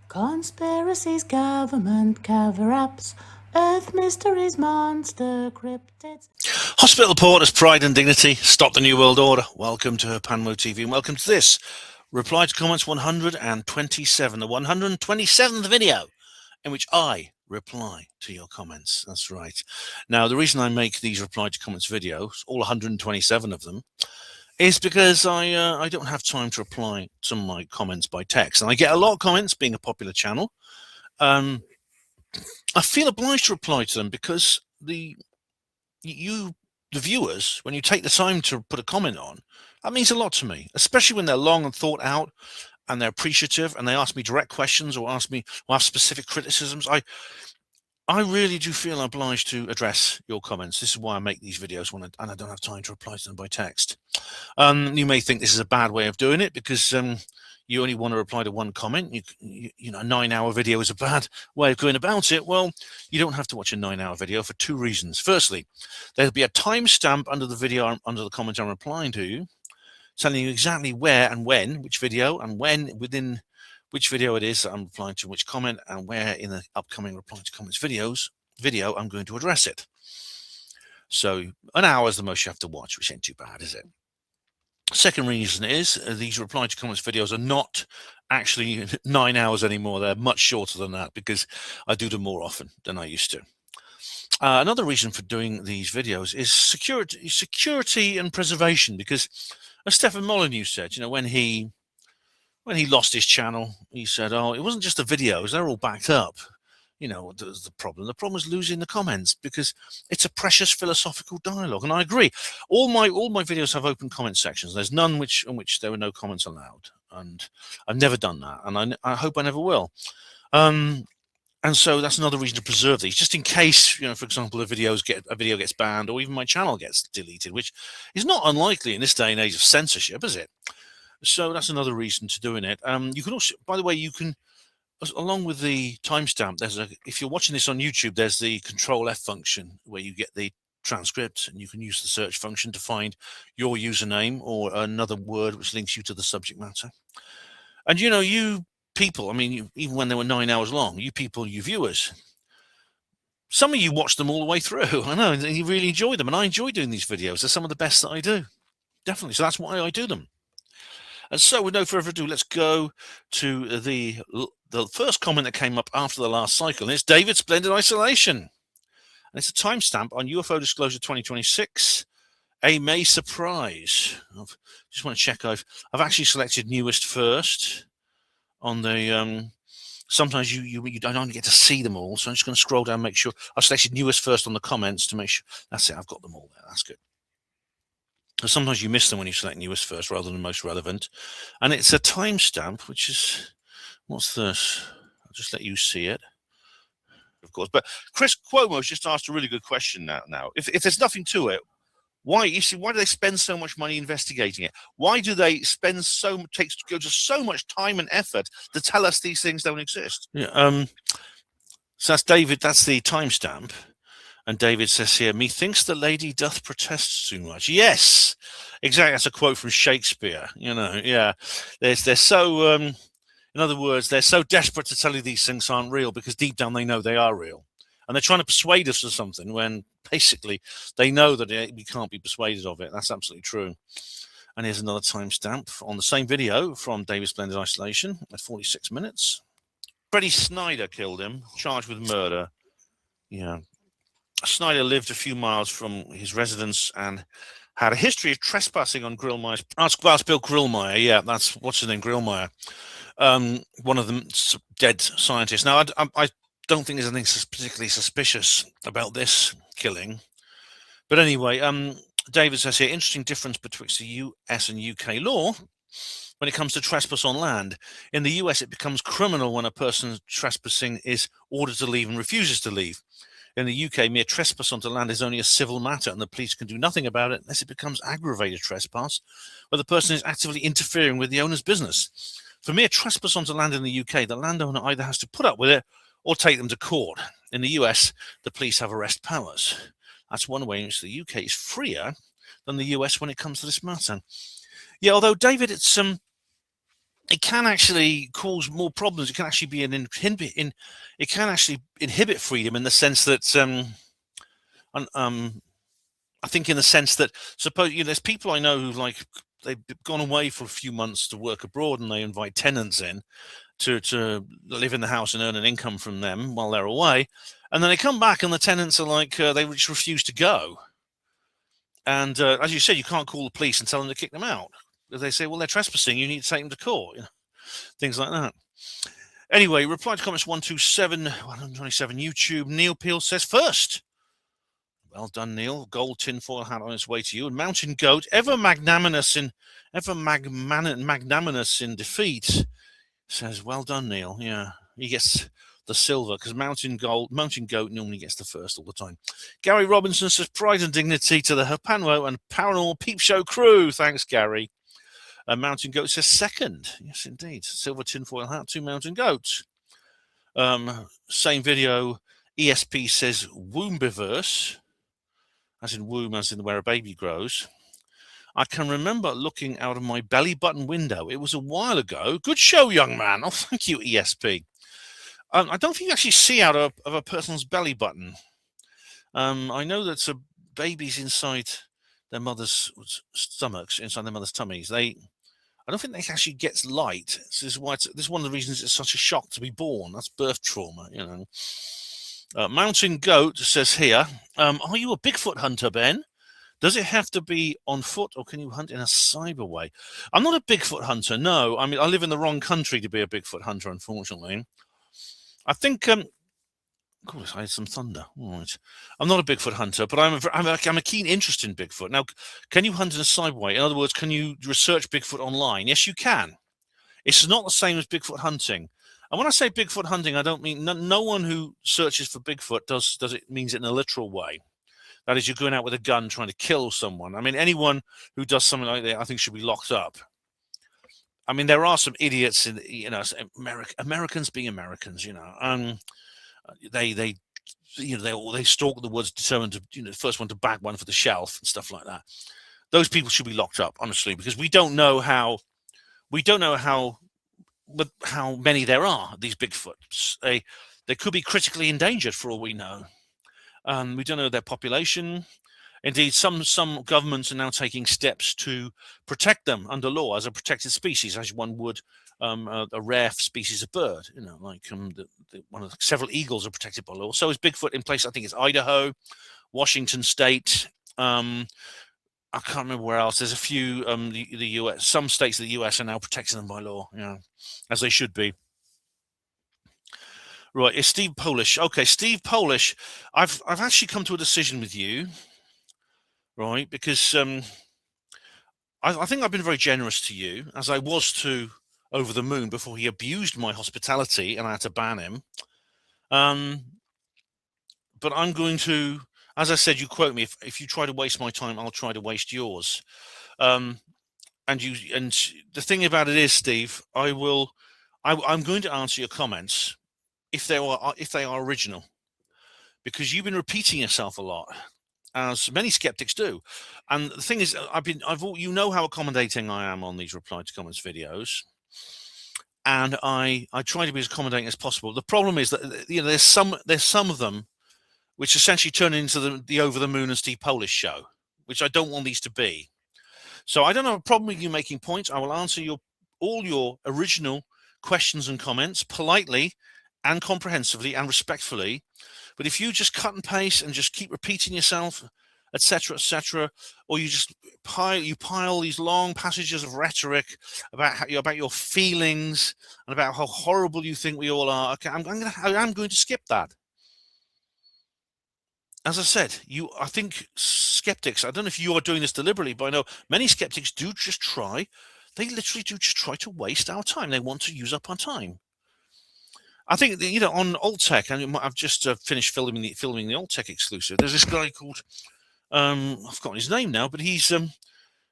Conspiracies, government cover-ups, Earth mysteries, monster cryptids. Hospital porters, pride and dignity, stop the New World Order. Welcome to HPANWO TV and welcome to this reply to comments 127, the 127th video in which I reply to your comments. That's right. Now, the reason I make these reply to comments videos, all 127 of them, is because I don't have time to reply to my comments by text. And I get a lot of comments, being a popular channel. I feel obliged to reply to them because the viewers, when you take the time to put a comment on, that means a lot to me, especially when they're long and thought out and they're appreciative and they ask me direct questions or have specific criticisms. I really do feel obliged to address your comments. This is why I make these videos and I don't have time to reply to them by text. You may think this is a bad way of doing it because you only want to reply to one comment. You know, a 9-hour video is a bad way of going about it. Well, you don't have to watch a 9-hour video for two reasons. Firstly, there'll be a timestamp under the video, under the comment I'm replying to you, telling you exactly where and when, which video and when within which video it is that I'm replying to which comment and where in the upcoming reply to comments video I'm going to address it. So an hour is the most you have to watch, which ain't too bad, is it? Second reason is these reply to comments videos are not actually 9 hours anymore. They're much shorter than that because I do them more often than I used to. Another reason for doing these videos is security and preservation, because as Stefan Molyneux said, you know, when he lost his channel, he said, oh, it wasn't just the videos, they're all backed up. You know, the problem is losing the comments because it's a precious philosophical dialogue. And I agree. All my videos have open comment sections. There's none in which there were no comments allowed. And I've never done that. And I hope I never will. And so that's another reason to preserve these, just in case, you know, for example, a video gets banned or even my channel gets deleted, which is not unlikely in this day and age of censorship, is it? So that's another reason to doing it. You can also, by the way, you can, along with the timestamp, if you're watching this on YouTube, there's the Control F function where you get the transcript, and you can use the search function to find your username or another word which links you to the subject matter. And you know, you people, I mean, even when they were 9 hours long, you people, you viewers, some of you watch them all the way through. I know, and you really enjoy them, and I enjoy doing these videos. They're some of the best that I do, definitely. So that's why I do them. And so, with no further ado, let's go to the first comment that came up after the last cycle. And it's David Splendid Isolation. And it's a timestamp on UFO Disclosure 2026, a May surprise. I just want to check. I've actually selected newest first on the. Sometimes you don't get to see them all, so I'm just going to scroll down and make sure I've selected newest first on the comments to make sure. That's it. I've got them all there. That's good. Sometimes you miss them when you select newest first rather than most relevant. And it's a timestamp, which is, what's this? I'll just let you see it, of course. But Chris Cuomo's just asked a really good question now. If there's nothing to it, why do they spend so much money investigating it? Why do they go to so much time and effort to tell us these things don't exist? Yeah, so that's David, that's the timestamp. And David says here, methinks the lady doth protest too much. Yes, exactly. That's a quote from Shakespeare. You know, yeah. They're so, in other words, they're so desperate to tell you these things aren't real because deep down they know they are real. And they're trying to persuade us of something when basically they know that we can't be persuaded of it. That's absolutely true. And here's another timestamp on the same video from David Splendid Isolation at 46 minutes. Freddie Snyder killed him, charged with murder. Yeah. Snyder lived a few miles from his residence and had a history of trespassing on Grillmeyer's. That's Bill Grillmeyer. Yeah, that's what's his name, Grillmeyer. One of them dead scientists. Now, I don't think there's anything particularly suspicious about this killing. But anyway, David says here, interesting difference betwixt the US and UK law when it comes to trespass on land. In the US, it becomes criminal when a person trespassing is ordered to leave and refuses to leave. In the UK, mere trespass onto land is only a civil matter, and the police can do nothing about it unless it becomes aggravated trespass, where the person is actively interfering with the owner's business. For mere trespass onto land in the UK, the landowner either has to put up with it or take them to court. In the US, the police have arrest powers. That's one way in which the UK is freer than the US when it comes to this matter. Yeah, although, David, it's it can actually cause more problems. It can actually be it can actually inhibit freedom in the sense that I think in the sense that, suppose, there's people I know who, like, they've gone away for a few months to work abroad, and they invite tenants in to live in the house and earn an income from them while they're away, and then they come back and the tenants are like, they just refuse to go. And as you said, you can't call the police and tell them to kick them out. They say, well, they're trespassing, you need to take them to court, things like that. Anyway, reply to comments 127 YouTube. Neil Peel says, first, well done, Neil. Gold tinfoil hat on its way to you. And Mountain Goat, ever magnanimous in defeat, says, well done, Neil. Yeah, he gets the silver because Mountain Goat normally gets the first all the time. Gary Robinson says, pride and dignity to the HPANWO and Paranormal Peep Show crew. Thanks, Gary. Mountain Goat says second. Yes, indeed. Silver tinfoil hat to Mountain Goat. Same video. ESP says wombiverse, as in womb, as in where a baby grows. I can remember looking out of my belly button window. It was a while ago. Good show, young man. Oh, thank you, ESP. I don't think you actually see out of a person's belly button. I know that babies inside their mother's stomachs, inside their mother's tummies, I don't think they actually get light. This is one of the reasons it's such a shock to be born. That's birth trauma, Mountain Goat says here, are you a Bigfoot hunter, Ben? Does it have to be on foot, or can you hunt in a cyber way? I'm not a Bigfoot hunter, no. I mean, I live in the wrong country to be a Bigfoot hunter, unfortunately. I think, of course, I had some thunder. All right. I'm not a Bigfoot hunter, but I'm a keen interest in Bigfoot. Now, can you hunt in a cyber way? In other words, can you research Bigfoot online? Yes, you can. It's not the same as Bigfoot hunting. And when I say Bigfoot hunting, I don't mean no one who searches for Bigfoot does it means it in a literal way. That is, you're going out with a gun trying to kill someone. I mean, anyone who does something like that, I think, should be locked up. I mean, there are some idiots in, Americans being Americans, they stalk the woods, determined to, the first one to bag one for the shelf and stuff like that. Those people should be locked up, honestly, because we don't know how many there are, these Bigfoots. They could be critically endangered for all we know. We don't know their population. Indeed, some governments are now taking steps to protect them under law as a protected species, as one would a rare species of bird. Like one of several eagles are protected by law. So is Bigfoot in place. I think it's Idaho, Washington State. I can't remember where else. There's a few. The U.S. Some states of the U.S. are now protecting them by law. As they should be. Right, it's Steve Polish. Okay, Steve Polish, I've actually come to a decision with you, right? Because I think I've been very generous to you, as I was to Over the Moon before he abused my hospitality and I had to ban him. But I'm going to, as I said, you quote me, if you try to waste my time, I'll try to waste yours. And the thing about it is, Steve, I'm going to answer your comments if they are original, because you've been repeating yourself a lot, as many skeptics do. And the thing is, you know how accommodating I am on these reply to comments videos, and I try to be as accommodating as possible. The problem is that there's some of them which essentially turn into the Over the Moon and Steve Polish show, which I don't want these to be. So I don't have a problem with you making points. I will answer all your original questions and comments politely and comprehensively and respectfully. But if you just cut and paste and just keep repeating yourself, etc., or you just pile these long passages of rhetoric about your feelings and about how horrible you think we all are, okay, I'm going to skip that. As I said, I think skeptics, I don't know if you are doing this deliberately, but I know many skeptics do just try. They literally do just try to waste our time. They want to use up our time. I think on Alt Tech, and I've just finished filming the Alt Tech exclusive. There's this guy called I've forgotten his name now, but he's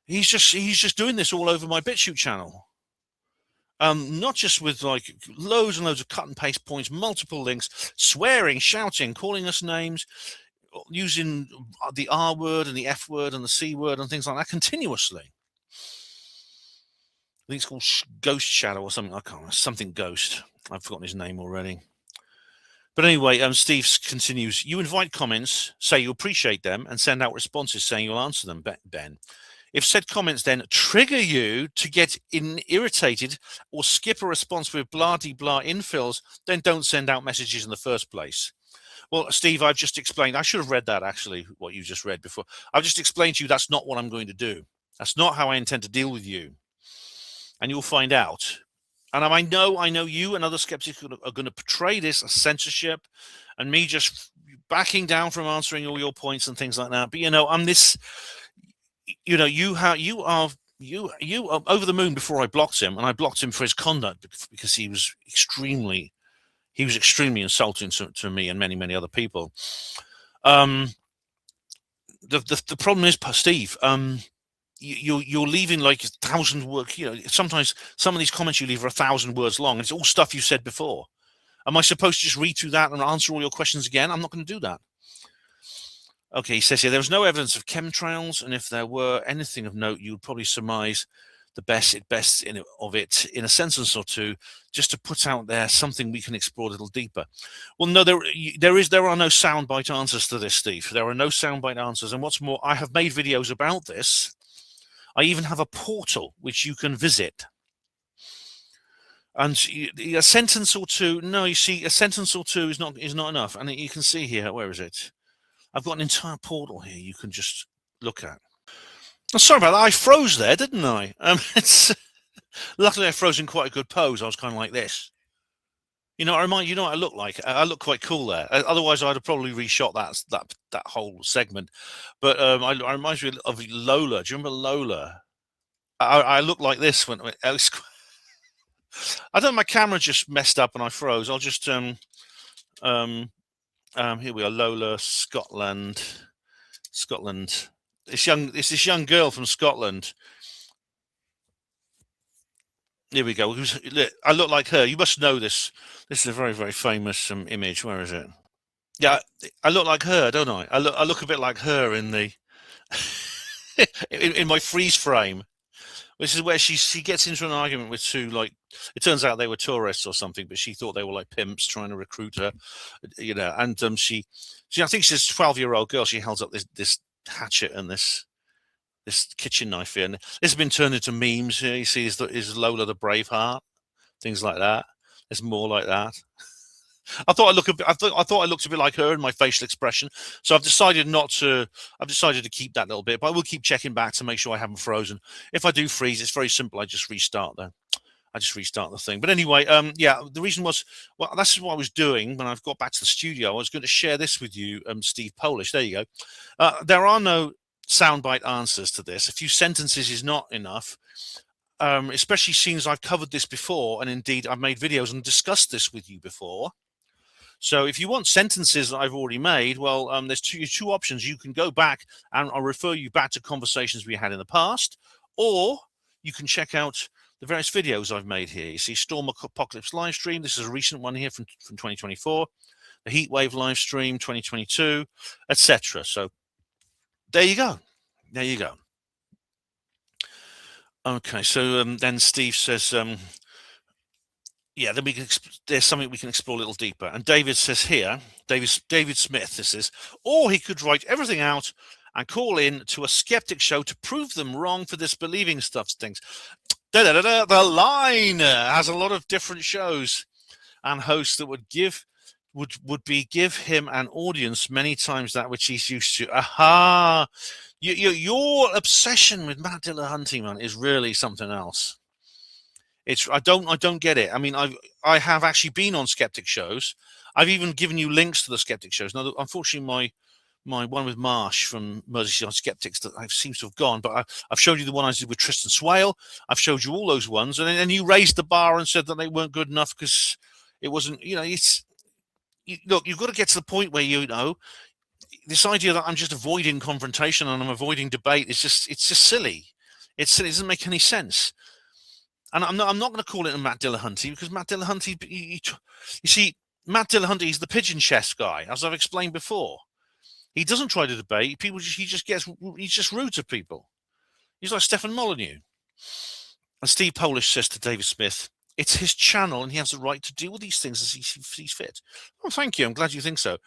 just doing this all over my BitChute channel. Not just with like loads and loads of cut and paste points, multiple links, swearing, shouting, calling us names, using the R word and the F word and the C word and things like that continuously. think it's called Ghost Shadow or something. I can't remember. Something Ghost. I've forgotten his name already. But anyway, Steve continues. You invite comments, say you appreciate them, and send out responses saying you'll answer them, Ben. If said comments then trigger you to get irritated or skip a response with blah-de-blah infills, then don't send out messages in the first place. Well, Steve, I've just explained. I should have read that, actually, what you just read before. I've just explained to you that's not what I'm going to do. That's not how I intend to deal with you. And you'll find out. And I know you and other skeptics are going to portray this as censorship and me just backing down from answering all your points and things like that. But, I'm this, you are over the moon before I blocked him, and I blocked him for his conduct because he was extremely insulting to me and many, many other people. The problem is, Steve, you're leaving like 1,000 words. Sometimes some of these comments you leave are 1,000 words long, and it's all stuff you said before. Am I supposed to just read through that and answer all your questions again? I'm not going to do that. Okay, he says here, there was no evidence of chemtrails, and if there were anything of note, you would probably surmise the best of it in a sentence or two, just to put out there something we can explore a little deeper. Well, no, there are no soundbite answers to this, Steve. There are no soundbite answers, and what's more, I have made videos about this. I even have a portal which you can visit. And a sentence or two, no, you see, a sentence or two is not enough. And you can see here, where is it? I've got an entire portal here you can just look at. Oh, sorry about that. I froze there, didn't I? Luckily I froze in quite a good pose. I was kind of like this. You know what I look like? I look quite cool there. Otherwise, I'd have probably reshot that whole segment. But I reminds me of Lola. Do you remember Lola? I look like this when I don't know. My camera just messed up and I froze. I'll just here we are. Lola, Scotland. It's this young girl from Scotland. Here we go. I look like her. You must know this. This is a very, very famous image. Where is it? Yeah, I look like her, don't I? I look a bit like her in the in my freeze frame. This is where she gets into an argument with two, like, it turns out they were tourists or something, but she thought they were like pimps trying to recruit her, and she I think she's a 12-year-old girl. She holds up this hatchet and this kitchen knife here, and this has been turned into memes here. You see, is Lola the Braveheart, things like that. There's more like that. I thought I looked a bit like her in my facial expression, so I've decided to keep that little bit, but I will keep checking back to make sure I haven't frozen. If I do freeze, it's very simple. I just restart the thing. But anyway, yeah, the reason was, well, that's what I was doing when I've got back to the studio. I was going to share this with you, Steve Polish. There you go. There are no soundbite answers to this. A few sentences is not enough. Especially seeing as I've covered this before, and indeed I've made videos and discussed this with you before. So if you want sentences that I've already made, well, there's two options. You can go back and I'll refer you back to conversations we had in the past, or you can check out the various videos I've made here. You see Storm Apocalypse live stream. This is a recent one here from 2024. The Heatwave live stream 2022, etc. So there you go. There you go. Okay, so then Steve says, yeah, then there's something we can explore a little deeper. And David says here, David Smith, this is, or he could write everything out and call in to a skeptic show to prove them wrong for this believing stuff things. The Line has a lot of different shows and hosts that would give him an audience many times that which he's used to. Aha! Your obsession with Matt Dillahunty, man, is really something else. I don't get it. I mean, I have actually been on skeptic shows. I've even given you links to the skeptic shows. Now, unfortunately, my one with Marsh from Merseyside Skeptics that seems to have gone, but I've showed you the one I did with Tristan Swale. I've showed you all those ones, and then you raised the bar and said that they weren't good enough because it wasn't. Look, you've got to get to the point where this idea that I'm just avoiding confrontation and I'm avoiding debate it's just silly. It's silly. It doesn't make any sense. And I'm not going to call it a Matt Dillahunty because Matt Dillahunty, you see, Matt Dillahunty, he's the pigeon chess guy, as I've explained before. He doesn't try to debate. He's just rude to people. He's like Stefan Molyneux. And Steve Polish says to David Smith, it's his channel and he has the right to deal with these things as he sees fit. Well, thank you. I'm glad you think so.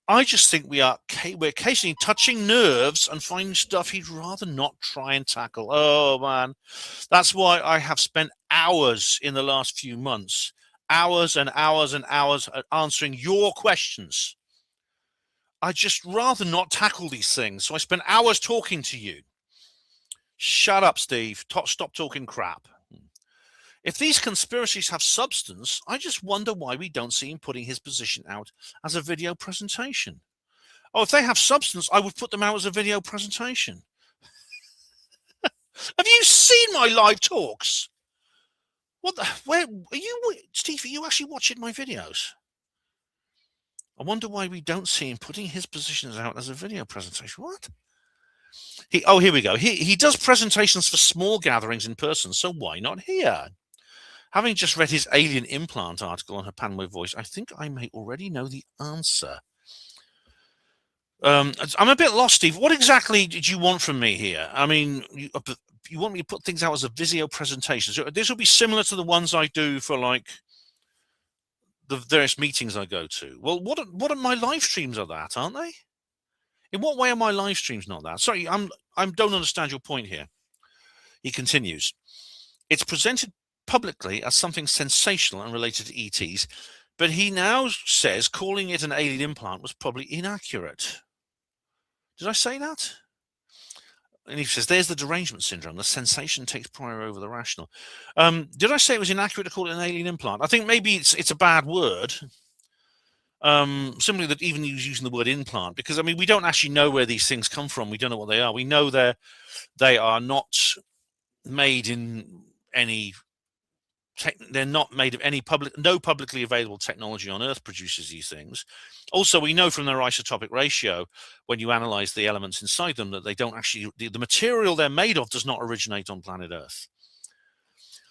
I just think we're occasionally touching nerves and finding stuff he'd rather not try and tackle. Oh, man. That's why I have spent hours in the last few months, hours and hours and hours answering your questions. I'd just rather not tackle these things. So I spent hours talking to you. Shut up, Steve. Stop talking crap. If these conspiracies have substance, I just wonder why we don't see him putting his position out as a video presentation. Oh, if they have substance, I would put them out as a video presentation. Have you seen my live talks? Where are you, Steve? Are you actually watching my videos? I wonder why we don't see him putting his positions out as a video presentation. What? Here we go. He does presentations for small gatherings in person, so why not here? Having just read his alien implant article on HPANWO Voice, I think I may already know the answer. I'm a bit lost, Steve. What exactly did you want from me here? I mean, you want me to put things out as a video presentation. So this will be similar to the ones I do for like the various meetings I go to. Well, what are my live streams are that, aren't they? In what way are my live streams not that? Sorry, I don't understand your point here. He continues. It's presented publicly as something sensational and related to ETs, but he now says calling it an alien implant was probably inaccurate. Did I say that? And he says, there's the derangement syndrome. The sensation takes prior over the rational. Did I say it was inaccurate to call it an alien implant? I think maybe it's a bad word. Simply that even using the word implant, because, I mean, we don't actually know where these things come from. We don't know what they are. We know they are not made in any... They're not made of any no publicly available technology on Earth produces these things. Also, we know from their isotopic ratio, when you analyze the elements inside them, that they don't actually, the material they're made of does not originate on planet Earth.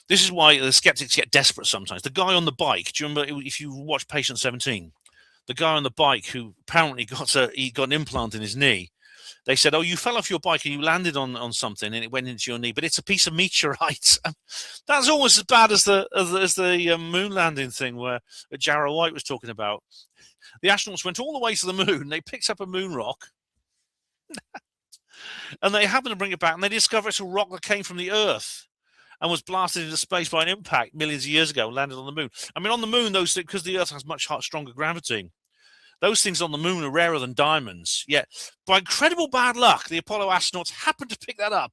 This is why the skeptics get desperate sometimes. The guy on the bike, do you remember, if you watch Patient 17, the guy on the bike who apparently got an implant in his knee, they said, oh, you fell off your bike and you landed on something and it went into your knee, but it's a piece of meteorite. That's almost as bad as the moon landing thing where Jarrah White was talking about. The astronauts went all the way to the moon. They picked up a moon rock and they happened to bring it back and they discovered it's a rock that came from the Earth and was blasted into space by an impact millions of years ago and landed on the moon. I mean, on the moon, because the Earth has much stronger gravity, those things on the moon are rarer than diamonds. Yet, by incredible bad luck, the Apollo astronauts happened to pick that up.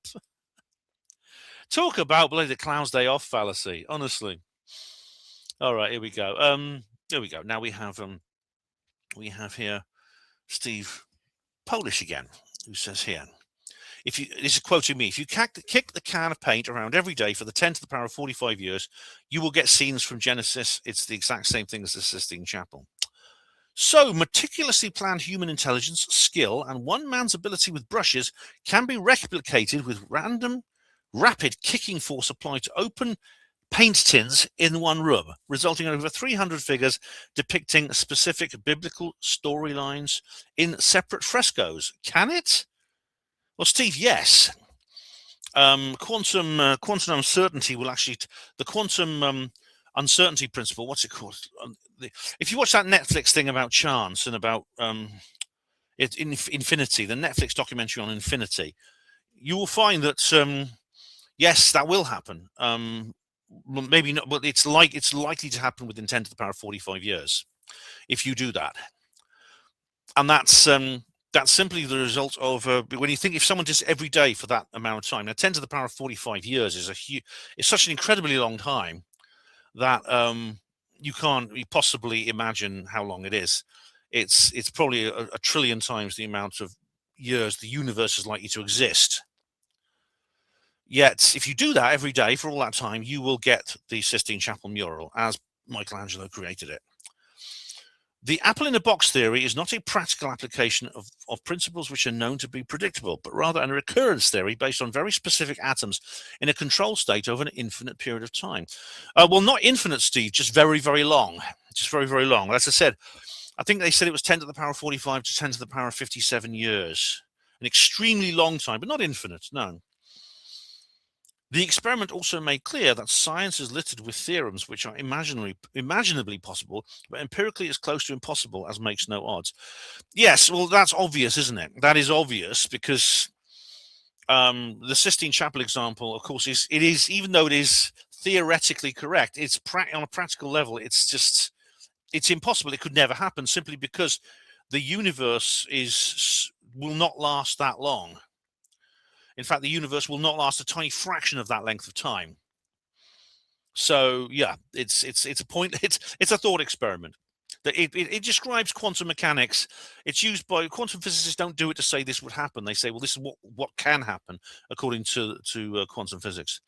Talk about bloody the clown's day off fallacy, honestly. All right, here we go. Here we go. Now we have here Steve Polish again, who says here, this is quoting me, if you kick the can of paint around every day for the 10 to the power of 45 years, you will get scenes from Genesis. It's the exact same thing as the Sistine Chapel. So, meticulously planned human intelligence, skill, and one man's ability with brushes can be replicated with rapid kicking force applied to open paint tins in one room, resulting in over 300 figures depicting specific biblical storylines in separate frescoes. Can it? Well, Steve, yes. Quantum uncertainty will actually... The quantum uncertainty principle, what's it called? If you watch that Netflix thing about chance and about infinity, the Netflix documentary on infinity, you will find that yes, that will happen. Maybe not, but it's likely to happen within 10 to the power of 45 years if you do that. And that's simply the result of when you think if someone does every day for that amount of time. Now, 10 to the power of 45 years is it's such an incredibly long time that you can't possibly imagine how long it is. It's probably a trillion times the amount of years the universe is likely to exist. Yet, if you do that every day for all that time, you will get the Sistine Chapel mural as Michelangelo created it. The apple-in-a-box theory is not a practical application of principles which are known to be predictable, but rather a recurrence theory based on very specific atoms in a controlled state over an infinite period of time. Well, not infinite, Steve, just very, very long. Just very, very long. As I said, I think they said it was 10 to the power of 45 to 10 to the power of 57 years. An extremely long time, but not infinite, no. The experiment also made clear that science is littered with theorems which are imaginably possible, but empirically as close to impossible as makes no odds. Yes, well, that's obvious, isn't it? That is obvious because the Sistine Chapel example, of course, is even though it is theoretically correct, it's on a practical level, it's impossible. It could never happen simply because the universe will not last that long. In fact, the universe will not last a tiny fraction of that length of time. So yeah, it's a point. It's a thought experiment. It describes quantum mechanics. It's used by quantum physicists. Don't do it to say this would happen. They say, well, this is what can happen according to quantum physics.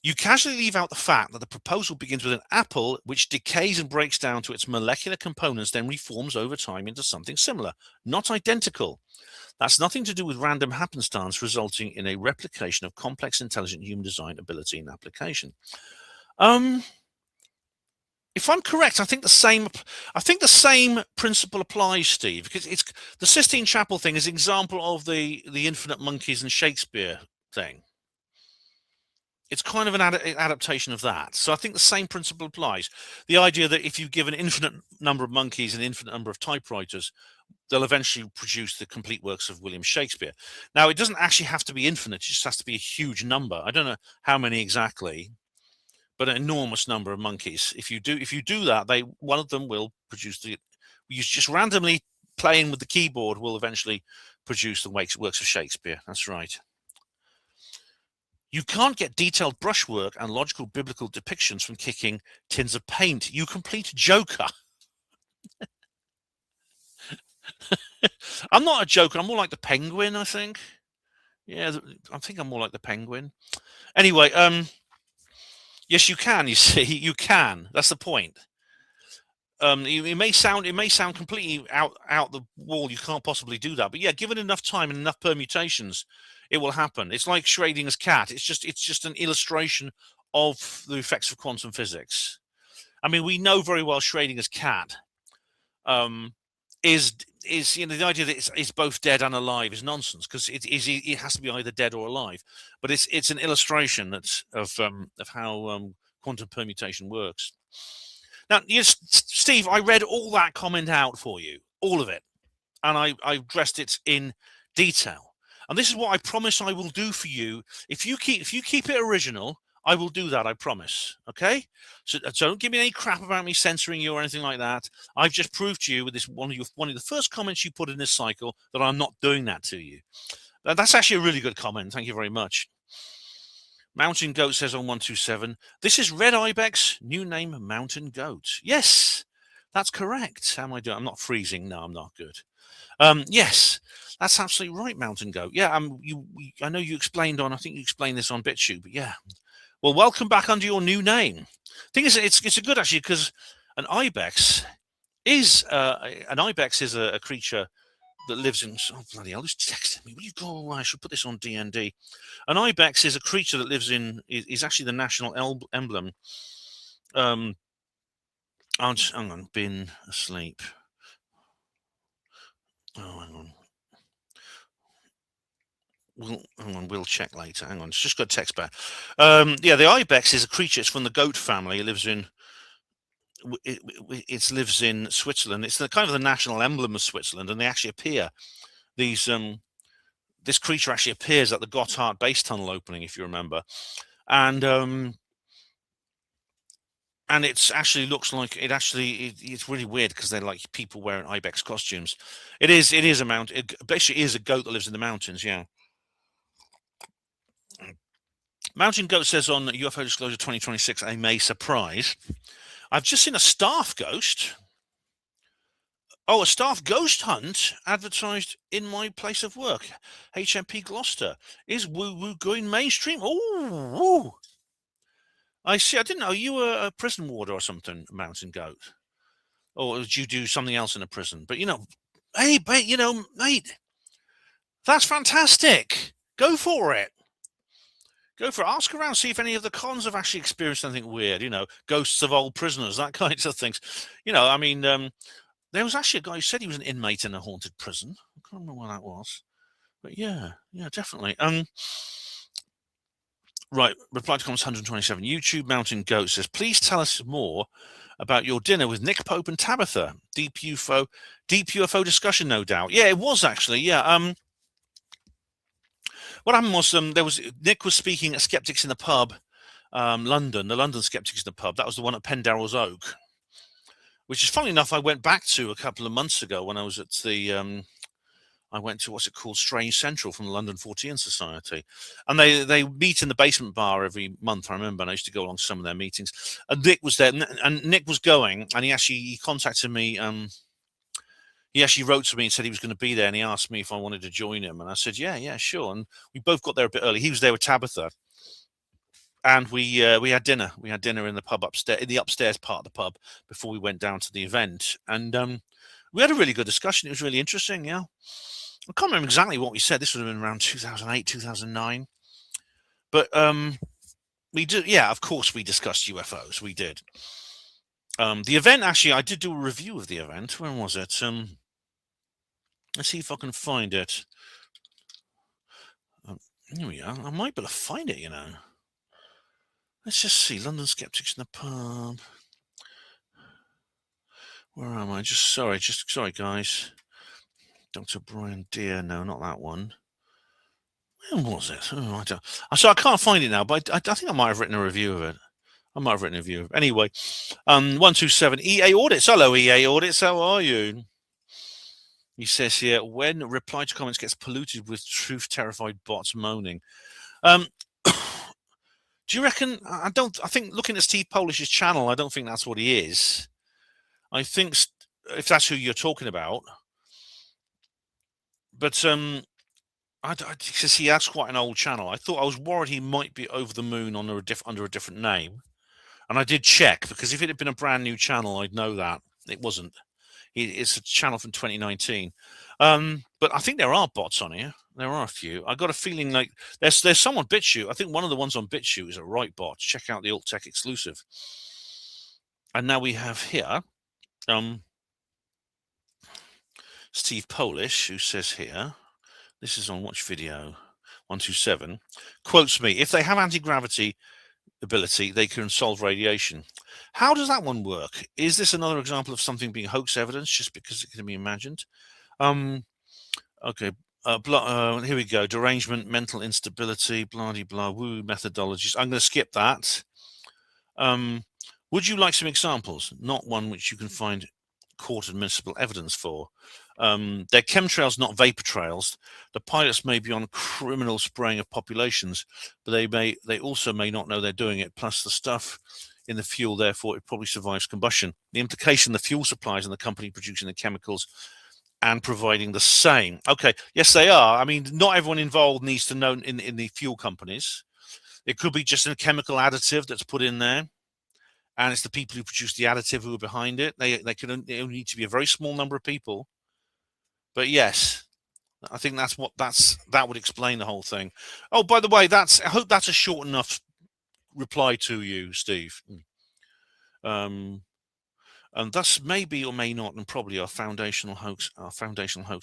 You casually leave out the fact that the proposal begins with an apple, which decays and breaks down to its molecular components, then reforms over time into something similar, not identical. That's nothing to do with random happenstance resulting in a replication of complex, intelligent human design ability and application. If I'm correct, I think the same principle applies, Steve, because it's the Sistine Chapel thing is an example of the infinite monkeys and Shakespeare thing. It's kind of an adaptation of that. So I think the same principle applies. The idea that if you give an infinite number of monkeys and an infinite number of typewriters, they'll eventually produce the complete works of William Shakespeare. Now, it doesn't actually have to be infinite. It just has to be a huge number. I don't know how many exactly, but an enormous number of monkeys. If you do that, one of them will produce just randomly playing with the keyboard will eventually produce the works of Shakespeare. That's right. You can't get detailed brushwork and logical biblical depictions from kicking tins of paint. You complete joker. I'm not a joker. I'm more like the penguin, I think. Yeah, I think I'm more like the penguin. Anyway, yes, you can. You see, you can. That's the point. It may sound completely out the wall. You can't possibly do that, but yeah, given enough time and enough permutations, it will happen. It's like Schrodinger's cat. It's just an illustration of the effects of quantum physics. I mean, we know very well Schrodinger's cat is the idea that it's both dead and alive is nonsense because it has to be either dead or alive. But it's an illustration of how quantum permutation works. Now, yes, Steve, I read all that comment out for you, all of it, and I addressed it in detail. And this is what I promise I will do for you. If you keep it original, I will do that. I promise. Okay. So don't give me any crap about me censoring you or anything like that. I've just proved to you with this one of the first comments you put in this cycle that I'm not doing that to you. That's actually a really good comment. Thank you very much. Mountain Goat says on 127, this is Red Ibex, new name Mountain Goat. Yes, that's correct. How am I doing? I'm not freezing. No, I'm not good. Yes, that's absolutely right, Mountain Goat. Yeah, I know you explained I think you explained this on BitChute, but yeah. Well, welcome back under your new name. Thing is, it's a good actually because an ibex is a creature that lives in. Oh bloody hell! Who's texted me? Will you go away? I should put this on DND. An ibex is a creature that lives in. Is actually the national emblem. Hang on, been asleep. Oh, hang on. We'll check later. Hang on, it's just got a text back. Yeah, the ibex is a creature. It's from the goat family. It lives in. It lives in Switzerland. It's kind of the national emblem of Switzerland, and they actually appear. This creature actually appears at the Gotthard base tunnel opening, if you remember, and it actually looks like it's really weird because they're like people wearing ibex costumes. It is a mountain. It basically is a goat that lives in the mountains. Yeah. Mountain Goat says on UFO Disclosure 2026, a May surprise. I've just seen a staff ghost. Oh, a staff ghost hunt advertised in my place of work. HMP Gloucester. Is woo woo going mainstream? Oh, woo. I see. I didn't know you were a prison warder or something, Mountain Goat. Or did you do something else in a prison? But hey, mate, that's fantastic. Go for it. Go for it. Ask around, see if any of the cons have actually experienced anything weird, ghosts of old prisoners, that kinds of things. I mean, there was actually a guy who said he was an inmate in a haunted prison. I can't remember what that was. But yeah, definitely. Right, reply to comments 127. YouTube Mountain Goat says, please tell us more about your dinner with Nick Pope and Tabitha. Deep UFO discussion, no doubt. Yeah, it was actually. Yeah. What happened was Nick was speaking at Skeptics in the Pub, London, the London Skeptics in the Pub. That was the one at Pendarrow's Oak, which is funny enough. I went back to a couple of months ago when I was at the. I went to what's it called, Strange Central from the London Fortean Society, and they meet in the basement bar every month. I remember, and I used to go along to some of their meetings. And Nick was there, and Nick was going, and he contacted me. He actually wrote to me and said he was going to be there, and he asked me if I wanted to join him, and I said, yeah, sure. And we both got there a bit early. He was there with Tabitha, and we had dinner. We had dinner in the pub upstairs, in the upstairs part of the pub, before we went down to the event, and we had a really good discussion. It was really interesting. Yeah. I can't remember exactly what we said. This would have been around 2008, 2009. But we did, yeah, of course we discussed UFOs. We did. The event, actually, I did do a review of the event. When was it? Let's see if I can find it. Here we are. I might be able to find it, you know. Let's just see. London Skeptics in the Pub. Where am I? Sorry, guys. Dr. Brian Deere. No, not that one. When was it? Oh, I don't. So I can't find it now, but I think I might have written a review of it. Anyway, 127 EA Audits. Hello, EA Audits. How are you? He says here, when reply to comments gets polluted with truth-terrified bots moaning. Do you reckon? I think looking at Steve Polish's channel, I don't think that's what he is. I think if that's who you're talking about, but because he has quite an old channel. I was worried he might be over the moon under a different name, and I did check, because if it had been a brand new channel, I'd know that it wasn't. It's a channel from 2019. But I think there are bots on here. There are a few. I got a feeling like there's some on BitChute. I think one of the ones on BitChute is a right bot. Check out the Alt Tech exclusive. And now we have here Steve Polish, who says here, this is on watch video 127, quotes me, if they have anti-gravity ability, they can solve radiation. How does that one work? Is this another example of something being hoax evidence just because it can be imagined? Okay. Here we go. Derangement, mental instability, blah, blah, blah, woo, methodologies. I'm going to skip that. Would you like some examples? Not one which you can find court admissible evidence for. They're chemtrails, not vapor trails. The pilots may be on criminal spraying of populations, but they also may not know they're doing it. Plus the stuff in the fuel, therefore it probably survives combustion. The implication, the fuel supplies and the company producing the chemicals and providing the same. Okay, yes, they are. I mean, not everyone involved needs to know in the fuel companies. It could be just a chemical additive that's put in there, and it's the people who produce the additive who are behind it. They only need to be a very small number of people. But yes, I think that would explain the whole thing. Oh, by the way, I hope that's a short enough reply to you, Steve. And thus maybe or may not, and probably our foundational hoax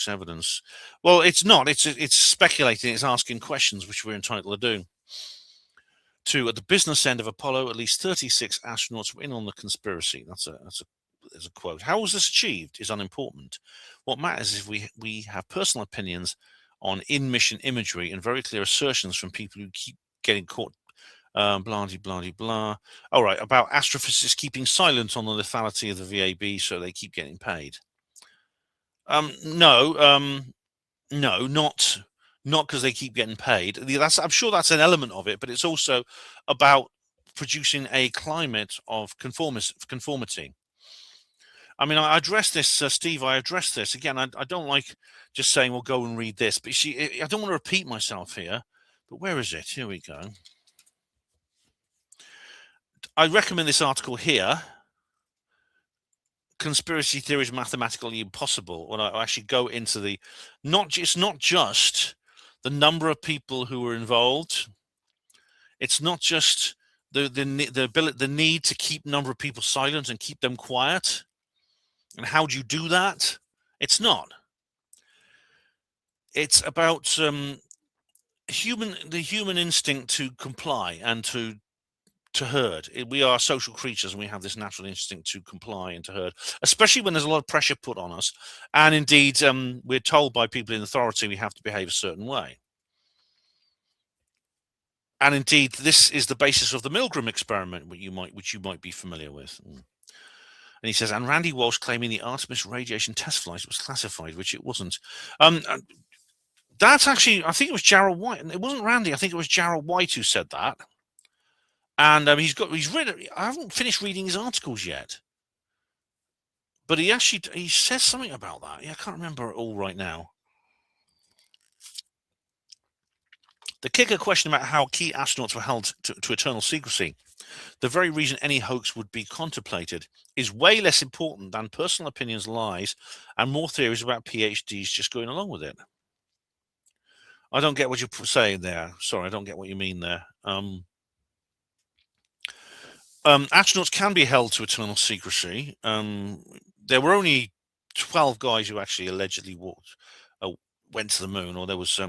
evidence. Well, it's not. It's speculating. It's asking questions, which we're entitled to do. 2, at the business end of Apollo, at least 36 astronauts were in on the conspiracy. That's a quote. How was this achieved is unimportant. What matters is we have personal opinions on in-mission imagery and very clear assertions from people who keep getting caught. Blah, blah, blah, blah. All right, about astrophysicists keeping silent on the lethality of the VAB so they keep getting paid. No, not because they keep getting paid. I'm sure that's an element of it, but it's also about producing a climate of conformity. I mean, I addressed this, Steve. I addressed this again. I don't like just saying, "Well, go and read this." But I don't want to repeat myself here. But where is it? Here we go. I recommend this article here. Conspiracy theories mathematically impossible. When I actually go into it's not just the number of people who were involved. It's not just the need to keep number of people silent and keep them quiet. And how do you do that? It's not. It's about the human instinct to comply and to herd. We are social creatures, and we have this natural instinct to comply and to herd, especially when there's a lot of pressure put on us. And indeed, we're told by people in authority we have to behave a certain way. And indeed, this is the basis of the Milgram experiment, which you might be familiar with. And he says, and Randy Walsh claiming the Artemis radiation test flight was classified, which it wasn't. That's actually, I think it was Gerald White. It wasn't Randy. I think it was Gerald White who said that. And he's written. I haven't finished reading his articles yet, but he says something about that. Yeah, I can't remember it all right now. The kicker question about how key astronauts were held to eternal secrecy, the very reason any hoax would be contemplated, is way less important than personal opinions, lies, and more theories about PhDs just going along with it. I don't get what you're saying there. Sorry, I don't get what you mean there. Astronauts can be held to eternal secrecy. There were only 12 guys who actually allegedly went to the moon, or there was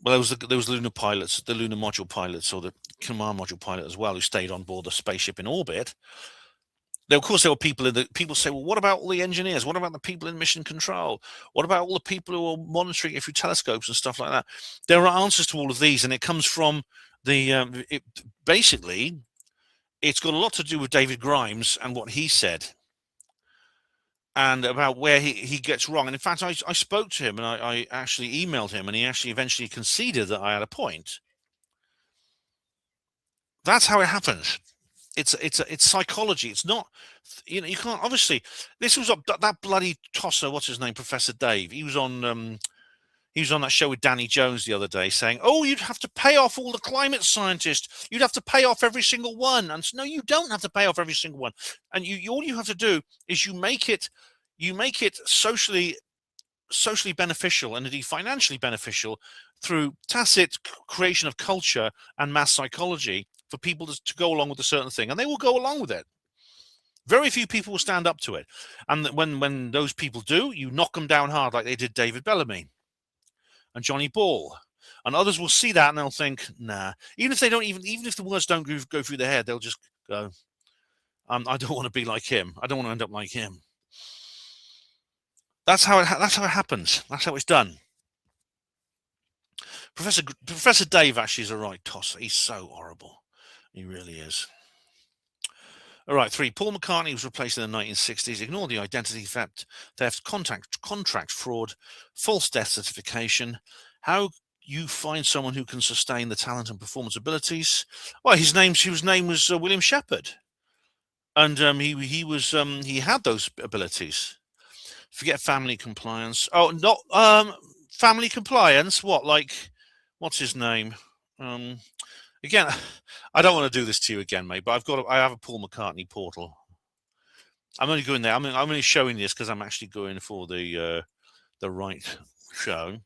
there was lunar pilots, the lunar module pilots, or the command module pilot as well, who stayed on board the spaceship in orbit. Of course, there were people say, well, what about all the engineers? What about the people in mission control? What about all the people who are monitoring it through telescopes and stuff like that? There are answers to all of these, and it comes from basically, it's got a lot to do with David Grimes and what he said, and about where he gets wrong. And in fact, I spoke to him, and I actually emailed him, and he actually eventually conceded that I had a point. That's how it happens. It's psychology. It's not, you can't, obviously. This was that bloody tosser. What's his name? Professor Dave. He was on that show with Danny Jones the other day, saying, "Oh, you'd have to pay off all the climate scientists. You'd have to pay off every single one." And no, you don't have to pay off every single one. And all you have to do is you make it socially beneficial and indeed financially beneficial through tacit creation of culture and mass psychology for people to go along with a certain thing, and they will go along with it. Very few people will stand up to it, and when those people do, you knock them down hard, like they did David Bellamy and Johnny Ball, and others will see that and they'll think, nah. Even if the words don't go through their head, they'll just go, I don't want to be like him. I don't want to end up like him. That's how it happens. That's how it's done. Professor Dave actually is a right tosser. He's so horrible. He really is. All right, 3. Paul McCartney was replaced in the 1960s. Ignore the identity theft, contract fraud, false death certification. How you find someone who can sustain the talent and performance abilities? Well, his name was William Shepard, and he had those abilities. Forget family compliance. Oh, not family compliance. What, like, what's his name? Again, I don't want to do this to you again, mate, but I have a Paul McCartney portal. I'm only going there. I'm only showing this because I'm actually going for the right show.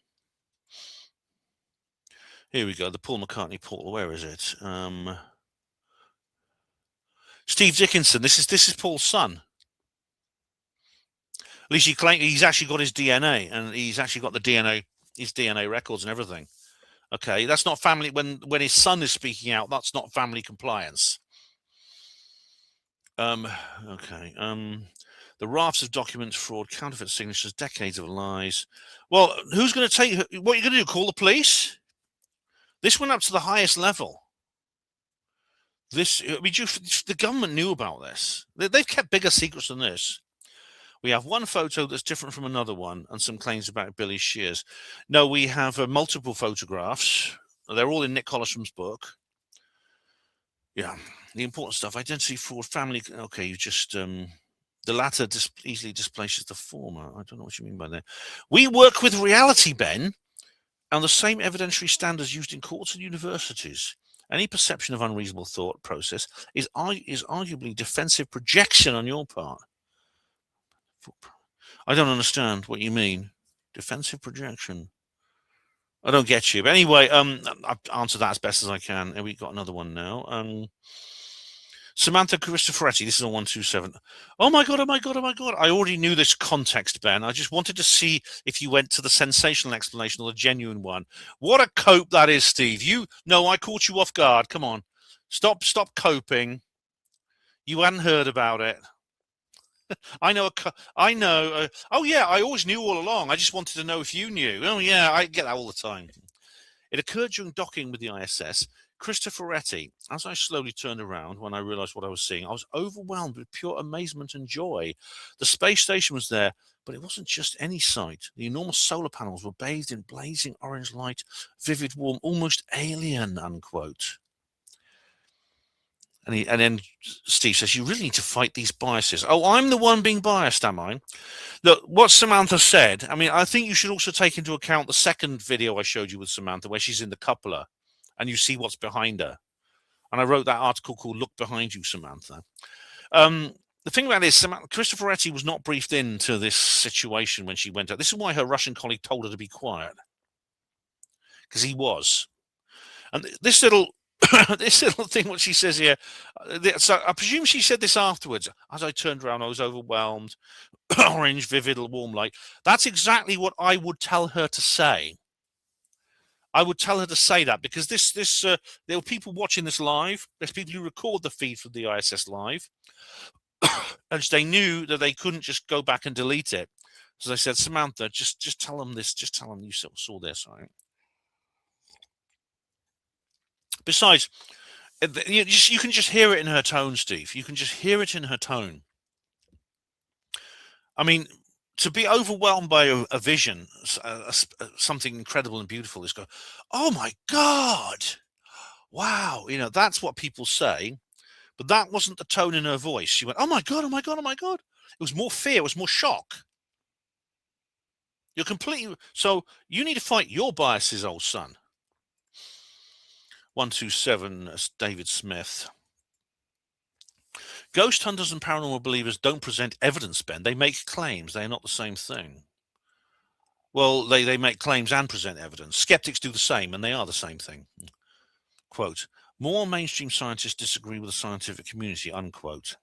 Here we go. The Paul McCartney portal. Where is it? Steve Dickinson. This is Paul's son. At least he's actually got his DNA, and he's actually got his DNA records and everything. Okay, that's not family. When his son is speaking out, that's not family compliance. Okay. The rafts of documents, fraud, counterfeit signatures, decades of lies. Well, who's going to take? What are you going to do? Call the police? This went up to the highest level. The government knew about this. They've kept bigger secrets than this. We have one photo that's different from another one, and some claims about Billy Shears. No, we have multiple photographs. They're all in Nick Collisham's book. Yeah, the important stuff: identity fraud, family. Okay, you just the latter easily displaces the former. I don't know what you mean by that. We work with reality, Ben, and the same evidentiary standards used in courts and universities. Any perception of unreasonable thought process is arguably defensive projection on your part. I don't understand what you mean. Defensive projection. I don't get you. But anyway, I've answered that as best as I can. And we've got another one now. Samantha Cristoforetti, this is on 127. Oh my God, oh my God, oh my God. I already knew this context, Ben. I just wanted to see if you went to the sensational explanation or the genuine one. What a cope that is, Steve. No, I caught you off guard. Come on. Stop coping. You hadn't heard about it. I know. Oh, yeah, I always knew all along. I just wanted to know if you knew. Oh, yeah, I get that all the time. It occurred during docking with the ISS. Cristoforetti, as I slowly turned around when I realized what I was seeing, I was overwhelmed with pure amazement and joy. The space station was there, but it wasn't just any sight. The enormous solar panels were bathed in blazing orange light, vivid, warm, almost alien, unquote. And then Steve says, you really need to fight these biases. Oh, I'm the one being biased, am I? Look, what Samantha said, I mean, I think you should also take into account the second video I showed you with Samantha, where she's in the cupola and you see what's behind her. And I wrote that article called Look Behind You, Samantha. The thing about this, Cristoforetti was not briefed into this situation when she went out. This is why her Russian colleague told her to be quiet. Because he was. And this little this little thing, what she says here, so I presume she said this afterwards. As I turned around, I was overwhelmed. Orange, vivid, warm light. That's exactly what I would tell her to say. I would tell her to say that because there were people watching this live. There's people who record the feed from the ISS live. And they knew that they couldn't just go back and delete it. So they said, Samantha, just tell them this. Just tell them you saw this, right? Besides, you can just hear it in her tone, Steve. You can just hear it in her tone. I mean, to be overwhelmed by a vision, something incredible and beautiful, is go, oh my God, wow. That's what people say. But that wasn't the tone in her voice. She went, oh my God, oh my God, oh my God. It was more fear. It was more shock. So you need to fight your biases, old son. 127, David Smith. Ghost hunters and paranormal believers don't present evidence, Ben. They make claims. They are not the same thing. Well, they make claims and present evidence. Skeptics do the same, and they are the same thing. Quote, more mainstream scientists disagree with the scientific community, unquote.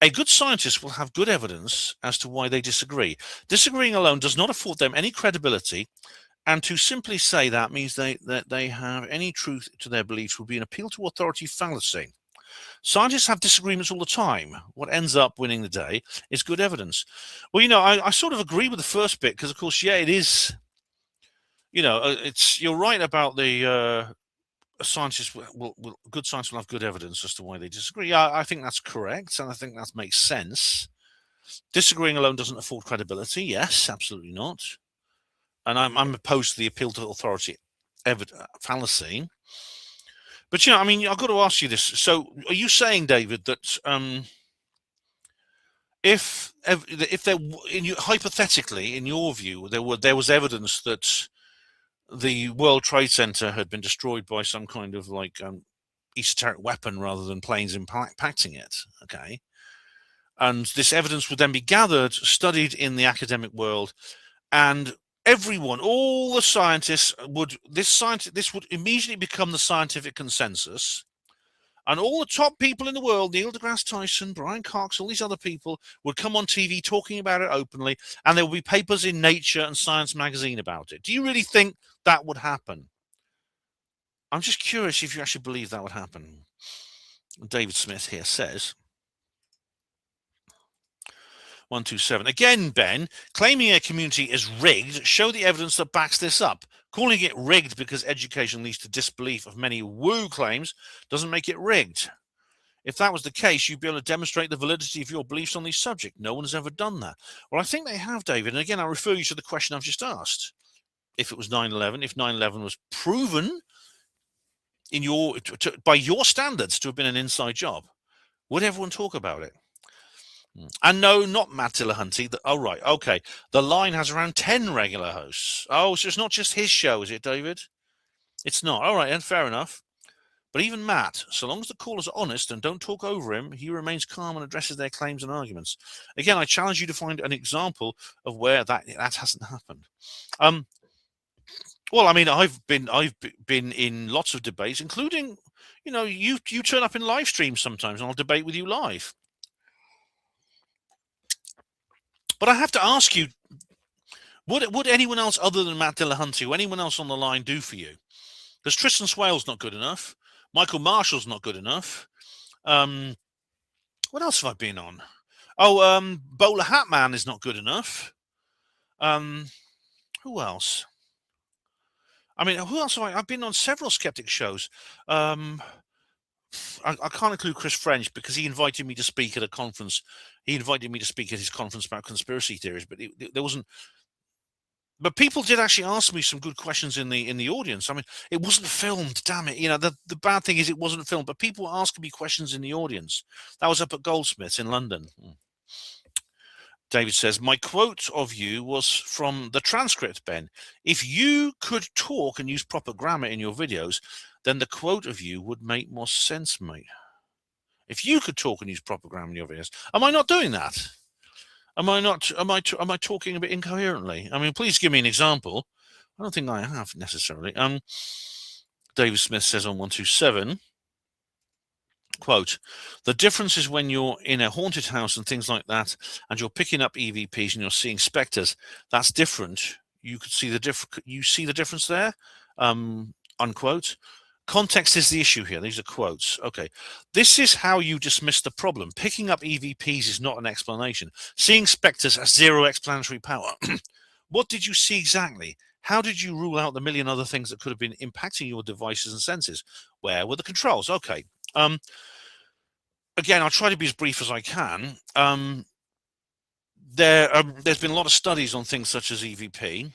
A good scientist will have good evidence as to why they disagree. Disagreeing alone does not afford them any credibility, and to simply say that means that they have any truth to their beliefs would be an appeal to authority fallacy. Scientists have disagreements all the time. What ends up winning the day is good evidence. Well, I sort of agree with the first bit because, of course, yeah, it is. You're right about the scientists good science will have good evidence as to why they disagree. Yeah, I think that's correct, and I think that makes sense. Disagreeing alone doesn't afford credibility. Yes, absolutely not. And I'm opposed to the appeal to authority fallacy. But I've got to ask you this. So, are you saying, David, that if there, hypothetically, in your view, there was evidence that the World Trade Center had been destroyed by some kind of esoteric weapon rather than planes impacting it, okay? And this evidence would then be gathered, studied in the academic world, and everyone, all the scientists this would immediately become the scientific consensus. And all the top people in the world, Neil deGrasse Tyson, Brian Cox, all these other people would come on TV talking about it openly, and there will be papers in Nature and Science magazine about it. Do you really think that would happen? I'm just curious if you actually believe that would happen. David Smith here says, 127. Again, Ben, claiming a community is rigged, show the evidence that backs this up. Calling it rigged because education leads to disbelief of many woo claims doesn't make it rigged. If that was the case, you'd be able to demonstrate the validity of your beliefs on this subject. No one has ever done that. Well, I think they have, David. And again, I refer you to the question I've just asked. If it was 9/11, if 9/11 was proven by your standards to have been an inside job, would everyone talk about it? And no, not Matt Dillahunty. Oh, right. Okay. The Line has around 10 regular hosts. Oh, so it's not just his show, is it, David? It's not. All right, and fair enough. But even Matt, so long as the callers are honest and don't talk over him, he remains calm and addresses their claims and arguments. Again, I challenge you to find an example of where that hasn't happened. Well, I mean, I've been in lots of debates, including, You know, you turn up in live streams sometimes, and I'll debate with you live. But I have to ask you, would anyone else other than Matt Dillahunty, or anyone else on the line, do for you? Because Tristan Swale's not good enough. Michael Marshall's not good enough. What else have I been on? Oh, Bowler Hat Man is not good enough. Who else? I mean, who else have I've been on several skeptic shows. I can't include Chris French because he invited me to speak at a conference. He invited me to speak at his conference about conspiracy theories, but there wasn't. But people did actually ask me some good questions in the audience. I mean, it wasn't filmed. Damn it! You know, the bad thing is it wasn't filmed. But people were asking me questions in the audience. That was up at Goldsmiths in London. David says, my quote of you was from the transcript, Ben. If you could talk and use proper grammar in your videos, then the quote of you would make more sense, mate. If you could talk and use proper grammar in your videos. Am I not doing that? Am I not? Am I talking a bit incoherently? I mean, please give me an example. I don't think I have necessarily. David Smith says on 127, quote, the difference is when you're in a haunted house and things like that, and you're picking up EVPs and you're seeing specters. That's different. You could see you see the difference there. Unquote. Context is the issue here. These are quotes. Okay. This is how you dismiss the problem. Picking up EVPs is not an explanation. Seeing specters has zero explanatory power. What did you see exactly? How did you rule out the million other things that could have been impacting your devices and senses? Where were the controls? Okay. Again, I'll try to be as brief as I can. There's been a lot of studies on things such as EVP.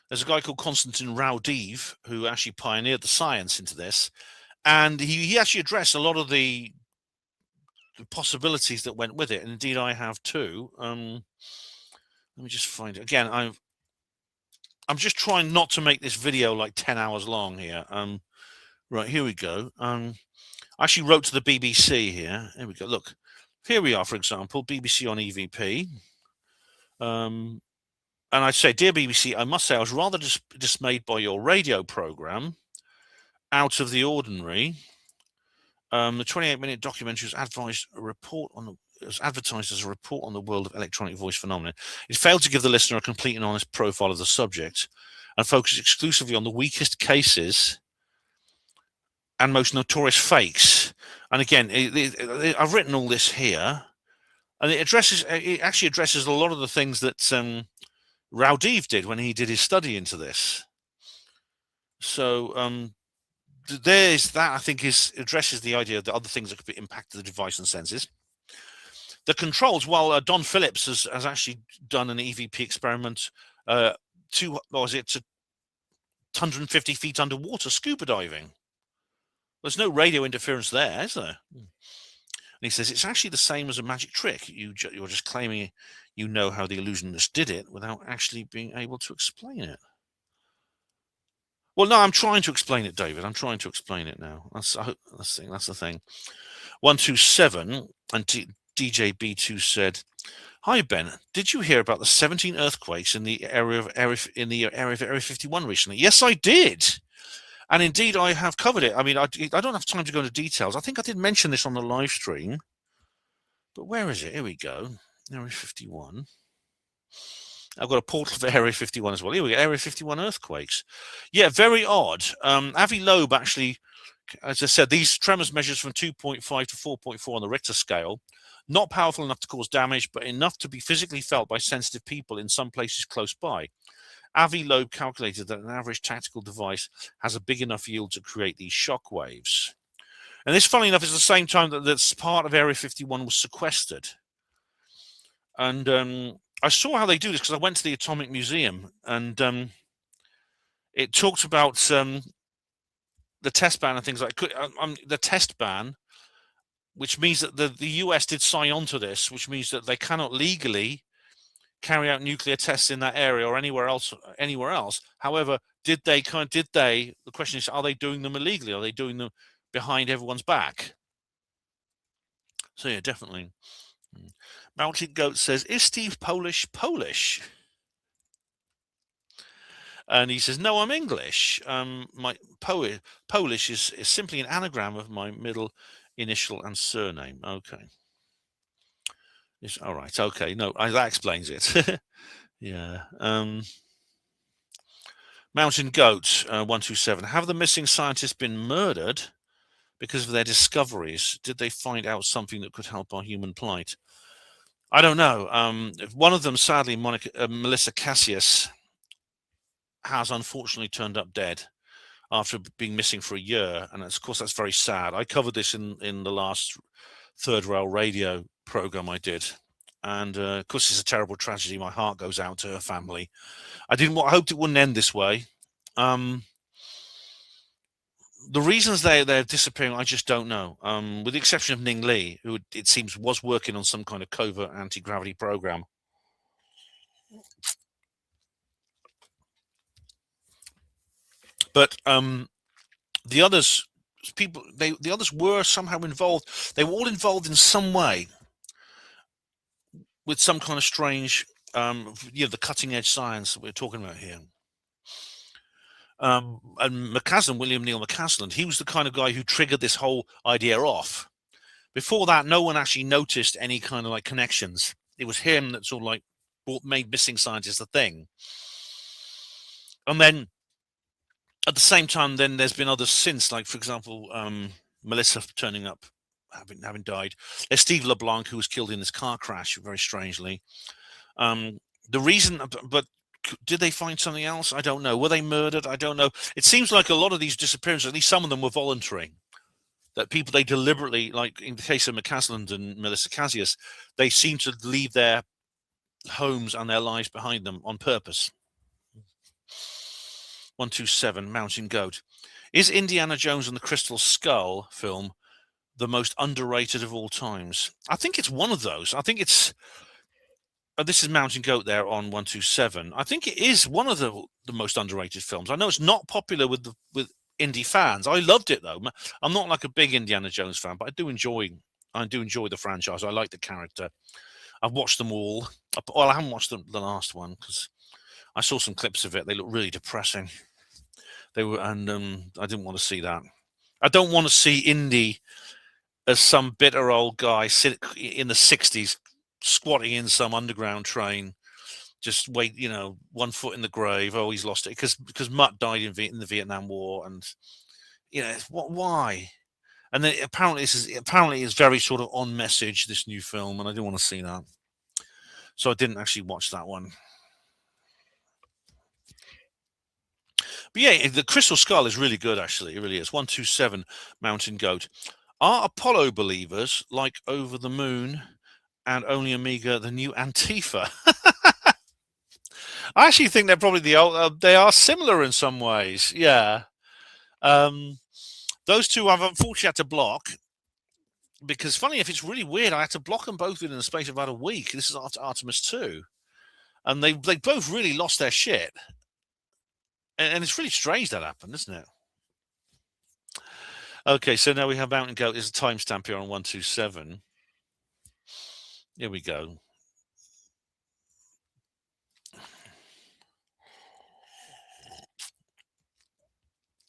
There's a guy called Konstantin Raudiv who actually pioneered the science into this, and he actually addressed a lot of the possibilities that went with it. And indeed, I have too. Let me just find it again. I'm just trying not to make this video like 10 hours long here. Right, here we go. I actually wrote to the BBC here. Here we go. Look, here we are, for example, BBC on EVP. And I say, dear BBC, I must say I was rather dismayed by your radio program, Out of the Ordinary. The 28-minute documentary was advertised as a report on the world of electronic voice phenomena. It failed to give the listener a complete and honest profile of the subject and focused exclusively on the weakest cases and most notorious fakes. And again, I've written all this here, and it actually addresses a lot of the things that Raudiv did when he did his study into this. So there's that. I think addresses the idea that other things that could impact the device and senses. The controls. Well, Don Phillips has actually done an EVP experiment. 150 feet underwater scuba diving. There's no radio interference there, is there? And he says it's actually the same as a magic trick. You're just claiming you know how the illusionist did it without actually being able to explain it. Well, no, I'm trying to explain it, David. I'm trying to explain it now. That's the thing. 127 and DJB2 said, "Hi Ben, did you hear about the 17 earthquakes in the area of Area 51 recently?" Yes, I did. And indeed, I have covered it. I mean, I don't have time to go into details. I think I did mention this on the live stream. But where is it? Here we go. Area 51. I've got a portal for Area 51 as well. Here we go. Area 51 earthquakes. Yeah, very odd. Avi Loeb actually, as I said, these tremors measures from 2.5 to 4.4 on the Richter scale. Not powerful enough to cause damage, but enough to be physically felt by sensitive people in some places close by. Avi Loeb calculated that an average tactical device has a big enough yield to create these shock waves. And this, funnily enough, is the same time that this part of Area 51 was sequestered. And I saw how they do this because I went to the Atomic Museum, and it talked about the test ban and things like the test ban, which means that the US did sign on to this, which means that they cannot legally carry out nuclear tests in that area or anywhere else. However, the question is, are they doing them illegally? Are they doing them behind everyone's back? So yeah, definitely. Mountain Goat says, is Steve Polish? And he says, "No, I'm English. My Polish is simply an anagram of my middle initial and surname." Okay. It's, all right. Okay. No, that explains it. Yeah. Mountain Goat 127. Have the missing scientists been murdered because of their discoveries? Did they find out something that could help our human plight? I don't know. One of them, sadly, Melissa Cassius, has unfortunately turned up dead after being missing for a year, and of course that's very sad. I covered this in the last Third Rail Radio program I did, and of course it's a terrible tragedy. My heart goes out to her family. I hoped it wouldn't end this way. The reasons they're disappearing, I just don't know. With the exception of Ning Lee, who it seems was working on some kind of covert anti-gravity program. But the others, the others were somehow involved. They were all involved in some way with some kind of strange, the cutting edge science that we're talking about here. And William Neal McCaslin, he was the kind of guy who triggered this whole idea off. Before that, no one actually noticed any kind of like connections. It was him that sort of like made missing scientists a thing. And then at the same time, then there's been others since, like for example, Melissa turning up, having died. There's Steve LeBlanc, who was killed in this car crash, very strangely. The reason, but did they find something else? I don't know. Were they murdered? I don't know. It seems like a lot of these disappearances, at least some of them, were voluntary. That people, they deliberately, like in the case of McCaslin and Melissa Cassius, they seem to leave their homes and their lives behind them on purpose. 127, Mountain Goat. Is Indiana Jones and the Crystal Skull film the most underrated of all times? I think it's one of those. I think it's... this is Mountain Goat there on 127. I think it is one of the most underrated films. I know it's not popular with indie fans. I loved it though. I'm not like a big Indiana Jones fan, but I do enjoy the franchise. I like the character. I've watched them all. Well, I haven't watched the last one because I saw some clips of it. They look really depressing. They were, and I didn't want to see that. I don't want to see Indy as some bitter old guy sit in the 60s squatting in some underground train, just wait, 1 foot in the grave. Oh, he's lost it because Mutt died in the Vietnam War, and why? And then apparently it's very sort of on message, this new film, and I didn't want to see that, so I didn't actually watch that one. But yeah, the Crystal Skull is really good, actually. It really is. 127, Mountain Goat. Are Apollo believers like Over the Moon and Only Amiga the new Antifa? I actually think they're probably they are similar in some ways. Yeah. Those two I've unfortunately had to block because, funny enough, it's really weird. I had to block them both within the space of about a week. This is after Artemis 2. And they both really lost their shit. And it's really strange that happened, isn't it? Okay, so now we have Mountain Goat. There's a timestamp here on 127. Here we go.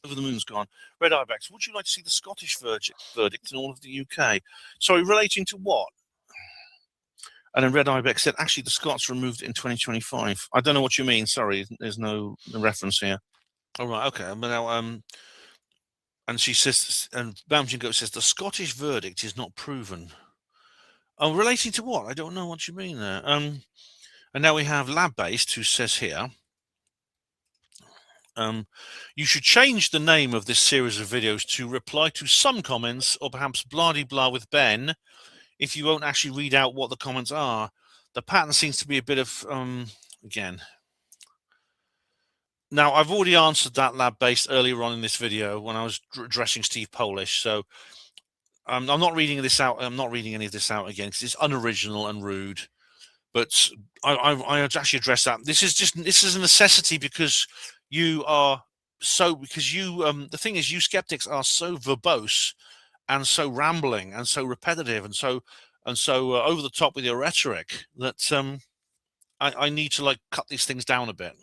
Over the Moon's gone. Red Ibex, would you like to see the Scottish verdict in all of the UK? Sorry, relating to what? And then Red Ibex said, actually, the Scots removed it in 2025. I don't know what you mean. Sorry, there's no reference here. All right, okay. Now, and she says, and Mountain Goat says, the Scottish verdict is not proven. Oh, relating to what? I don't know what you mean there. And now we have Lab Based, who says here, you should change the name of this series of videos to reply to some comments, or perhaps blah-de-blah with Ben, if you won't actually read out what the comments are. The pattern seems to be a bit of, again. Now, I've already answered that, Lab Based, earlier on in this video when I was addressing Steve Polish, so I'm not reading this out. I'm not reading any of this out again because it's unoriginal and rude. But I actually address that. This is a necessity because you are the thing is, you skeptics are so verbose and so rambling and so repetitive and so over the top with your rhetoric that I need to like cut these things down a bit.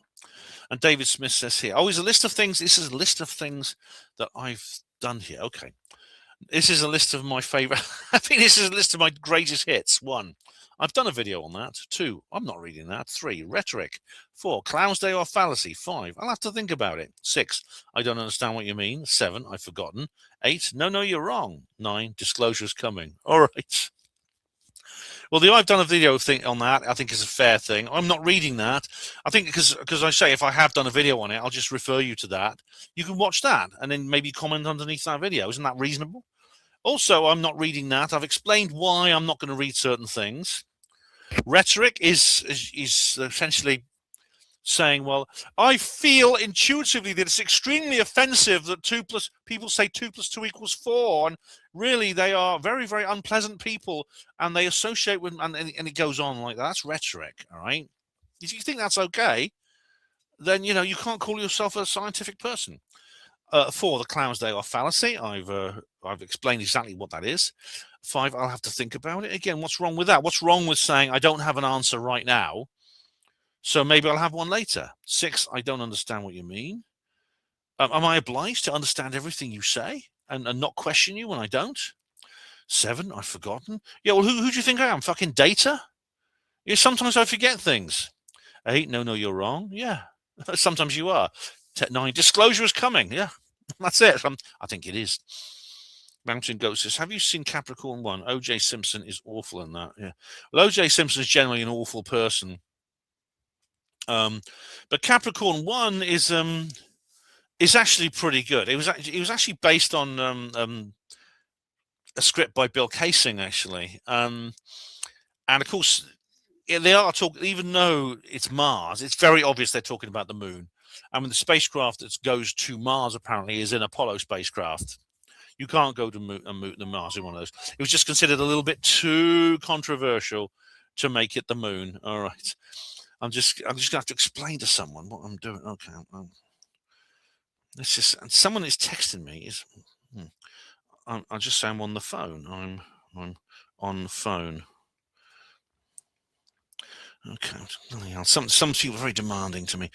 And David Smith says here, oh, it's a list of things. This is a list of things that I've done here. Okay. This is a list of my favorite. I think this is a list of my greatest hits. 1, I've done a video on that. 2, I'm not reading that. 3, rhetoric. 4, clown's day or fallacy. 5, I'll have to think about it. 6, I don't understand what you mean. 7, I've forgotten. 8, no, you're wrong. 9, disclosure's coming. All right. Well, I've done a video thing on that. I think is a fair thing. I'm not reading that. I think because I say if I have done a video on it, I'll just refer you to that. You can watch that and then maybe comment underneath that video. Isn't that reasonable? Also, I'm not reading that. I've explained why I'm not going to read certain things. Rhetoric is essentially saying, well, I feel intuitively that it's extremely offensive that people say 2 + 2 = 4, and really they are very, very unpleasant people, and they associate with, and it goes on like that. That's rhetoric, all right? If you think that's okay, then you can't call yourself a scientific person. 4, the clown's day or fallacy. I've explained exactly what that is. 5, I'll have to think about it. Again, what's wrong with that? What's wrong with saying I don't have an answer right now, so maybe I'll have one later? 6, I don't understand what you mean. Am I obliged to understand everything you say and not question you when I don't? 7, I've forgotten. Yeah, well, who do you think I am? Fucking data? Yeah, sometimes I forget things. 8, no, you're wrong. Yeah, sometimes you are. 9, disclosure is coming. Yeah, that's it. I think it is. Mountain Goat says, have you seen Capricorn 1? O.J. Simpson is awful in that. Yeah. Well, O.J. Simpson is generally an awful person. But Capricorn 1 is actually pretty good. It was actually based on a script by Bill Casing, actually. And of course, they are talking, even though it's Mars, it's very obvious they're talking about the moon. I mean, the spacecraft that goes to Mars apparently is an Apollo spacecraft. You can't go to the Mars in one of those. It was just considered a little bit too controversial to make it the moon. All right. I'm just going to have to explain to someone what I'm doing. Okay. Someone is texting me. I'll just say I'm on the phone. I'm on the phone. Okay. Some people are very demanding to me.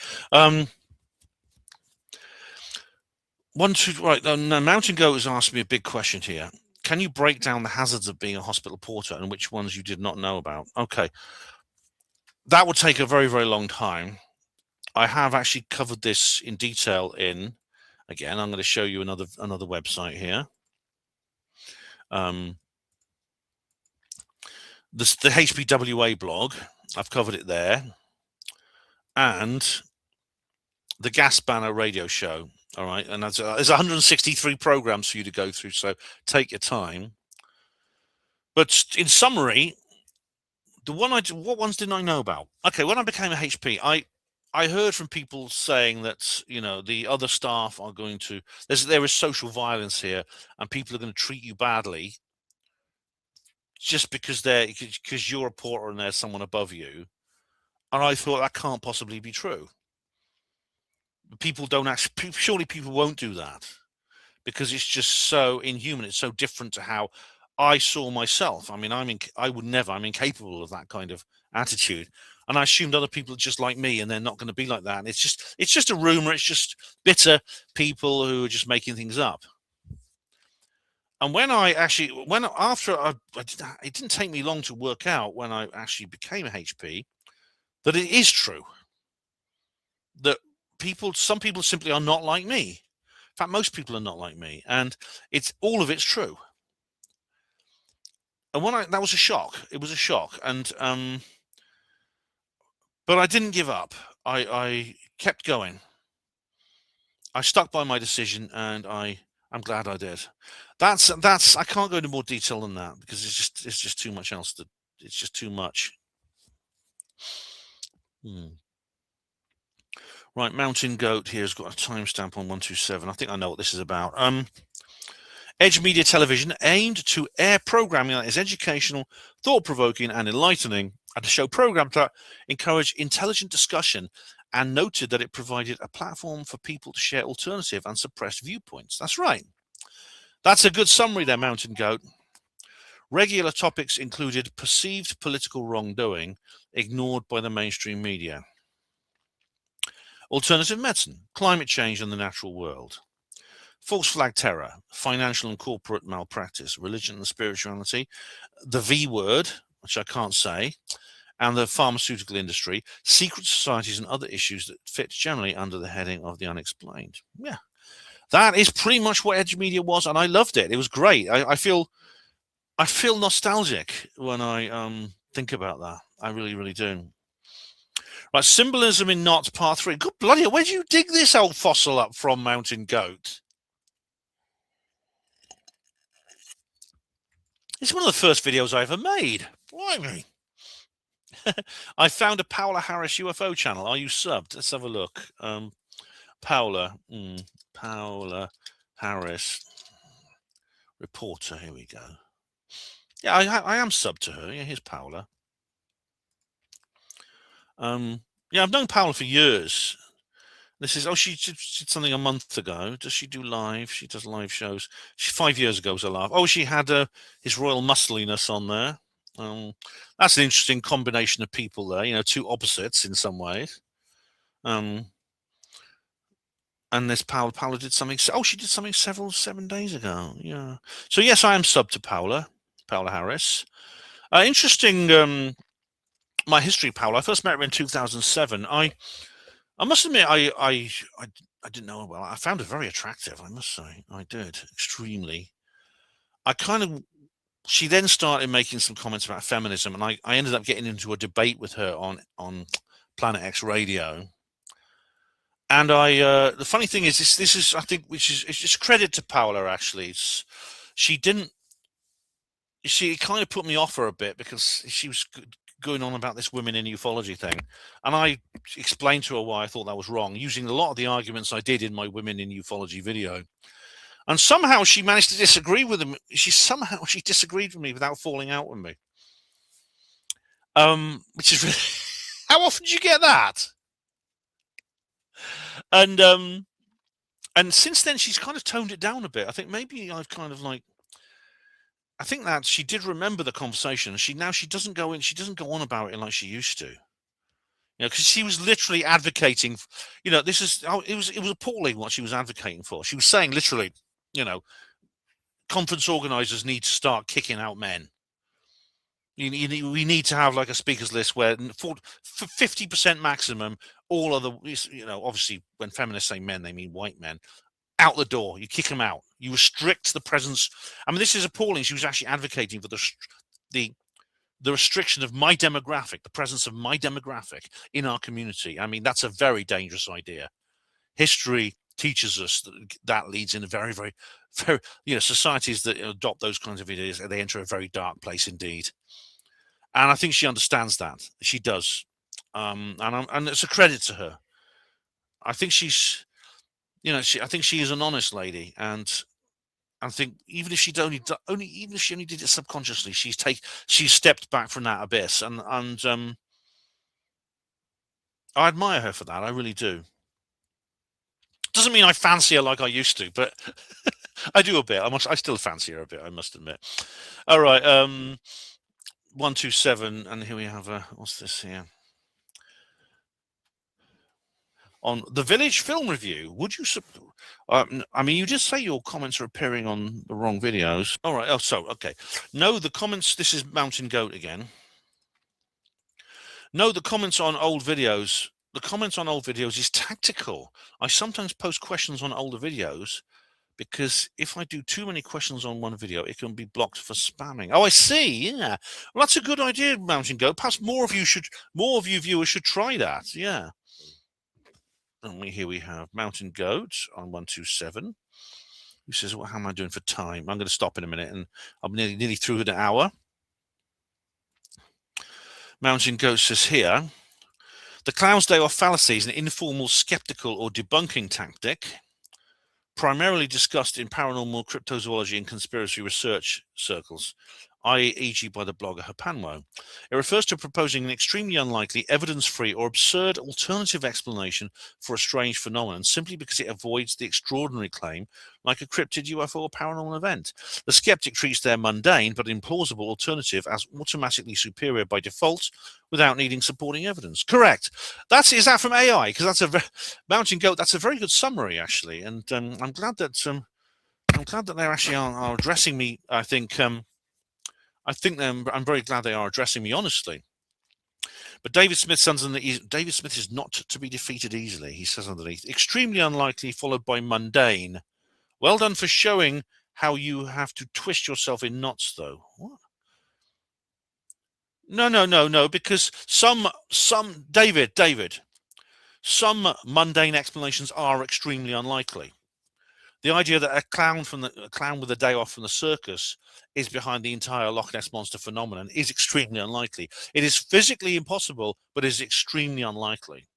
Right. Mountain Goat has asked me a big question here. Can you break down the hazards of being a hospital porter and which ones you did not know about? Okay. That would take a very, very long time. I have actually covered this in detail again, I'm going to show you another website here. The HPWA blog, I've covered it there. And the Gas Banner radio show. All right. And there's 163 programs for you to go through. So take your time. But in summary, what ones didn't I know about? Okay. When I became a HP, I heard from people saying that, the other staff are going to, there is social violence here and people are going to treat you badly just because you're a porter and there's someone above you. And I thought that can't possibly be true. People don't actually, surely people won't do that because it's just so inhuman. It's so different to how I saw myself. I mean, I'm incapable of that kind of attitude. And I assumed other people are just like me and they're not going to be like that. And it's just a rumor. It's just bitter people who are just making things up. And it didn't take me long to work out when I actually became a HP that it is true that some people simply are not like me. In fact, most people are not like me, and all of it's true. And that was a shock. It was a shock, and but I didn't give up. I kept going. I stuck by my decision, and I'm glad I did. That's I can't go into more detail than that because it's just too much else. It's just too much. Right, Mountain Goat here has got a timestamp on 127. I think I know what this is about. Edge Media Television aimed to air programming that is educational, thought-provoking, and enlightening, and to show programs that encourage intelligent discussion, and noted that it provided a platform for people to share alternative and suppressed viewpoints. That's right. That's a good summary there, Mountain Goat. Regular topics included perceived political wrongdoing ignored by the mainstream media. Alternative medicine, climate change and the natural world. False flag terror, financial and corporate malpractice, religion and spirituality, the V word, which I can't say, and the pharmaceutical industry, secret societies and other issues that fit generally under the heading of the unexplained. Yeah, that is pretty much what Edge Media was, and I loved it. It was great. I feel nostalgic when I think about that. I really, really do. Right, symbolism in knots, part 3. Good bloody hell, where did you dig this old fossil up from, Mountain Goat? It's one of the first videos I ever made. Blimey. I found a Paola Harris UFO channel. Are you subbed? Let's have a look. Paola Harris reporter. Here we go. Yeah, I am subbed to her. Yeah, here's Paola. Yeah, I've known Paola for years. This is, she did something a month ago. Does she do live? She does live shows. 5 years ago was a live. Oh, she had his royal muscliness on there. That's an interesting combination of people there. You know, two opposites in some ways. And this Paola did something. Oh, she did something 7 days ago. Yeah. So yes, I am subbed to Paola Harris. Interesting. My history, Paola. I first met her in 2007. I must admit, I didn't know her well. I found her very attractive, I must say. I did, extremely. She then started making some comments about feminism, and I ended up getting into a debate with her on Planet X Radio. And the funny thing is, this is, I think, it's just credit to Paola, actually. She kind of put me off her a bit because she was going on about this women in ufology thing, and I explained to her why I thought that was wrong, using a lot of the arguments I did in my women in ufology video. And somehow she managed to disagree with them. She disagreed with me without falling out with me. Which is really how often do you get that? And since then she's kind of toned it down a bit. I think maybe I've kind of like, I think that she did remember the conversation. She doesn't go on about it like she used to. You know, because she was literally advocating, you know, it was appalling what she was advocating for. She was saying literally, you know, conference organizers need to start kicking out men. We need to have like a speakers list where for 50% maximum, all other, you know, obviously when feminists say men, they mean white men, out the door. You kick them out. You restrict the presence. I mean, this is appalling. She was actually advocating for the restriction of my demographic, the presence of my demographic in our community. I mean, that's a very dangerous idea. History teaches us that leads in a very, very, very, you know, societies that adopt those kinds of ideas, they enter a very dark place indeed. And I think she understands that. She does. And it's a credit to her. I think she's, you know, I think she is an honest lady, and I think even if she only did it subconsciously, she's stepped back from that abyss, and I admire her for that. I really do. Doesn't mean I fancy her like I used to, but I do a bit. I still fancy her a bit, I must admit. All right, 127, and here we have what's this here? On the Village Film Review, would you? I mean, you just say your comments are appearing on the wrong videos. All right. Oh, so okay. No, the comments. This is Mountain Goat again. No, the comments on old videos. The comments on old videos is tactical. I sometimes post questions on older videos because if I do too many questions on one video, it can be blocked for spamming. Oh, I see. Yeah. Well, that's a good idea, Mountain Goat. Perhaps more of you viewers should try that. Yeah. And here we have Mountain Goat on 127, who says, well, how am I doing for time? I'm going to stop in a minute, and I'm nearly through an hour. Mountain Goat says here, the Clydesdale fallacy is an informal, skeptical, or debunking tactic primarily discussed in paranormal, cryptozoology, and conspiracy research circles. e.g. by the blogger HPANWO. It refers to proposing an extremely unlikely, evidence-free or absurd alternative explanation for a strange phenomenon simply because it avoids the extraordinary claim, like a cryptid UFO or paranormal event. The skeptic treats their mundane but implausible alternative as automatically superior by default without needing supporting evidence. Correct. Is that from AI? Because that's Mountain Goat. That's a very good summary, actually, and I'm glad that they actually are addressing me. I'm very glad they are addressing me honestly. But David Smith is not to be defeated easily. He says underneath, extremely unlikely, followed by mundane. Well done for showing how you have to twist yourself in knots, though. What? No. Because some David, some mundane explanations are extremely unlikely. The idea that a clown with a day off from the circus is behind the entire Loch Ness Monster phenomenon is extremely unlikely. It is physically impossible, but is extremely unlikely.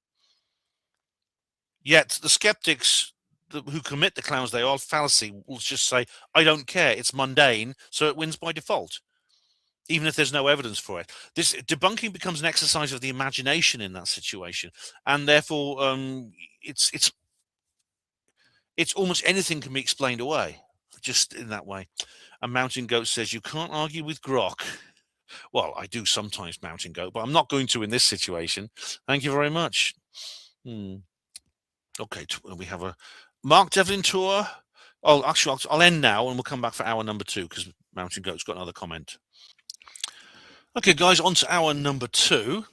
Yet the skeptics who commit the clown's day off fallacy will just say, I don't care, it's mundane, so it wins by default, even if there's no evidence for it. This debunking becomes an exercise of the imagination in that situation, and therefore it's almost anything can be explained away just in that way. And Mountain Goat says, you can't argue with Grok. Well, I do sometimes, Mountain Goat, but I'm not going to in this situation. Thank you very much. Okay, we have a Mark Devlin tour. Oh, actually, I'll end now and we'll come back for hour number 2 because Mountain Goat's got another comment. Okay, guys, on to hour number 2.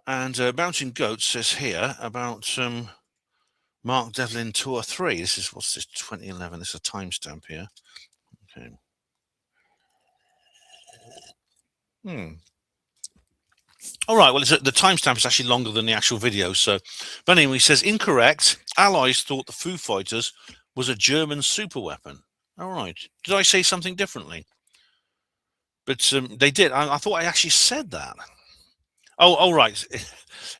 And Mountain Goat says here about Mark Devlin Tour 3. This is, what's this, 2011. This is a timestamp here. Okay. All right, well, the timestamp is actually longer than the actual video. So, but anyway, he says, incorrect. Allies thought the Foo Fighters was a German superweapon. All right. Did I say something differently? But they did. I thought I actually said that. Oh, right.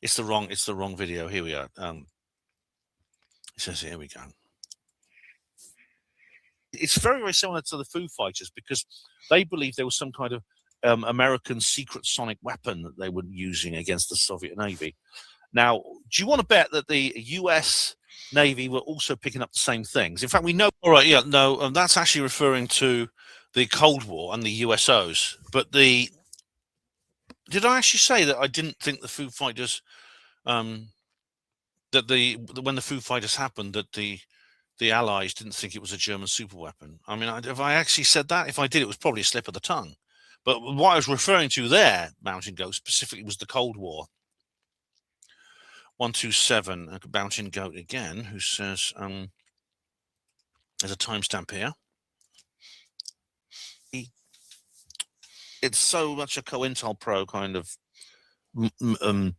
It's the wrong video. Here we are. It says, here we go. It's very, very similar to the Foo Fighters because they believe there was some kind of American secret sonic weapon that they were using against the Soviet Navy. Now, do you want to bet that the US Navy were also picking up the same things? In fact, we know. All right, yeah, no, that's actually referring to the Cold War and the USOs. But did I actually say that I didn't think the Foo Fighters, when the Foo Fighters happened, that the Allies didn't think it was a German superweapon? I mean, have I actually said that? If I did, it was probably a slip of the tongue. But what I was referring to there, Mountain Goat, specifically was the Cold War. 127, Mountain Goat again, who says, there's a timestamp here. It's so much a COINTELPRO kind of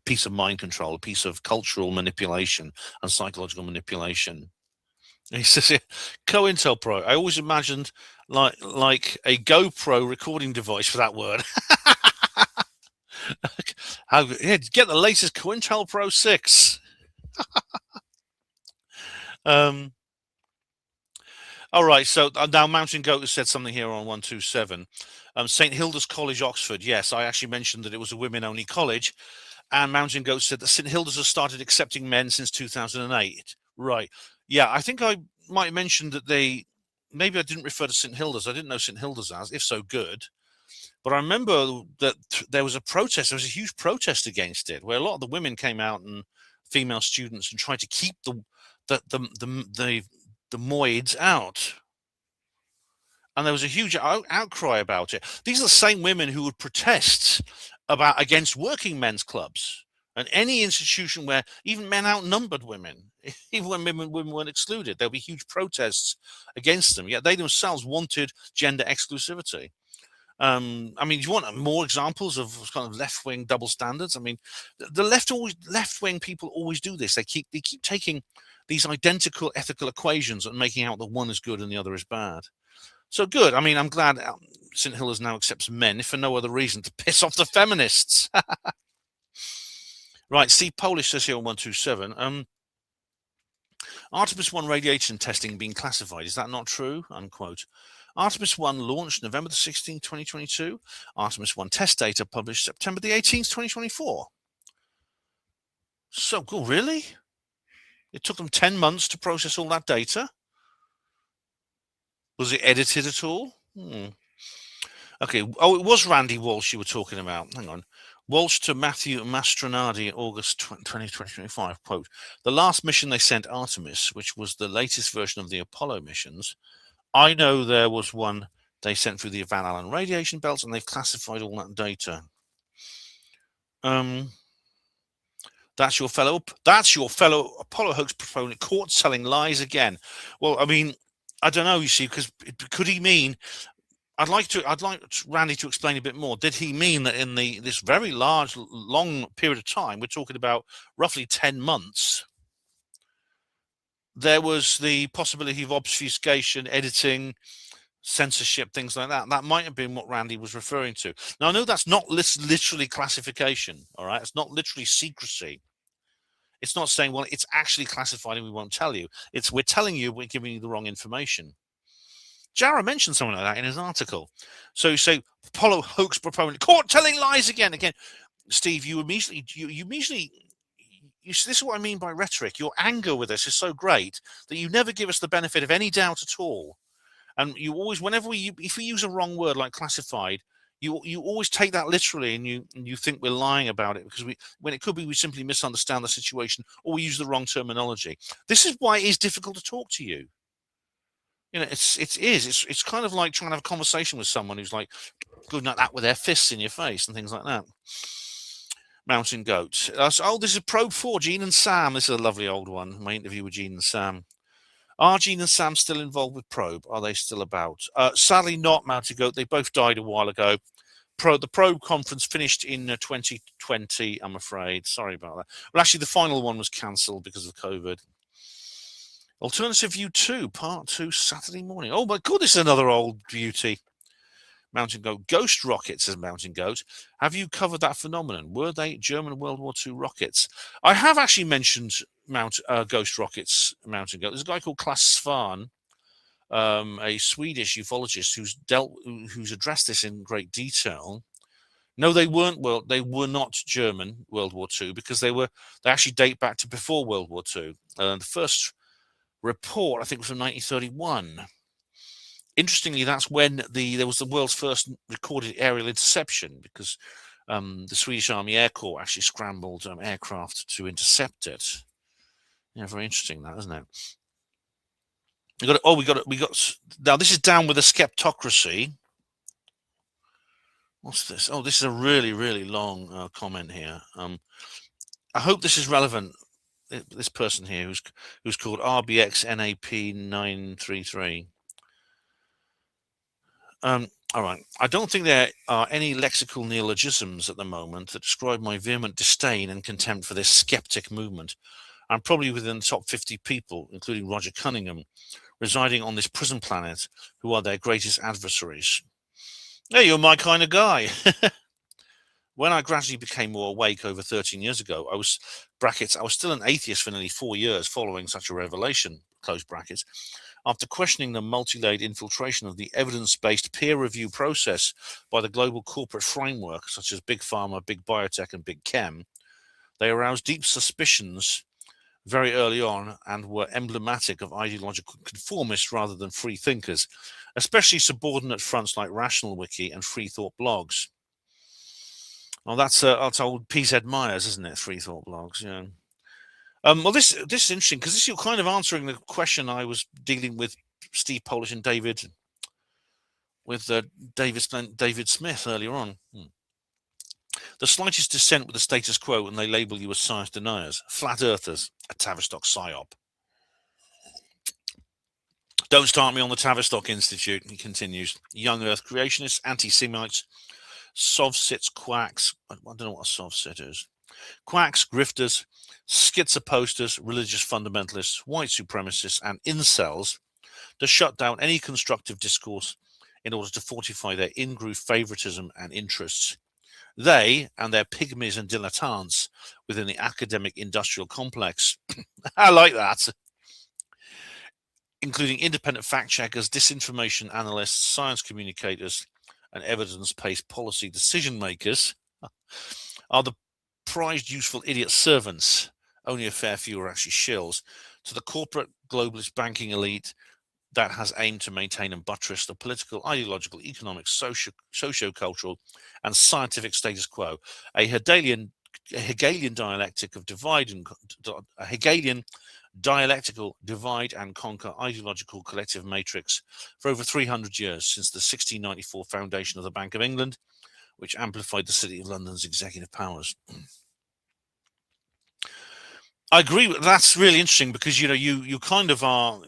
piece of mind control, a piece of cultural manipulation and psychological manipulation. He says here, COINTELPRO. I always imagined like a GoPro recording device for that word. Get the latest COINTELPRO 6. All right, so now Mountain Goat has said something here on 127. St. Hilda's College, Oxford. Yes, I actually mentioned that it was a women-only college. And Mountain Goat said that St. Hilda's has started accepting men since 2008. Right. Yeah, I think I might have mentioned that maybe I didn't refer to St. Hilda's. I didn't know St. Hilda's as, if so, good. But I remember that there was a protest. There was a huge protest against it, where a lot of the women came out and female students and tried to keep the moids out. And there was a huge outcry about it. These are the same women who would protest against working men's clubs and any institution where even men outnumbered women, even when women weren't excluded. There'll be huge protests against them. Yet they themselves wanted gender exclusivity. I mean, do you want more examples of kind of left-wing double standards? I mean, the left-wing people always do this. They keep taking these identical ethical equations and making out that one is good and the other is bad. So good. I mean, I'm glad St. Hilda's now accepts men, if for no other reason, to piss off the feminists. Right, Steve Polish says here on 127, Artemis 1 radiation testing being classified. Is that not true? Unquote. Artemis 1 launched November the 16th, 2022. Artemis 1 test data published September the 18th, 2024. So cool, really? It took them 10 months to process all that data? Was it edited at all? Okay. Oh, it was Randy Walsh you were talking about. Hang on. Walsh to Matthew Mastronardi, August 2025. Quote, the last mission they sent, Artemis, which was the latest version of the Apollo missions. I know there was one they sent through the Van Allen radiation belts, and they've classified all that data. That's your fellow Apollo hoax proponent caught selling lies again. Well, I mean, I don't know, you see, because could he mean, I'd like Randy to explain a bit more. Did he mean that in this very long period of time, we're talking about roughly 10 months, there was the possibility of obfuscation, editing, censorship, things like that? That might have been what Randy was referring to. Now, I know that's not literally classification, all right? It's not literally secrecy. It's not saying, well, it's actually classified and we won't tell you. It's we're telling you, we're giving you the wrong information. Jara mentioned something like that in his article. So you say, Apollo hoax proponent caught telling lies again. Steve, this is what I mean by rhetoric. Your anger with us is so great that you never give us the benefit of any doubt at all. And you always, if we use a wrong word like classified, you always take that literally, and you think we're lying about it, because when it could be we simply misunderstand the situation, or we use the wrong terminology. This is why it is difficult to talk to you. You know, it's kind of like trying to have a conversation with someone who's like good like that with their fists in your face and things like that. Mountain Goat. This is Probe 4, Gene and Sam. This is a lovely old one. My interview with Gene and Sam. Are Gene and Sam still involved with Probe? Are they still about? Sadly not, Mountain Goat. They both died a while ago. The Probe conference finished in 2020, I'm afraid. Sorry about that. Well, actually, the final one was cancelled because of COVID. Alternative View 2, Part 2, Saturday morning. Oh my God, this is another old beauty. Mountain Goat. Ghost rockets, says Mountain Goat. Have you covered that phenomenon? Were they German World War II rockets? I have actually mentioned ghost rockets, Mountain Goat. There's a guy called Klas Svahn, a Swedish ufologist who's addressed this in great detail. No, they weren't. Well, they were not German World War II, because they actually date back to before World War II. The first report, I think, was from 1931. Interestingly, that's when there was the world's first recorded aerial interception, because the Swedish Army Air Corps actually scrambled aircraft to intercept it. Yeah, very interesting, that, isn't it? We got. Now this is down with the skeptocracy. What's this? Oh, this is a really, really long comment here. I hope this is relevant. This person here, who's called RBXNAP933. All right. I don't think there are any lexical neologisms at the moment that describe my vehement disdain and contempt for this skeptic movement. I'm probably within the top 50 people, including Roger Cunningham, residing on this prison planet, who are their greatest adversaries. Hey, you're my kind of guy. When I gradually became more awake over 13 years ago, I was still an atheist for nearly 4 years following such a revelation, close brackets. After questioning the multi-layered infiltration of the evidence-based peer review process by the global corporate framework, such as Big Pharma, Big Biotech, and Big Chem, they aroused deep suspicions very early on and were emblematic of ideological conformists rather than free thinkers, especially subordinate fronts like Rational Wiki and Free Thought blogs. Well, that's old PZ Myers, isn't it? Free Thought blogs, yeah. Well, this is interesting, because you're kind of answering the question I was dealing with Steve Polish and David Smith earlier on. The slightest dissent with the status quo, and they label you as science deniers, flat earthers, a Tavistock psyop. Don't start me on the Tavistock Institute, he continues. Young Earth creationists, anti-Semites, sovsits, quacks. I don't know what a sovsit is. Quacks, grifters, schizoposters, religious fundamentalists, white supremacists, and incels to shut down any constructive discourse in order to fortify their in-group favoritism and interests. They and their pygmies and dilettantes within the academic industrial complex. I like that. including independent fact checkers, disinformation analysts, science communicators, and evidence-based policy decision makers, are the prized useful idiot servants, only a fair few are actually shills, to the corporate globalist banking elite that has aimed to maintain and buttress the political, ideological, economic, socio-cultural, and scientific status quo. A Hegelian dialectic of a Hegelian dialectical divide and conquer ideological collective matrix for over 300 years, since the 1694 foundation of the Bank of England, which amplified the City of London's executive powers. I agree with that's really interesting, because you kind of are,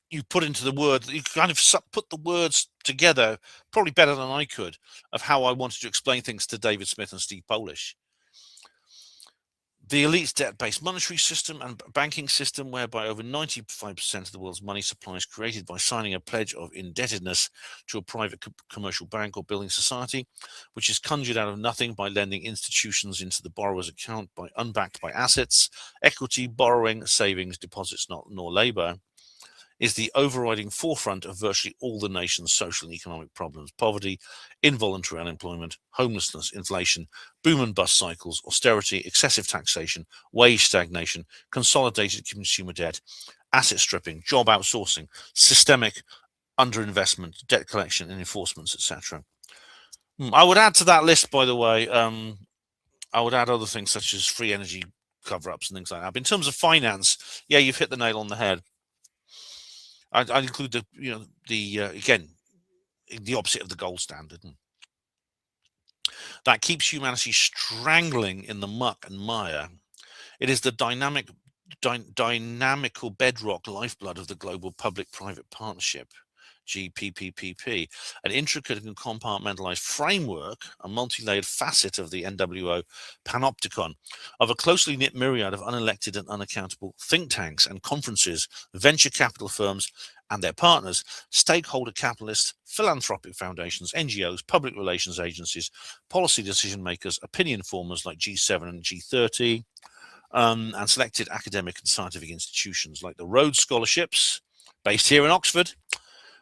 you put into the word, you kind of put the words together probably better than I could, of how I wanted to explain things to David Smith and Steve Polish. The elite's debt-based monetary system and banking system, whereby over 95% of the world's money supply is created by signing a pledge of indebtedness to a private commercial bank or building society, which is conjured out of nothing by lending institutions into the borrower's account by unbacked by assets, equity, borrowing, savings, deposits, nor labor, is the overriding forefront of virtually all the nation's social and economic problems: poverty, involuntary unemployment, homelessness, inflation, boom and bust cycles, austerity, excessive taxation, wage stagnation, consolidated consumer debt, asset stripping, job outsourcing, systemic underinvestment, debt collection and enforcements, etc. I would add to that list, by the way, I would add other things such as free energy cover-ups and things like that. But in terms of finance, yeah, you've hit the nail on the head. I'd include again, the opposite of the gold standard. That keeps humanity strangling in the muck and mire. It is the dynamical bedrock lifeblood of the global public-private partnership, GPPPP, an intricate and compartmentalized framework, a multi-layered facet of the NWO panopticon, of a closely knit myriad of unelected and unaccountable think tanks and conferences, venture capital firms and their partners, stakeholder capitalists, philanthropic foundations, NGOs, public relations agencies, policy decision makers, opinion formers like G7 and G30, and selected academic and scientific institutions like the Rhodes Scholarships, based here in Oxford,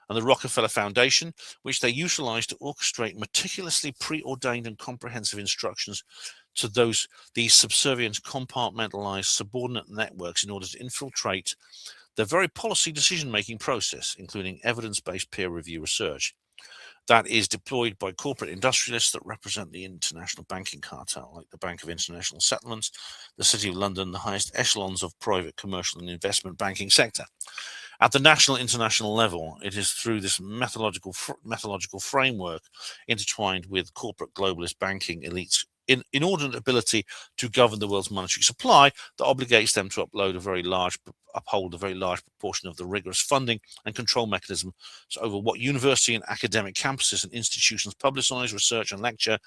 and the Rockefeller Foundation, which they utilize to orchestrate meticulously preordained and comprehensive instructions to these subservient, compartmentalized, subordinate networks in order to infiltrate the very policy decision-making process, including evidence-based peer review research that is deployed by corporate industrialists that represent the international banking cartel, like the Bank of International Settlements, the City of London, the highest echelons of private, commercial and investment banking sector. At the national international level, it is through this methodological framework intertwined with corporate globalist banking elites' inordinate ability to govern the world's monetary supply that obligates them to uphold a very large proportion of the rigorous funding and control mechanism over what university and academic campuses and institutions publicize, research and lecture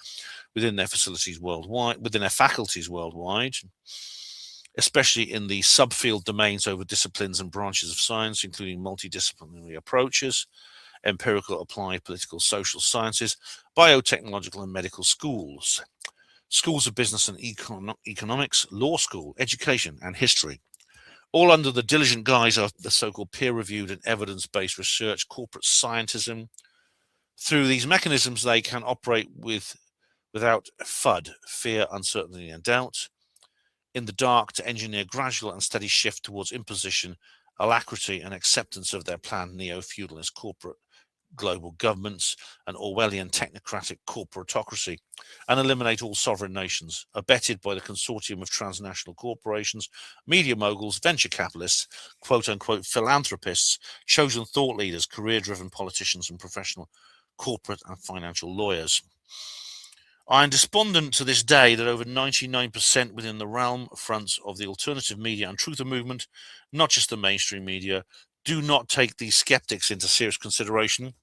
within their faculties worldwide, especially in the subfield domains over disciplines and branches of science, including multidisciplinary approaches, empirical, applied, political, social sciences, biotechnological and medical schools, schools of business and economics, law school, education and history, all under the diligent guise of the so-called peer-reviewed and evidence-based research, corporate scientism. Through these mechanisms, they can operate without FUD, fear, uncertainty and doubt, in the dark, to engineer gradual and steady shift towards imposition, alacrity and acceptance of their planned neo-feudalist corporate global governments and Orwellian technocratic corporatocracy, and eliminate all sovereign nations, abetted by the consortium of transnational corporations, media moguls, venture capitalists, quote-unquote philanthropists, chosen thought leaders, career-driven politicians and professional corporate and financial lawyers. I am despondent to this day that over 99% within the realm fronts of the alternative media and truther movement, not just the mainstream media, do not take these skeptics into serious consideration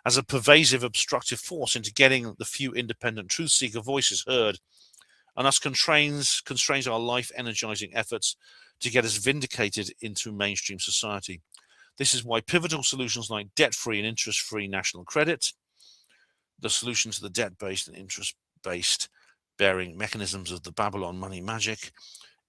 as a pervasive obstructive force into getting the few independent truth seeker voices heard, and thus constrains our life energizing efforts to get us vindicated into mainstream society. This is why pivotal solutions like debt-free and interest-free national credit, the solution to the debt-based and interest-based bearing mechanisms of the Babylon money magic,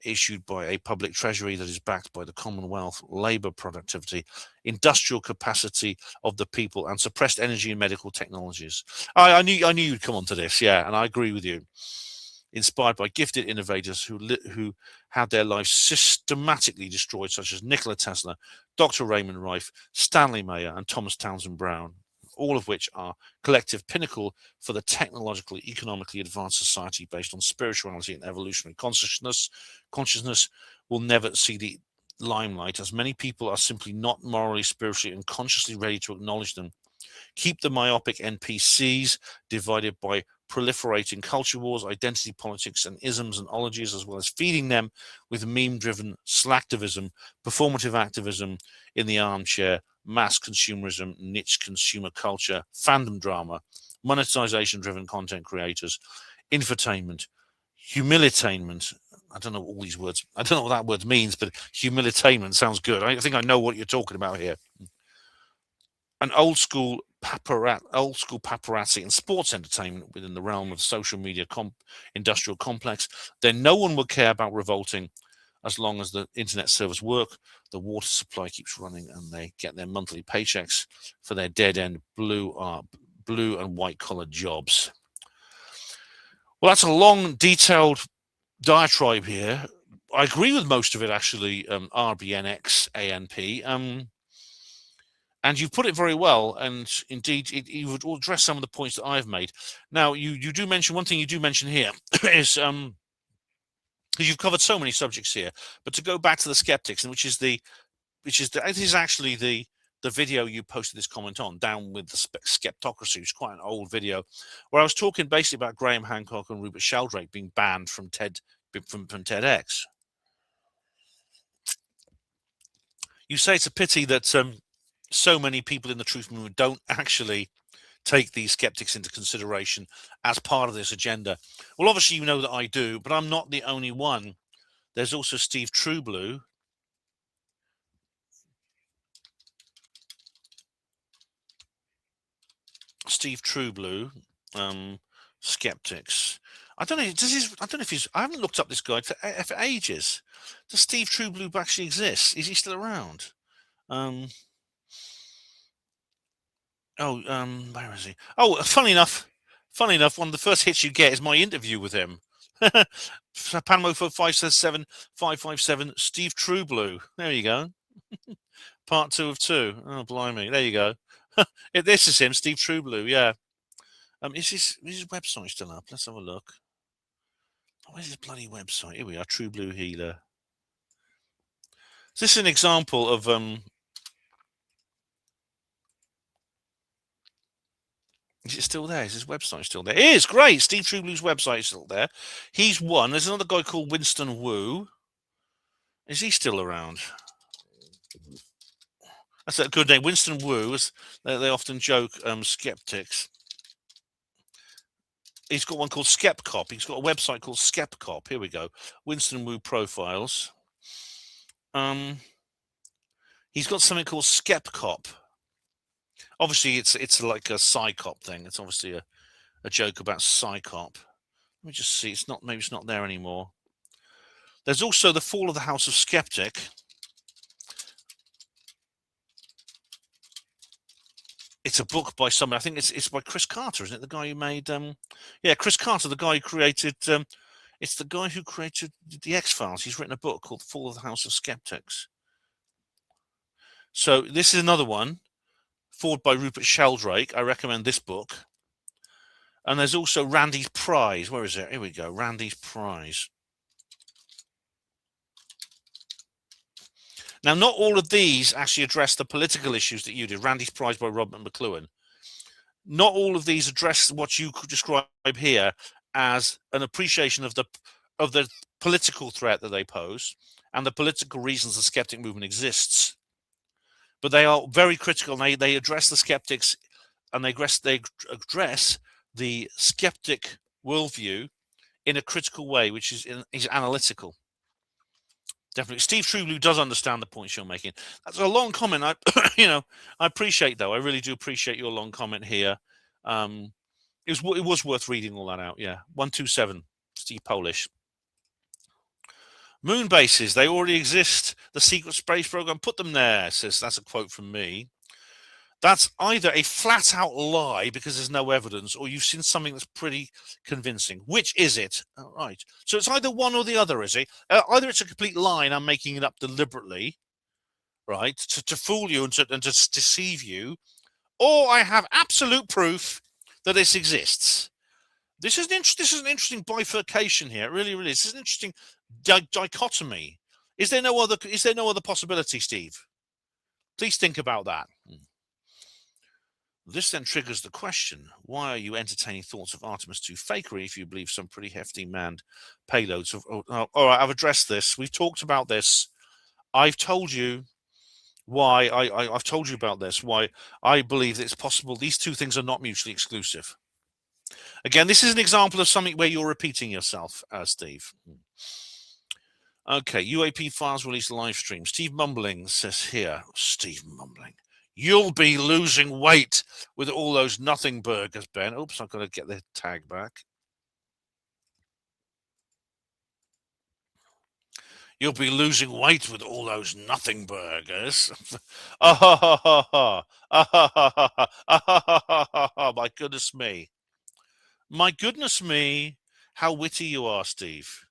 issued by a public treasury that is backed by the Commonwealth, labour productivity, industrial capacity of the people, and suppressed energy and medical technologies. I knew you'd come on to this, yeah, and I agree with you. Inspired by gifted innovators who had their lives systematically destroyed, such as Nikola Tesla, Dr. Raymond Rife, Stanley Mayer, and Thomas Townsend Brown, all of which are collective pinnacle for the technologically, economically advanced society based on spirituality and evolutionary consciousness. Consciousness will never see the limelight, as many people are simply not morally, spiritually, and consciously ready to acknowledge them. Keep the myopic NPCs divided by proliferating culture wars, identity politics, and isms and ologies, as well as feeding them with meme-driven slacktivism, performative activism in the armchair, mass consumerism, niche consumer culture, fandom drama, monetization-driven content creators, infotainment, humilitainment. I don't know all these words. I don't know what that word means, but humilitainment sounds good. I think I know what you're talking about here. An old school paparazzi and sports entertainment within the realm of social media industrial complex, then no one will care about revolting as long as the internet servers work, the water supply keeps running, and they get their monthly paychecks for their dead-end blue and white-collar jobs. Well, that's a long, detailed diatribe here. I agree with most of it, actually, RBNX ANP. And you've put it very well, and indeed, you would address some of the points that I've made. Now, you do mention one thing. You do mention here is because you've covered so many subjects here. But to go back to the skeptics, and it is actually the video you posted this comment on, Down with the Skeptocracy, which is quite an old video, where I was talking basically about Graham Hancock and Rupert Sheldrake being banned from TEDx. You say it's a pity that so many people in the truth movement don't actually take these skeptics into consideration as part of this agenda. Well, obviously, you know that I do, but I'm not the only one. There's also Steve Trueblue. Steve Trueblue, skeptics. I don't know. I don't know if he's. I haven't looked up this guy for ages. Does Steve Trueblue actually exist? Is he still around? Where is he? Oh, funny enough, one of the first hits you get is my interview with him. HPANWO for 577 Steve Trueblue. There you go. Part 2 of 2. Oh, blimey. There you go. This is him, Steve Trueblue. Yeah. Is his website still up? Let's have a look. Where's his bloody website? Here we are, Trueblue Healer. Is this an example of Is it still there? Is his website still there? It is. Great. Steve Trueblue's website is still there. He's one. There's another guy called Winston Wu. Is he still around? That's a good name. Winston Wu. They often joke skeptics. He's got one called Skepcop. He's got a website called Skepcop. Here we go. Winston Wu profiles. He's got something called Skepcop. Obviously, it's like a psychop thing. It's obviously a joke about psychop. Let me just see. Maybe it's not there anymore. There's also The Fall of the House of Skeptic. It's a book by somebody. I think it's by Chris Carter, isn't it? The guy who made Chris Carter, the guy who created it's the guy who created the X-Files. He's written a book called The Fall of the House of Skeptics. So this is another one, forward by Rupert Sheldrake. I recommend this book. And there's also Randy's Prize. Where is it? Here we go. Randy's Prize. Now, not all of these actually address the political issues that you did. Randy's Prize by Robert McLuhan. Not all of these address what you could describe here as an appreciation of the political threat that they pose and the political reasons the skeptic movement exists. But they are very critical. And they address the skeptics, and they address the skeptic worldview in a critical way, which is analytical. Definitely. Steve Trueblue does understand the points you're making. That's a long comment. I appreciate, though. I really do appreciate your long comment here. It was worth reading all that out. Yeah. 127, Steve Polish. Moon bases, they already exist. The secret space program put them there, says, that's a quote from me. That's either a flat out lie because there's no evidence, or you've seen something that's pretty convincing. Which is it? Oh, right. So it's either one or the other, is it? Either it's a complete lie and I'm making it up deliberately, right, to fool you and to deceive you, or I have absolute proof that this exists. This is an interesting bifurcation here. It really, really is. This is an interesting dichotomy. Is there no other possibility, Steve? Please think about that. This then triggers the question, why are you entertaining thoughts of Artemis 2 fakery if you believe some pretty hefty manned payloads? All right, I've addressed this. We've talked about this. I've told you why I've told you about this, why I believe that it's possible these two things are not mutually exclusive. Again, this is an example of something where you're repeating yourself, Steve. Okay, UAP files release live stream. Steve Mumbling says here, Steve Mumbling, you'll be losing weight with all those nothing burgers, Ben. Oops, I've got to get the tag back. You'll be losing weight with all those nothing burgers. My goodness me. My goodness me, how witty you are, Steve.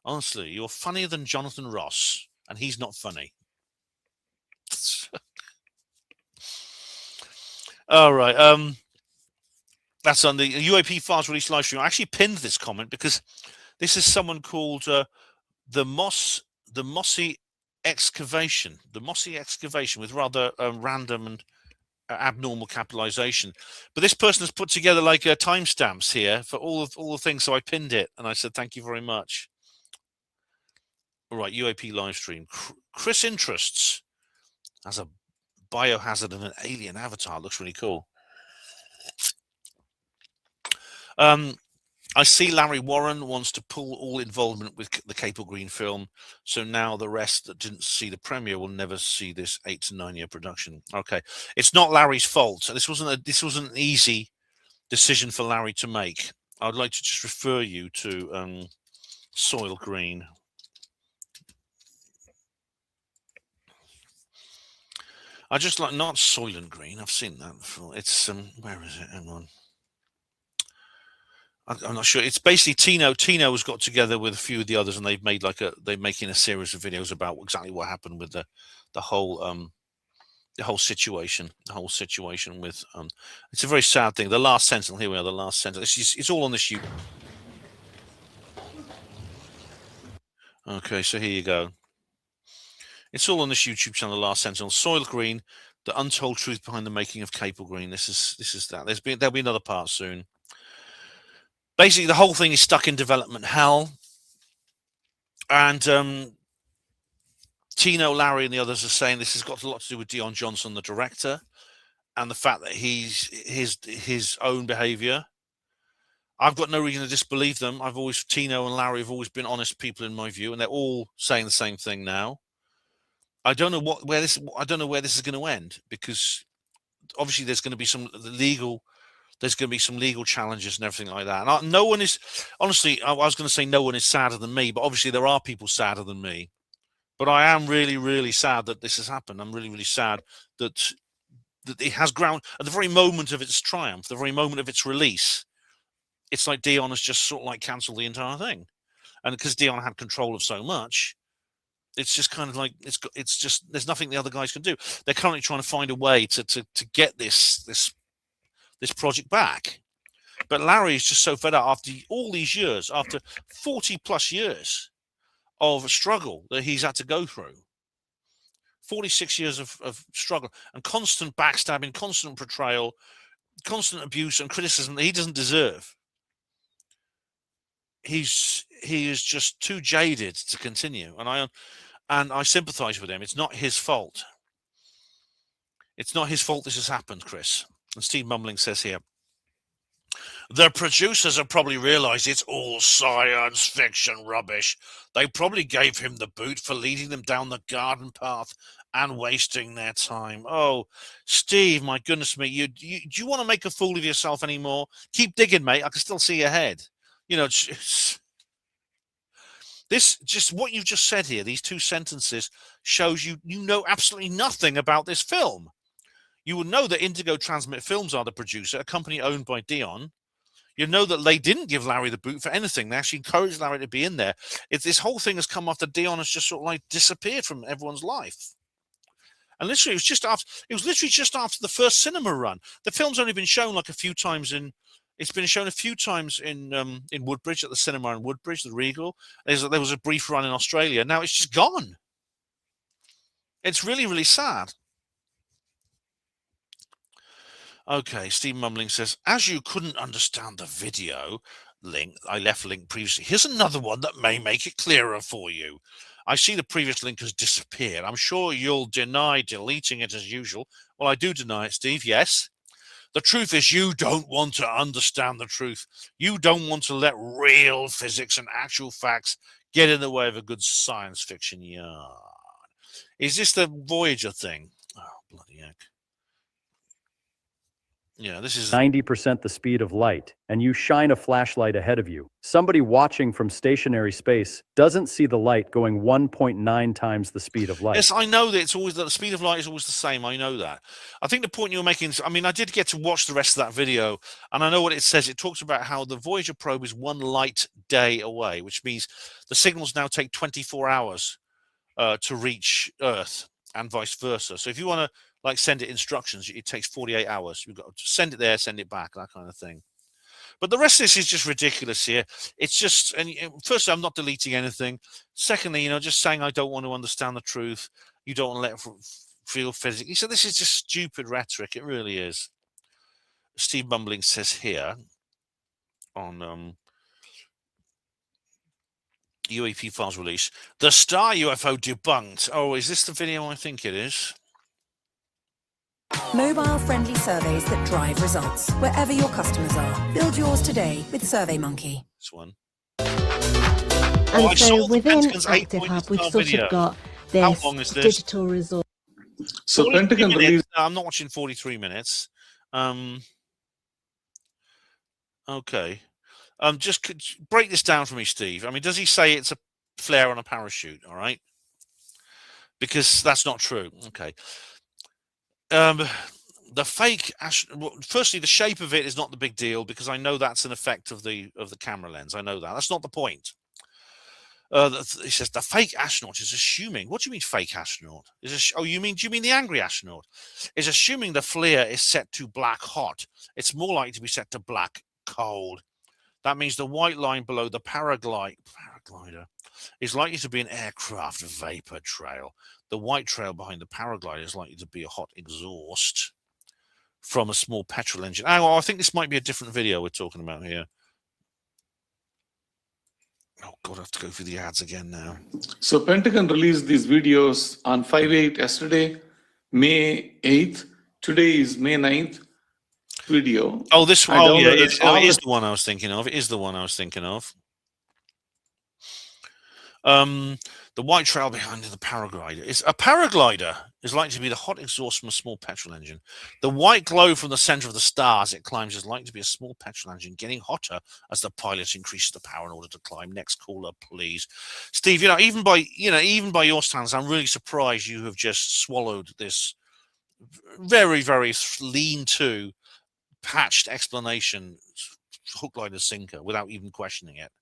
Honestly, you're funnier than Jonathan Ross, and he's not funny. All right. That's on the UAP files release live stream. I actually pinned this comment because this is someone called the Mossy Excavation. The Mossy Excavation with rather random and abnormal capitalization. But this person has put together like timestamps here for all the things. So I pinned it and I said, thank you very much. All right, UAP live stream. Chris Interests as a biohazard and an alien avatar. Looks really cool. I see Larry Warren wants to pull all involvement with the Capel Green film, so now the rest that didn't see the premiere will never see this 8 to 9 year production. Okay, it's not Larry's fault. This wasn't an easy decision for Larry to make. I'd like to just refer you to Soil Green. I just like not Soylent Green. I've seen that before. It's where is it? Hang on. I'm not sure. It's basically Tino. Tino has got together with a few of the others, and they've made they're making a series of videos about exactly what happened with the whole situation. The whole situation with it's a very sad thing. The Last Sentinel. Here we are. The Last Sentinel. It's all on this YouTube. Okay, so here you go. It's all on this YouTube channel, The Last Sentinel. Soil Green, the untold truth behind the making of Capel Green. This is that. There'll be another part soon. Basically, the whole thing is stuck in development hell, and Tino, Larry, and the others are saying this has got a lot to do with Dion Johnson, the director, and the fact that he's his own behaviour. I've got no reason to disbelieve them. Tino and Larry have always been honest people in my view, and they're all saying the same thing now. I don't know where this is going to end, because obviously there's going to be some legal challenges and everything like that. And no one is, honestly, I was going to say no one is sadder than me, but obviously there are people sadder than me. But I am really, really sad that this has happened. I'm really, really sad that it has ground at the very moment of its triumph, the very moment of its release. It's like Dion has just sort of like cancelled the entire thing, and because Dion had control of so much, it's just kind of like it's just there's nothing the other guys can do. They're currently trying to find a way to get this project back. But Larry is just so fed up after all these years, after 40 plus years of struggle that he's had to go through. 46 years of struggle and constant backstabbing, constant betrayal, constant abuse and criticism that he doesn't deserve. He is just too jaded to continue, and I sympathise with him. It's not his fault. It's not his fault this has happened, Chris. And Steve Mumbling says here, the producers have probably realised it's all science fiction rubbish. They probably gave him the boot for leading them down the garden path and wasting their time. Oh, Steve, my goodness me, do you want to make a fool of yourself anymore? Keep digging, mate. I can still see your head. You know, This, just what you've just said here, these 2 sentences, shows you know absolutely nothing about this film. You would know that Indigo Transmit Films are the producer, a company owned by Dion. You know that they didn't give Larry the boot for anything. They actually encouraged Larry to be in there. This whole thing has come after Dion has just sort of like disappeared from everyone's life. And literally, it was literally just after the first cinema run. The film's only been shown like a few times it's been shown a few times in Woodbridge, at the cinema in Woodbridge, the Regal. There was a brief run in Australia. Now it's just gone. It's really, really sad. Okay, Steve Mumbling says, as you couldn't understand the video link, I left link previously. Here's another one that may make it clearer for you. I see the previous link has disappeared. I'm sure you'll deny deleting it as usual. Well, I do deny it, Steve, yes. The truth is you don't want to understand the truth. You don't want to let real physics and actual facts get in the way of a good science fiction yarn. Is this the Voyager thing? Oh, bloody heck. Yeah, this is 90% the speed of light, and you shine a flashlight ahead of you. Somebody watching from stationary space doesn't see the light going 1.9 times the speed of light. Yes, I know that the speed of light is always the same. I know that. I think the point you're making is, I mean, I did get to watch the rest of that video, and I know what it says. It talks about how the Voyager probe is 1 light day away, which means the signals now take 24 hours to reach Earth and vice versa. So if you want to like send it instructions, it takes 48 hours. You've got to send it there, send it back, that kind of thing. But the rest of this is just ridiculous here. It's just, and firstly, I'm not deleting anything. Secondly, just saying I don't want to understand the truth. You don't want to let it feel physically. So this is just stupid rhetoric. It really is. Steve Mumbling says here on UAP files release, the star UFO debunked. Oh, is this the video I think it is? Mobile-friendly surveys that drive results wherever your customers are. Build yours today with SurveyMonkey. This one. And so within Active Hub, we've sort of got this digital resource. So Pentagon released. I'm not watching 43 minutes. Okay. Just break this down for me, Steve. I mean, does he say it's a flare on a parachute? All right. Because that's not true. Okay. The fake firstly, the shape of it is not the big deal because I know that's an effect of the camera lens. I know that. That's not the point. He says the fake astronaut is assuming. What do you mean fake astronaut? Do you mean the angry astronaut? Is assuming the flare is set to black hot. It's more likely to be set to black cold. That means the white line below the paraglider is likely to be an aircraft vapor trail. The white trail behind the paraglider is likely to be a hot exhaust from a small petrol engine. Oh, I think this might be a different video we're talking about here. Oh, God, I have to go through the ads again now. So Pentagon released these videos on 5/8 yesterday, May 8th. Today is May 9th video. Oh, this one. Oh, yeah. It is the one I was thinking of. It is the one I was thinking of. The white trail behind the paraglider is a paraglider is likely to be the hot exhaust from a small petrol engine. The white glow from the center of the star as it climbs is likely to be a small petrol engine getting hotter as the pilot increases the power in order to climb. Next caller, please. Steve, even by your standards, I'm really surprised you have just swallowed this very, very lean-to, patched explanation, hook, line, and sinker, without even questioning it.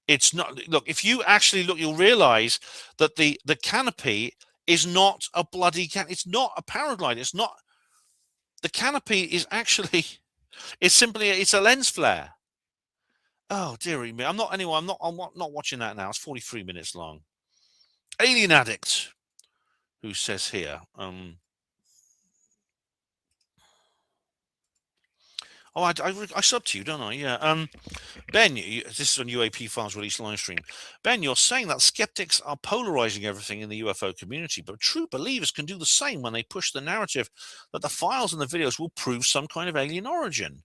It's not. Look, if you actually look, you'll realize that the canopy is not a bloody it's not a paraglider. It's not. The canopy is actually. It's a lens flare. Oh dearie me! I'm not watching that now. It's 43 minutes long. Alien Addict, who says here. Oh, I sub to you, don't I? Yeah. Ben, this is on UAP Files Release live stream. Ben, you're saying that skeptics are polarizing everything in the UFO community, but true believers can do the same when they push the narrative that the files and the videos will prove some kind of alien origin.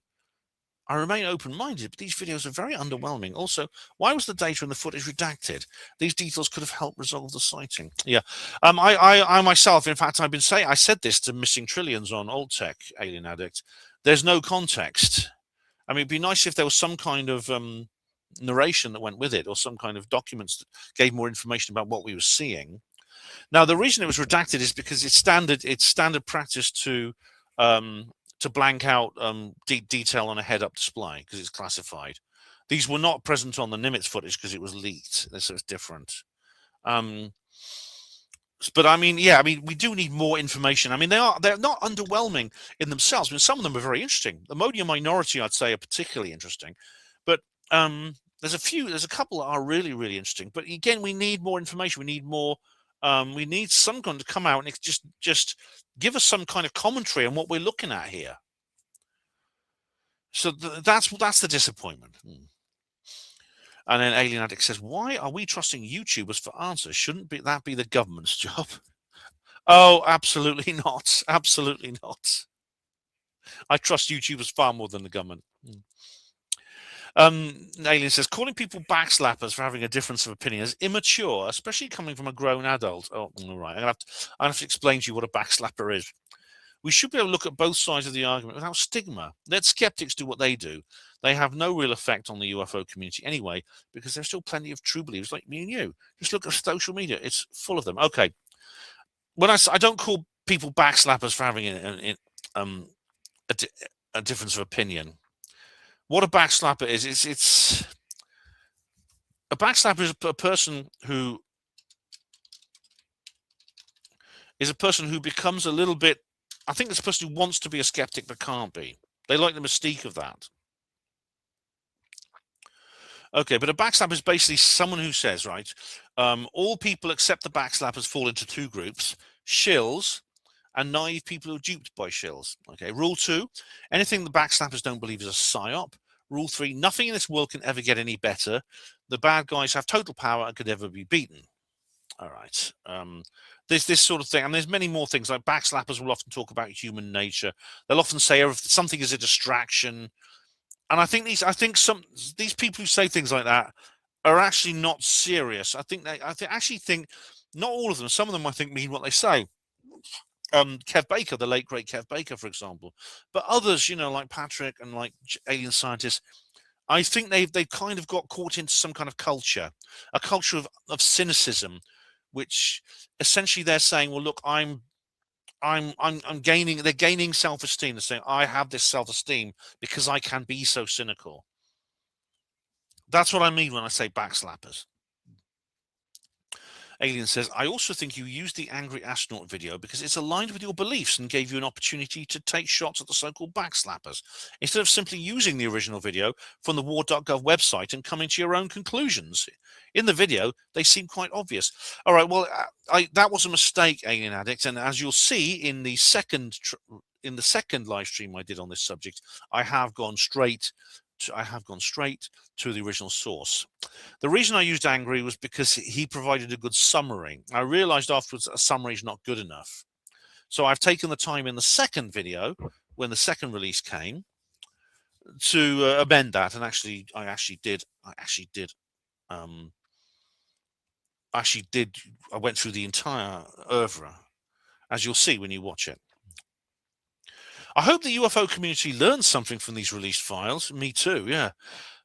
I remain open-minded, but these videos are very underwhelming. Also, why was the data in the footage redacted? These details could have helped resolve the sighting. Yeah. I myself, in fact, I said this to Missing Trillions on Alt Tech, Alien Addict. There's no context. I mean, it'd be nice if there was some kind of narration that went with it, or some kind of documents that gave more information about what we were seeing. Now, the reason it was redacted is because it's standard practice to blank out detail on a head-up display because it's classified. These were not present on the Nimitz footage because it was leaked, so it's different. But I mean, yeah, I mean, we do need more information. I mean, they're not underwhelming in themselves. I mean, some of them are very interesting. The Modium minority, I'd say, are particularly interesting. But there's a couple that are really, really interesting. But again, we need more information. We need more. We need someone to come out and just give us some kind of commentary on what we're looking at here. So that's the disappointment. And then Alien Addict says, why are we trusting YouTubers for answers? Shouldn't that be the government's job? Oh, absolutely not. Absolutely not. I trust YouTubers far more than the government. Alien says, calling people backslappers for having a difference of opinion is immature, especially coming from a grown adult. Oh, all right. I'm gonna have to explain to you what a backslapper is. We should be able to look at both sides of the argument without stigma. Let skeptics do what they do. They have no real effect on the UFO community anyway, because there's still plenty of true believers like me and you. Just look at social media. It's full of them. Okay. When I don't call people backslappers for having a difference of opinion. What a backslapper is, it's a backslapper is a person who becomes a little bit, I think it's a person who wants to be a skeptic but can't be. They like the mystique of that. Okay, but a backslapper is basically someone who says, right, all people except the backslappers fall into two groups, shills and naive people who are duped by shills. Okay, rule 2, anything the backslappers don't believe is a psyop. Rule 3, nothing in this world can ever get any better. The bad guys have total power and could never be beaten. All right. There's this sort of thing, and there's many more things. Like backslappers will often talk about human nature. They'll often say something is a distraction, and I think these people who say things like that are actually not serious. I actually think not all of them. Some of them I think mean what they say. Kev Baker, the late great Kev Baker, for example, but others, like Patrick and like Alien Scientists, I think they've kind of got caught into some kind of culture, a culture of cynicism, which essentially they're saying, well, look, I'm gaining. They're gaining self-esteem. They're saying, I have this self-esteem because I can be so cynical. That's what I mean when I say backslappers. Alien says, I also think you used the angry astronaut video because it's aligned with your beliefs and gave you an opportunity to take shots at the so-called backslappers, instead of simply using the original video from the war.gov website and coming to your own conclusions. In the video, they seem quite obvious. All right, well, that was a mistake, Alien Addict, and as you'll see in the second live stream I did on this subject, I have gone straight to the original source. The reason I used angry was because he provided a good summary. I realized afterwards that a summary is not good enough. So I've taken the time in the second video, when the second release came, to amend that. And I went through the entire oeuvre, as you'll see when you watch it. I hope the UFO community learns something from these released files. Me too, yeah.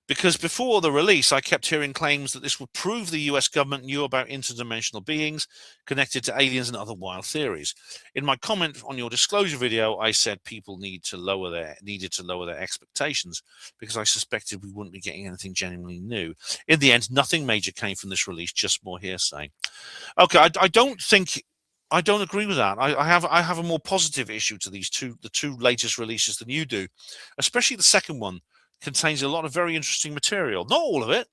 Because before the release, I kept hearing claims that this would prove the US government knew about interdimensional beings connected to aliens and other wild theories. In my comment on your disclosure video, I said people needed to lower their expectations because I suspected we wouldn't be getting anything genuinely new. In the end, nothing major came from this release, just more hearsay. Okay, I don't agree with that. I have a more positive issue to the two latest releases than you do, especially the second one. Contains a lot of very interesting material. Not all of it,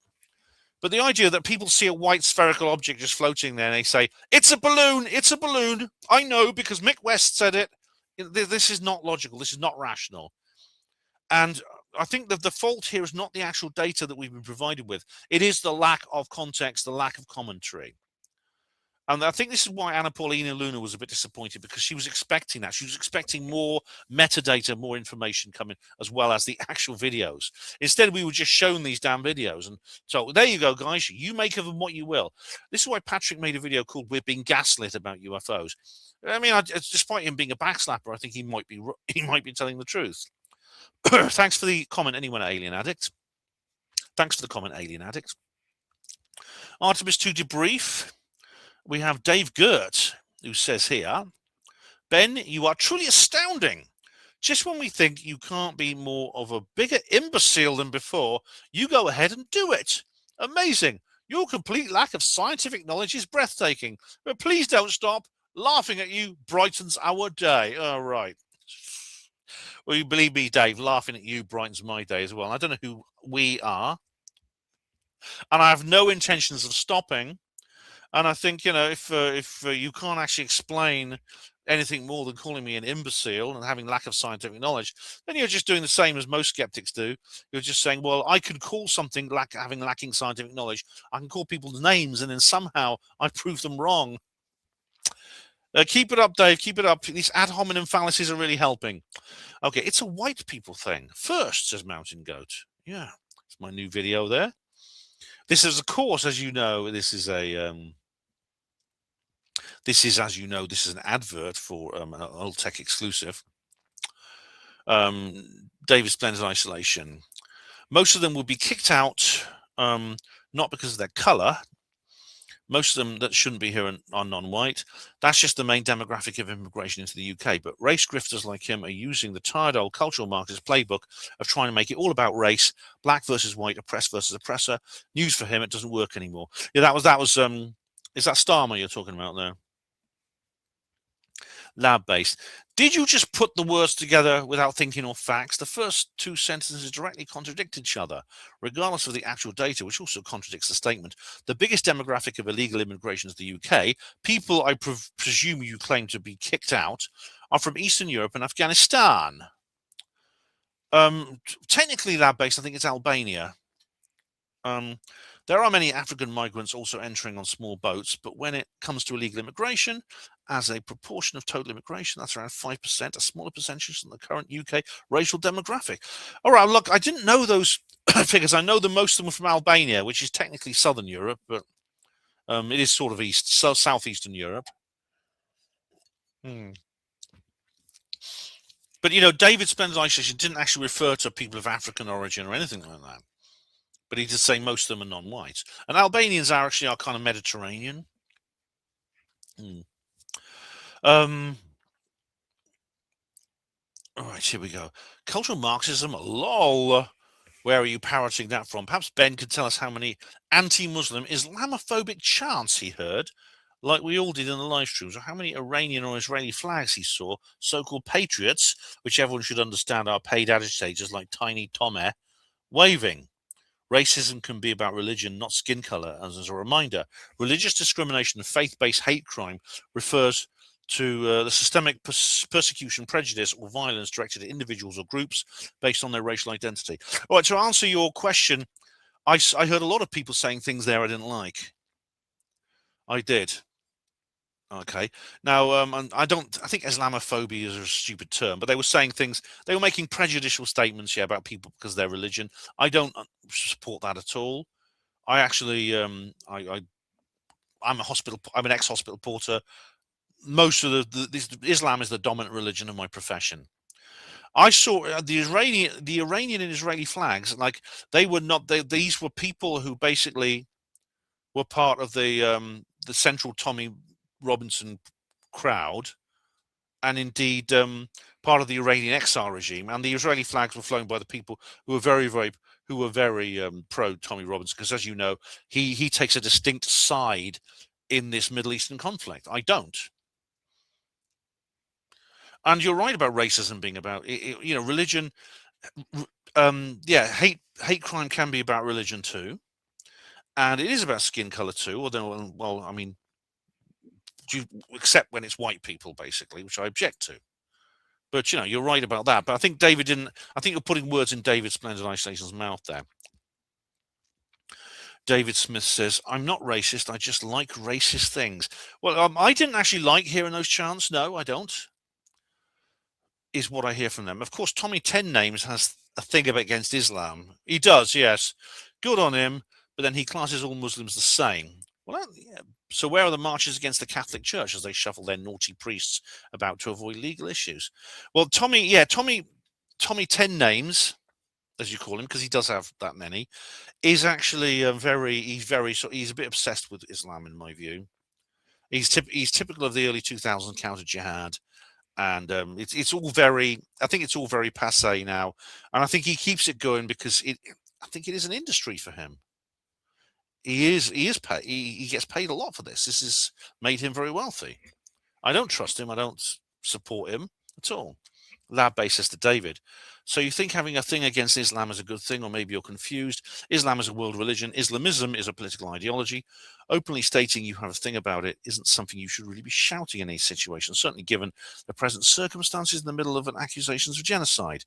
but the idea that people see a white spherical object just floating there and they say, it's a balloon, it's a balloon. I know because Mick West said it. This is not logical. This is not rational. And I think that the fault here is not the actual data that we've been provided with. It is the lack of context, the lack of commentary. And I think this is why Anna Paulina Luna was a bit disappointed, because she was expecting that. She was expecting more metadata, more information coming, as well as the actual videos. Instead, we were just shown these damn videos. And so there you go, guys. You make of them what you will. This is why Patrick made a video called We're Being Gaslit About UFOs. I mean, despite him being a backslapper, I think he might be telling the truth. Thanks for the comment anyway, Alien Addict. Thanks for the comment, Alien Addict. Artemis 2 debrief. We have Dave Gert, who says here, Ben, you are truly astounding. Just when we think you can't be more of a bigger imbecile than before, you go ahead and do it. Amazing. Your complete lack of scientific knowledge is breathtaking. But please don't stop. Laughing at you brightens our day. All right. Well, you believe me, Dave, laughing at you brightens my day as well. I don't know who we are. And I have no intentions of stopping. And I think, you know, if you can't actually explain anything more than calling me an imbecile and having lack of scientific knowledge, then you're just doing the same as most skeptics do. You're just saying, well, I could call something lacking scientific knowledge. I can call people's names, and then somehow I prove them wrong. Keep it up, Dave. Keep it up. These ad hominem fallacies are really helping. Okay, it's a white people thing. First, says Mountain Goat. Yeah, it's my new video there. This is, of course, as you know, this is a... This is an advert for an Old Tech exclusive. David Splendid Isolation. Most of them will be kicked out, not because of their color. Most of them that shouldn't be here are non-white. That's just the main demographic of immigration into the UK. But race grifters like him are using the tired old cultural Marxist playbook of trying to make it all about race, black versus white, oppressed versus oppressor. News for him, it doesn't work anymore. Yeah, that was. Is that Starmer you're talking about there? Lab-based. Did you just put the words together without thinking or facts? The first two sentences directly contradict each other, regardless of the actual data, which also contradicts the statement. The biggest demographic of illegal immigration is the UK. People I presume you claim to be kicked out are from Eastern Europe and Afghanistan. Technically lab-based, I think it's Albania. There are many African migrants also entering on small boats, but when it comes to illegal immigration, as a proportion of total immigration, that's around 5%, a smaller percentage than the current UK racial demographic. All right, look, I didn't know those figures. I know that most of them were from Albania, which is technically Southern Europe, but it is sort of Southeastern Europe. But, you know, David Splendid Isolation didn't actually refer to people of African origin or anything like that. But he did say most of them are non-white. And Albanians are kind of Mediterranean. All right, here we go. Cultural Marxism, lol. Where are you parroting that from? Perhaps Ben could tell us how many anti-Muslim Islamophobic chants he heard, like we all did in the live streams, or how many Iranian or Israeli flags he saw, so-called patriots, which everyone should understand are paid agitators like Tiny Tomeh, waving. Racism can be about religion, not skin color. As a reminder, religious discrimination and faith-based hate crime refers to the systemic persecution, prejudice, or violence directed at individuals or groups based on their racial identity. All right, to answer your question, I heard a lot of people saying things there I didn't like. I did. Okay. Now, I think Islamophobia is a stupid term, but they were saying things, they were making prejudicial statements, yeah, about people because of their religion. I don't support that at all. I actually, I'm an ex-hospital porter. Most of Islam is the dominant religion of my profession. I saw the Iranian and Israeli flags, like they were not, these were people who basically were part of the central Tommy Robinson crowd, and indeed part of the Iranian exile regime, and the Israeli flags were flown by the people who were very pro Tommy Robinson, because as you know, he takes a distinct side in this Middle Eastern conflict. I don't. And you're right about racism being about you know, religion. Yeah, hate crime can be about religion too, and it is about skin color too, although, well, I mean, except when it's white people, basically, which I object to. But, you know, you're right about that. But I think David didn't, I think you're putting words in David Splendid Isolation's mouth there. David Smith says, I'm not racist, I just like racist things. Well, I didn't actually like hearing those chants. No, I don't, is what I hear from them. Of course, Tommy 10 Names has a thing against Islam. He does, yes. Good on him. But then he classes all Muslims the same. Well, yeah. So where are the marches against the Catholic Church as they shuffle their naughty priests about to avoid legal issues? Well, Tommy 10 Names, as you call him, because he does have that many, is actually he's a bit obsessed with Islam, in my view. He's typical of the early 2000s counter jihad, and it's all very. I think it's all very passé now, and I think he keeps it going because I think it is an industry for him. He gets paid a lot for this. This has made him very wealthy. I don't trust him. I don't support him at all. Lab basis to David. So you think having a thing against Islam is a good thing, or maybe you're confused. Islam is a world religion. Islamism is a political ideology. Openly stating you have a thing about it isn't something you should really be shouting in any situation, certainly given the present circumstances in the middle of an accusations of genocide.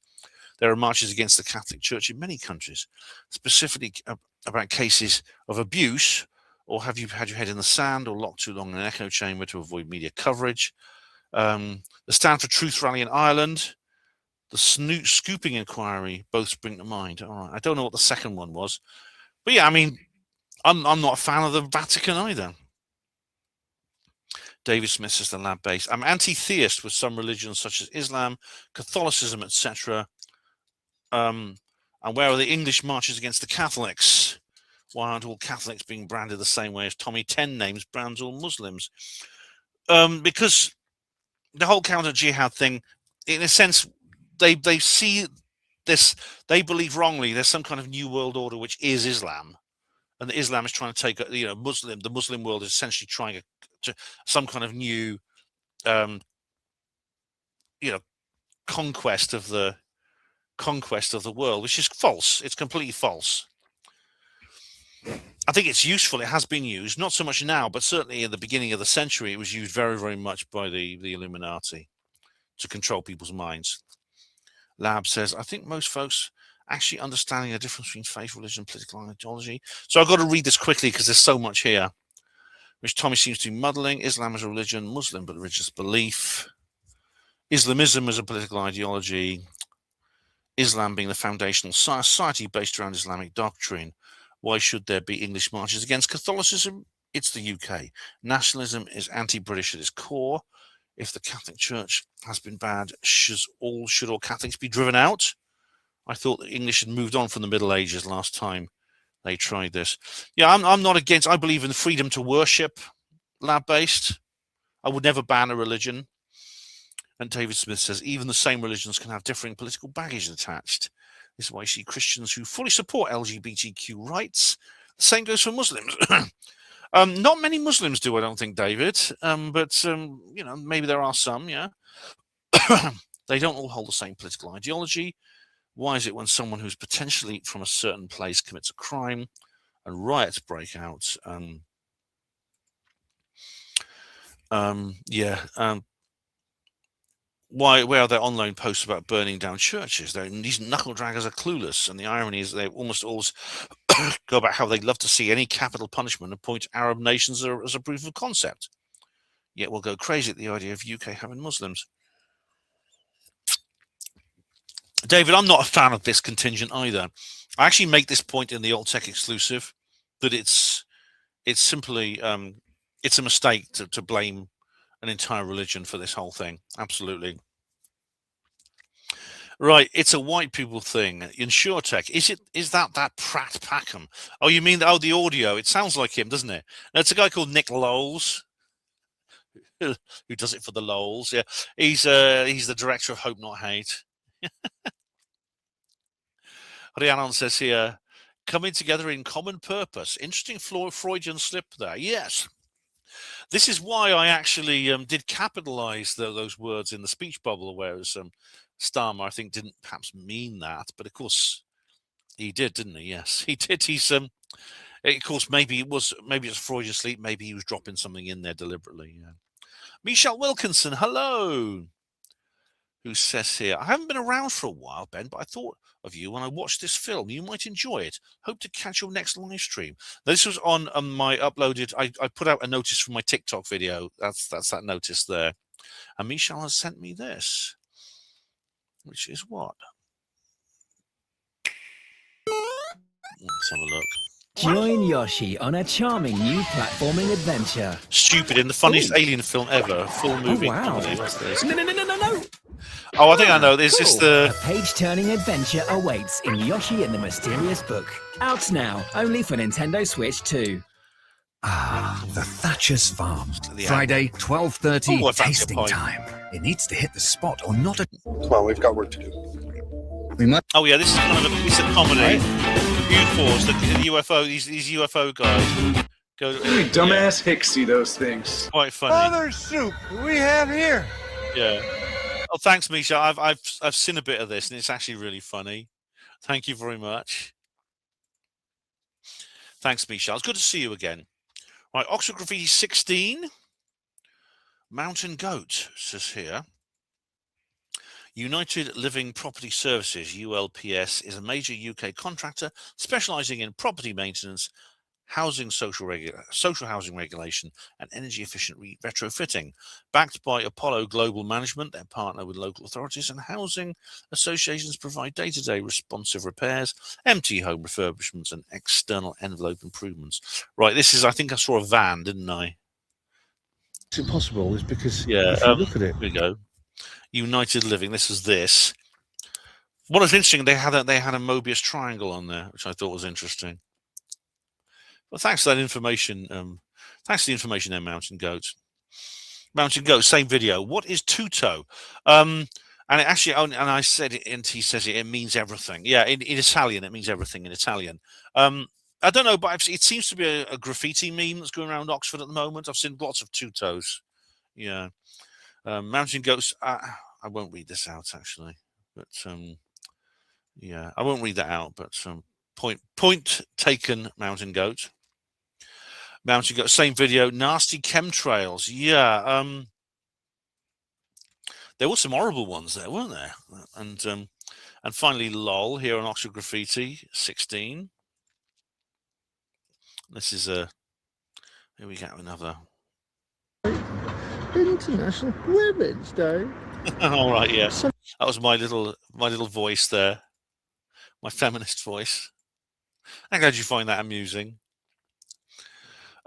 There are marches against the Catholic Church in many countries, specifically about cases of abuse, or have you had your head in the sand or locked too long in an echo chamber to avoid media coverage. The Stand for Truth rally in Ireland, the scooping inquiry, both spring to mind. All right, I don't know what the second one was, but yeah, I mean, I'm not a fan of the Vatican either. David Smith says the lab base. I'm anti-theist with some religions such as Islam, Catholicism, etc. And where are the English marches against the Catholics? Why aren't all Catholics being branded the same way as Tommy 10 names brands all Muslims? Because the whole counter jihad thing, in a sense, they see this, they believe wrongly there's some kind of new world order which is Islam, and that Islam is trying to take the Muslim world is essentially trying to some kind of new conquest of the world, which is false. It's completely false. I think it's useful. It has been used, not so much now, but certainly in the beginning of the century, it was used very, very much by the Illuminati to control people's minds. Lab says, I think most folks actually understanding the difference between faith, religion, and political ideology. So I've got to read this quickly because there's so much here, which Tommy seems to be muddling. Islam is a religion, Muslim but religious belief. Islamism is a political ideology. Islam being the foundational society based around Islamic doctrine. Why should there be English marches against Catholicism? It's the UK. Nationalism is anti-British at its core. If the Catholic Church has been bad, should all Catholics be driven out? I thought the English had moved on from the Middle Ages last time they tried this. Yeah, I'm not against. I believe in freedom to worship, lab-based. I would never ban a religion. And David Smith says even the same religions can have differing political baggage attached. This is why you see Christians who fully support LGBTQ rights. The same goes for Muslims. Not many Muslims do, I don't think, David. But maybe there are some, yeah. They don't all hold the same political ideology. Why is it when someone who's potentially from a certain place commits a crime and riots break out? Where are there online posts about burning down churches? These knuckle draggers are clueless, and the irony is they almost always go about how they'd love to see any capital punishment and point to Arab nations as a proof of concept. Yet we'll go crazy at the idea of UK having Muslims. David, I'm not a fan of this contingent either. I actually make this point in the Alt Tech exclusive that it's simply it's a mistake to blame an entire religion for this whole thing. Absolutely. Right, it's a white people thing. InsurTech, is that Pratt Packham? Oh, you mean the audio? It sounds like him, doesn't it? No, it's a guy called Nick Lowles who does it for the Lowles. Yeah, he's the director of Hope Not Hate. Rhiannon says here, coming together in common purpose. Interesting Freudian slip there. Yes. This is why I actually did capitalize those words in the speech bubble, whereas Starmer, I think, didn't perhaps mean that. But of course, he did, didn't he? Yes, he did. He's of course, maybe it's Freudian sleep. Maybe he was dropping something in there deliberately. Yeah. Michelle Wilkinson, hello. Who says here, I haven't been around for a while, Ben, but I thought of you when I watched this film. You might enjoy it. Hope to catch your next live stream. This was on my uploaded. I put out a notice for my TikTok video. That's that notice there. And Michelle has sent me this, which is what? Let's have a look. Join Yoshi on a charming new platforming adventure. Stupid in the funniest alien film ever. Full movie. Oh, wow. What's this? No. Oh, I think I know. This is A the... page-turning adventure awaits in Yoshi and the Mysterious Book. Out now, only for Nintendo Switch 2. Ah, the Thatcher's Farm. The Friday, 12:30, Oh, I fancy a tasting pint. time. It needs to hit the spot or not a... Come on, we've got work to do. We must... Oh, yeah, this is kind of it's a comedy. UFOs, the UFO, these UFO guys. Dumbass Hicks see those things. Quite funny. Other soup we have here. Yeah. Oh, thanks, Misha. I've seen a bit of this, and it's actually really funny. Thank you very much. Thanks, Misha. It's good to see you again. Right, Oxford Graffiti 16. Mountain Goat says here. United Living Property Services, ULPS, is a major UK contractor specialising in property maintenance, housing social housing regulation, and energy efficient retrofitting. Backed by Apollo Global Management, their partner with local authorities and housing associations provide day-to-day responsive repairs, empty home refurbishments, and external envelope improvements. Right, this is, I think I saw a van, didn't I? It's impossible. It's because yeah, if you look at it. Here we go. United Living. This is this. What was interesting, they had a Mobius triangle on there, which I thought was interesting. Well, thanks for that information. Thanks for the information there, Mountain Goat. Mountain Goat, same video. What is Tutto? And it actually, and I said it, and he says it means everything. Yeah, in Italian, it means everything in Italian. I don't know, but it seems to be a graffiti meme that's going around Oxford at the moment. I've seen lots of Tutos. Yeah. Mountain Goats. I won't read this out actually, but yeah, I won't read that out. But point taken, Mountain Goat. Mountain Goat, same video. Nasty chemtrails. Yeah, there were some horrible ones there, weren't there? And finally, lol here on Oxford Graffiti 16. This is a. Here we go, another. International Women's Day. All right, yes, that was my little voice there, my feminist voice. I'm glad you find that amusing.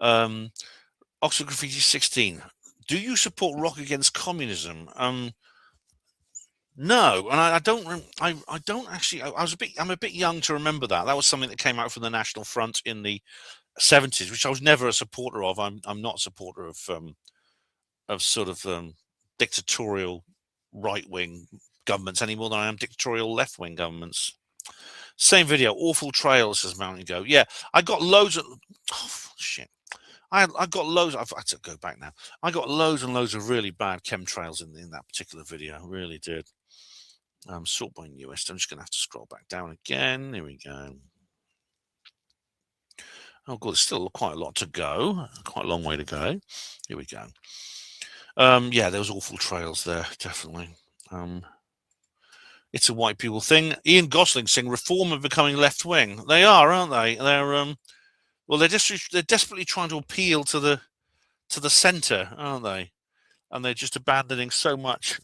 Oxford Graffiti 16. Do you support Rock Against Communism? No, and I don't. I don't actually. I'm a bit young to remember that. That was something that came out from the National Front in the 70s, which I was never a supporter of. I'm not a supporter of sort of dictatorial right-wing governments any more than I am dictatorial left-wing governments. Same video. Awful trails, says Mountain Goat. Yeah, I got loads of. Oh shit. I got loads. I've had to go back now. I got loads and loads of really bad chemtrails in that particular video. I really did. Sort by newest. I'm just going to have to scroll back down again. Here we go. Oh god, there's still quite a lot to go. Quite a long way to go. Here we go. Yeah, there was awful trails there, definitely. It's a white people thing. Ian Gosling saying reform are becoming left wing. They are, aren't they? They're well, they're desperately trying to appeal to the centre, aren't they? And they're just abandoning so much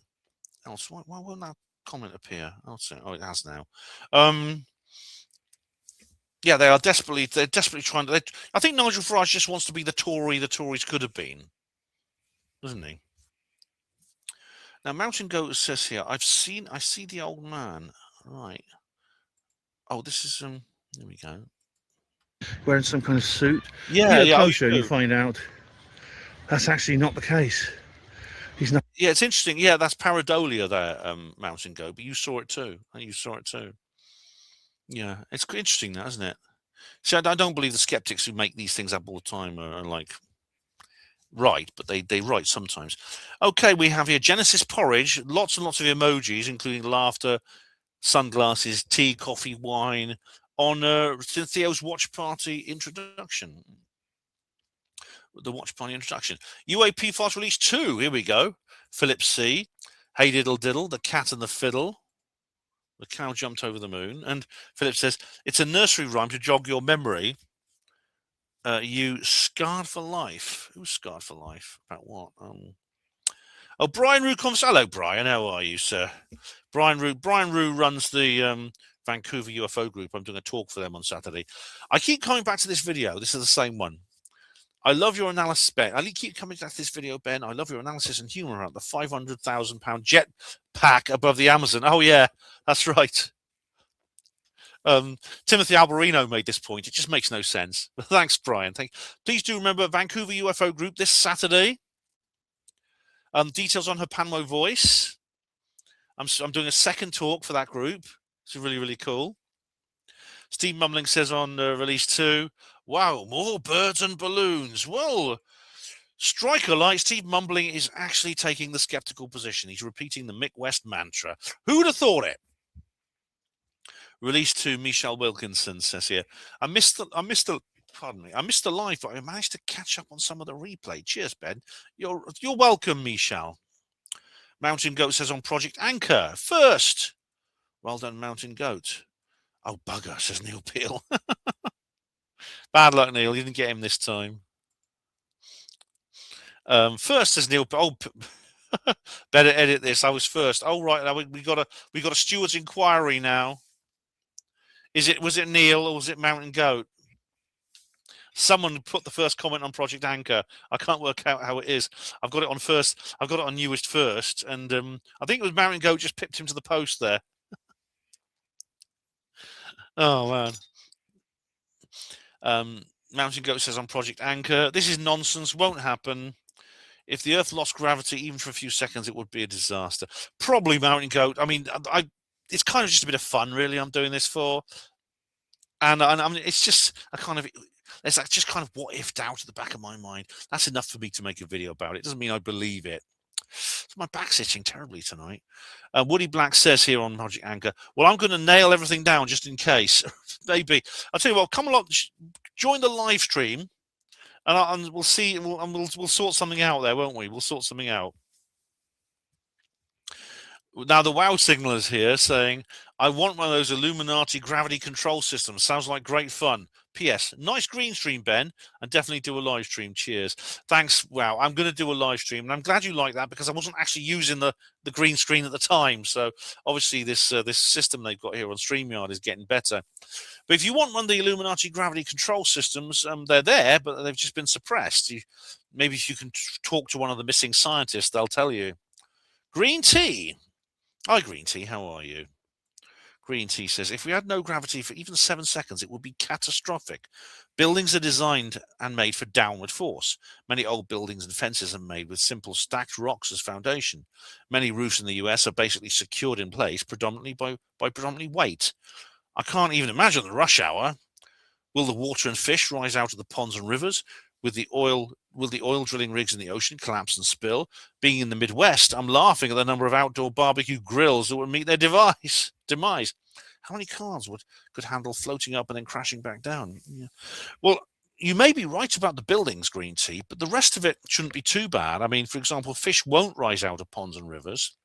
else. Why won't that comment appear? Oh, it has now. Yeah, they're desperately trying to. I think Nigel Farage just wants to be the Tory the Tories could have been, doesn't he? Now, Mountain Goat says here, I see the old man. Right. Oh, this is here we go. Wearing some kind of suit. Yeah, you get closer and you find out that's actually not the case. He's not. Yeah, it's interesting. Yeah, that's pareidolia there, Mountain Goat. But you saw it too. You saw it too. Yeah, it's interesting, that, isn't it? See, I don't believe the skeptics who make these things up all the time are like right, but they write sometimes. Okay, we have here Genesis Porridge, lots and lots of emojis, including laughter, sunglasses, tea, coffee, wine, on Cynthia's watch party introduction. The watch party introduction. UAP Fast Release 2, here we go. Philip C. Hey Diddle Diddle, the cat and the fiddle. The cow jumped over the moon. And Philip says, it's a nursery rhyme to jog your memory. You scarred for life. Who's scarred for life? About what? Oh, Brian Rue comes. Hello, Brian. How are you, sir? Brian Rue runs the Vancouver UFO group. I'm doing a talk for them on Saturday. I keep coming back to this video. This is the same one. I love your analysis, Ben. I keep coming back to this video, Ben. I love your analysis and humor about the £500,000 jet pack above the Amazon. Oh, yeah, that's right. Timothy Alberino made this point. It just makes no sense. Thanks, Brian. Please do remember Vancouver UFO group this Saturday. Details on HPANWO Voice. I'm doing a second talk for that group. It's really, really cool. Steve Mumbling says on release 2, wow, more birds and balloons. Well, Striker Light, Steve Mumbling is actually taking the skeptical position. He's repeating the Mick West mantra. Who'd have thought it? Release 2, Michelle Wilkinson says here, I missed the live, but I managed to catch up on some of the replay. Cheers, Ben. You're welcome, Michelle. Mountain Goat says on Project Anchor, first. Well done, Mountain Goat. Oh, bugger, says Neil Peel. Bad luck, Neil. You didn't get him this time. First, says Neil. Oh, better edit this. I was first. Oh, right. We got a steward's inquiry now. Was it Neil or was it Mountain Goat? Someone put the first comment on Project Anchor. I can't work out how it is. I've got it on first. I've got it on newest first, and I think it was Mountain Goat just pipped him to the post there. Oh man. Mountain Goat says on Project Anchor, this is nonsense. Won't happen. If the Earth lost gravity even for a few seconds, it would be a disaster. Probably, Mountain Goat. I mean, it's kind of just a bit of fun, really. I'm doing this for, and I mean, it's just a kind of. There's just kind of what if doubt at the back of my mind. That's enough for me to make a video about it. It doesn't mean I believe it. So my back's itching terribly tonight. Woody Black says here on Project Anchor, well, I'm going to nail everything down just in case. Maybe. I'll tell you what, come along, join the live stream, and we'll see, we'll sort something out there, won't we? We'll sort something out. Now, the WoW signaler's here saying, I want one of those Illuminati gravity control systems. Sounds like great fun. P.S. Nice green stream, Ben, and definitely do a live stream. Cheers. Thanks. Wow, I'm going to do a live stream, and I'm glad you like that because I wasn't actually using the green screen at the time. So obviously this system they've got here on StreamYard is getting better. But if you want one of the Illuminati gravity control systems, they're there, but they've just been suppressed. Maybe if you can talk to one of the missing scientists, they'll tell you. Green Tea. Hi, Green Tea. How are you? Green Tea says, if we had no gravity for even 7 seconds, it would be catastrophic. Buildings are designed and made for downward force. Many old buildings and fences are made with simple stacked rocks as foundation. Many roofs in the US are basically secured in place predominantly by predominantly weight. I can't even imagine the rush hour. Will the water and fish rise out of the ponds and rivers? Will the oil drilling rigs in the ocean collapse and spill? Being in the Midwest, I'm laughing at the number of outdoor barbecue grills that would meet their demise. How many cars could handle floating up and then crashing back down? Yeah. Well, you may be right about the buildings, Green Tea, but the rest of it shouldn't be too bad. I mean, for example, fish won't rise out of ponds and rivers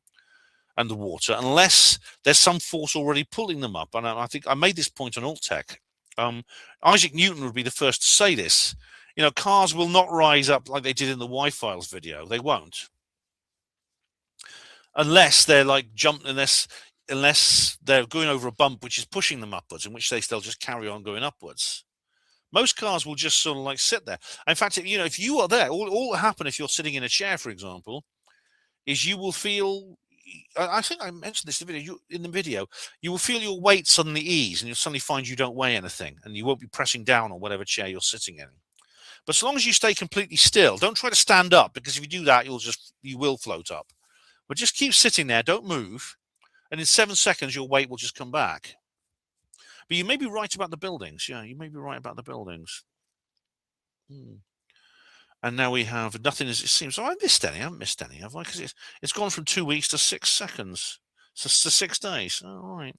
and the water unless there's some force already pulling them up. And I think I made this point on Alt Tech. Isaac Newton would be the first to say this. You know, cars will not rise up like they did in the Y-Files video. They won't. Unless they're like unless they're going over a bump which is pushing them upwards, in which case they'll just carry on going upwards. Most cars will just sort of like sit there. In fact, if you are there, all that will happen if you're sitting in a chair, for example, is you will feel, I think I mentioned this in the video, you will feel your weight suddenly ease and you'll suddenly find you don't weigh anything and you won't be pressing down on whatever chair you're sitting in. But so long as you stay completely still, don't try to stand up, because if you do that, you will float up. But just keep sitting there, don't move, and in 7 seconds your weight will just come back. But you may be right about the buildings. Yeah, you may be right about the buildings. And now we have nothing as it seems. Oh, I haven't missed any, have I? Because it's gone from 2 weeks to 6 seconds. So to 6 days. All right.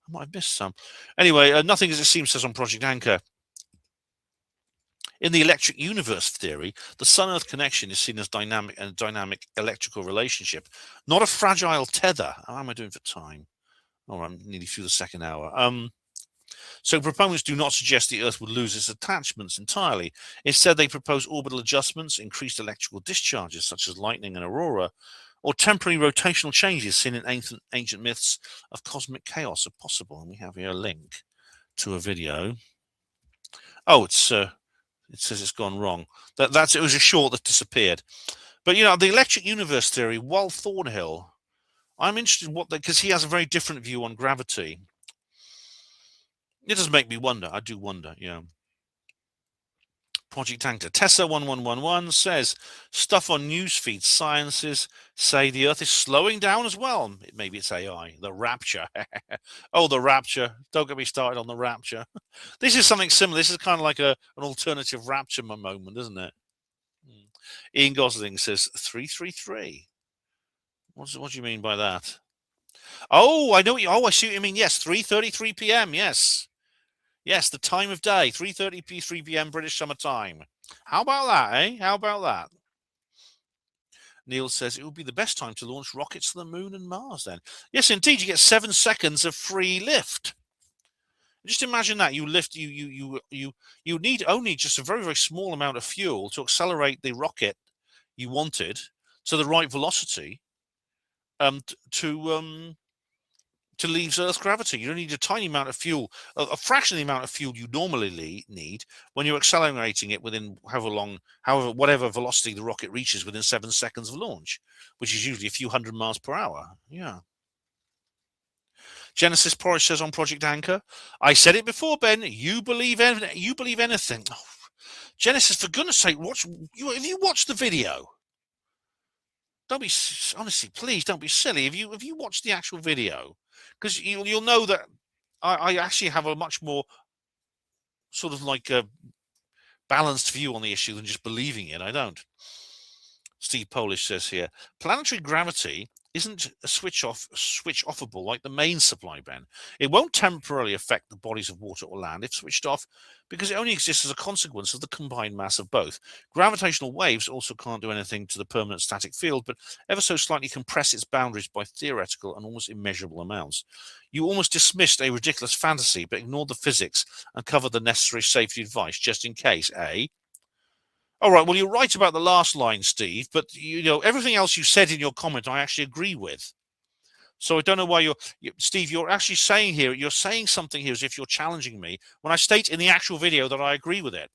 I might have missed some. Anyway, nothing as it seems says on Project Anchor. In the electric universe theory, the Sun-Earth connection is seen as dynamic electrical relationship, not a fragile tether. How am I doing for time? Oh, I'm nearly through the second hour. So proponents do not suggest the Earth would lose its attachments entirely. Instead, they propose orbital adjustments, increased electrical discharges such as lightning and aurora, or temporary rotational changes seen in ancient myths of cosmic chaos are possible. And we have here a link to a video. Oh, it's It says it's gone wrong. It was a short that disappeared. But you know, the electric universe theory, Wal Thornhill. I'm interested in because he has a very different view on gravity. It does make me wonder. I do wonder. Yeah. Project Anchor. Tessa1111 says stuff on newsfeed sciences say the Earth is slowing down as well. Maybe it's AI. The rapture. Oh, the rapture. Don't get me started on the rapture. This is something similar. This is kind of like an alternative rapture moment, isn't it? Ian Gosling says 333. What do you mean by that? Oh, I know. I see what you mean. Yes, 3:33 p.m. Yes. Yes, the time of day, 3:33 p.m. British Summer Time. How about that, eh? How about that? Neil says it would be the best time to launch rockets to the moon and Mars then. Yes, indeed, you get 7 seconds of free lift. Just imagine that. You lift, you need only just a very, very small amount of fuel to accelerate the rocket you wanted to the right velocity to leave Earth's gravity. You don't need a tiny amount of fuel, a fraction of the amount of fuel you normally need when you're accelerating it within whatever velocity the rocket reaches within 7 seconds of launch, which is usually a few hundred miles per hour. Yeah. Genesis Porridge says on Project Anchor, I said it before, Ben. You believe anything. Oh, Genesis, for goodness sake, have you watched the video? Don't be, honestly, please don't be silly. Have you watched the actual video? Because you'll know that I actually have a much more sort of like a balanced view on the issue than just believing it. I don't. Steve Polish says here, planetary gravity isn't a switch offable like the main supply, Ben. It won't temporarily affect the bodies of water or land if switched off, because it only exists as a consequence of the combined mass of both. Gravitational waves also can't do anything to the permanent static field, but ever so slightly compress its boundaries by theoretical and almost immeasurable amounts. You almost dismissed a ridiculous fantasy, but ignored the physics and covered the necessary safety advice just in case, eh? All right, well, you're right about the last line, Steve, but everything else you said in your comment, I actually agree with. So I don't know why Steve, you're actually saying here, you're saying something here as if you're challenging me when I state in the actual video that I agree with it.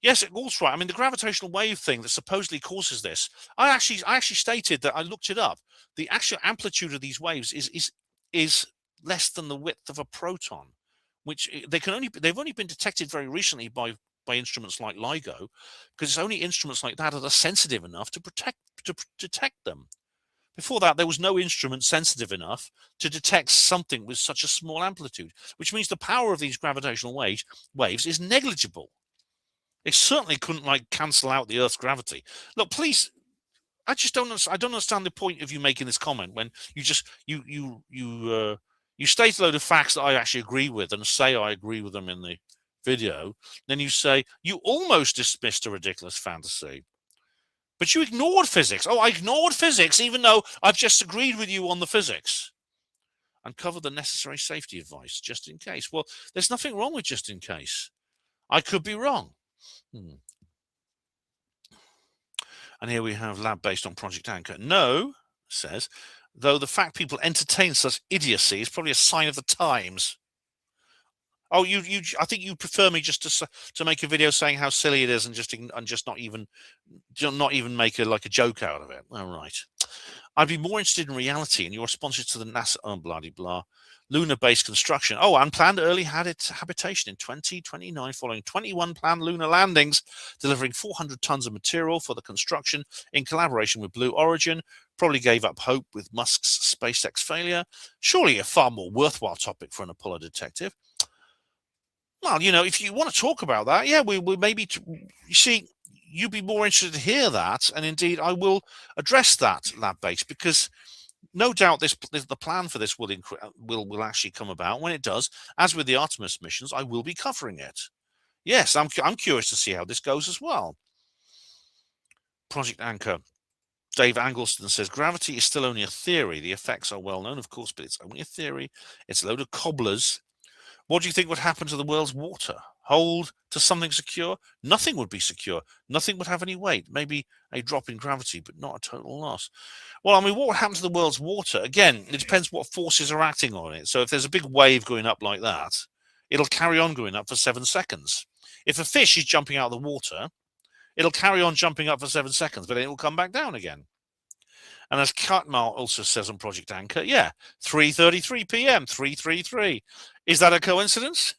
Yes, all's right. I mean, the gravitational wave thing that supposedly causes this, I actually stated that I looked it up. The actual amplitude of these waves is less than the width of a proton, which they've only been detected very recently by instruments like LIGO, because it's only instruments like that are sensitive enough to detect them. Before that, there was no instrument sensitive enough to detect something with such a small amplitude, which means the power of these gravitational waves is negligible. It certainly couldn't cancel out the Earth's gravity. Look, please, I don't understand the point of you making this comment when you state a load of facts that I actually agree with and say I agree with them in the video, then you say you almost dismissed a ridiculous fantasy, but you ignored physics. Oh, I ignored physics even though I've just agreed with you on the physics and covered the necessary safety advice just in case. Well, there's nothing wrong with just in case. I could be wrong. And here we have lab based on Project Anchor. No, says, though the fact people entertain such idiocy is probably a sign of the times. Oh, I think you prefer me just to make a video saying how silly it is and just not even make a joke out of it. All right. I'd be more interested in reality and your responses to the NASA blah blah lunar-based construction. Oh, and planned early habitation in 2029 following 21 planned lunar landings, delivering 400 tons of material for the construction in collaboration with Blue Origin. Probably gave up hope with Musk's SpaceX failure. Surely a far more worthwhile topic for an Apollo detective. Well, if you want to talk about that, yeah, we maybe, you see, you'd be more interested to hear that. And indeed, I will address that lab-based because no doubt the plan for this will actually come about. When it does, as with the Artemis missions, I will be covering it. Yes, I'm curious to see how this goes as well. Project Anchor. Dave Angleston says, gravity is still only a theory. The effects are well known, of course, but it's only a theory. It's a load of cobblers. What do you think would happen to the world's water? Hold to something secure? Nothing would be secure. Nothing would have any weight. Maybe a drop in gravity, but not a total loss. Well, I mean, what would happen to the world's water? Again, it depends what forces are acting on it. So if there's a big wave going up like that, it'll carry on going up for 7 seconds. If a fish is jumping out of the water, it'll carry on jumping up for 7 seconds, but then it will come back down again. And as Katmar also says on Project Anchor, yeah, 3:33 p.m., 3:33. Is that a coincidence?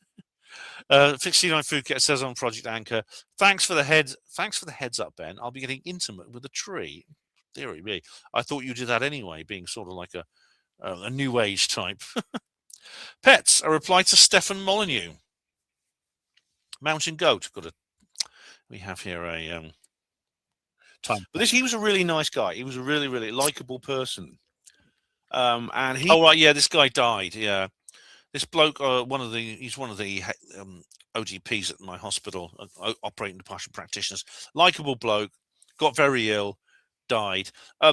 69 Phuket says on Project Anchor, thanks for the heads up, Ben. I'll be getting intimate with a tree. Deary me. I thought you did that anyway, being sort of like a new age type. Pets, a reply to Stefan Molyneux. Mountain Goat. We have here a time. But he was a really nice guy. He was a really, really likable person. And he. Oh right, yeah, this guy died. Yeah, this bloke. He's one of the ODPs at my hospital, operating department practitioners. Likable bloke. Got very ill. Died.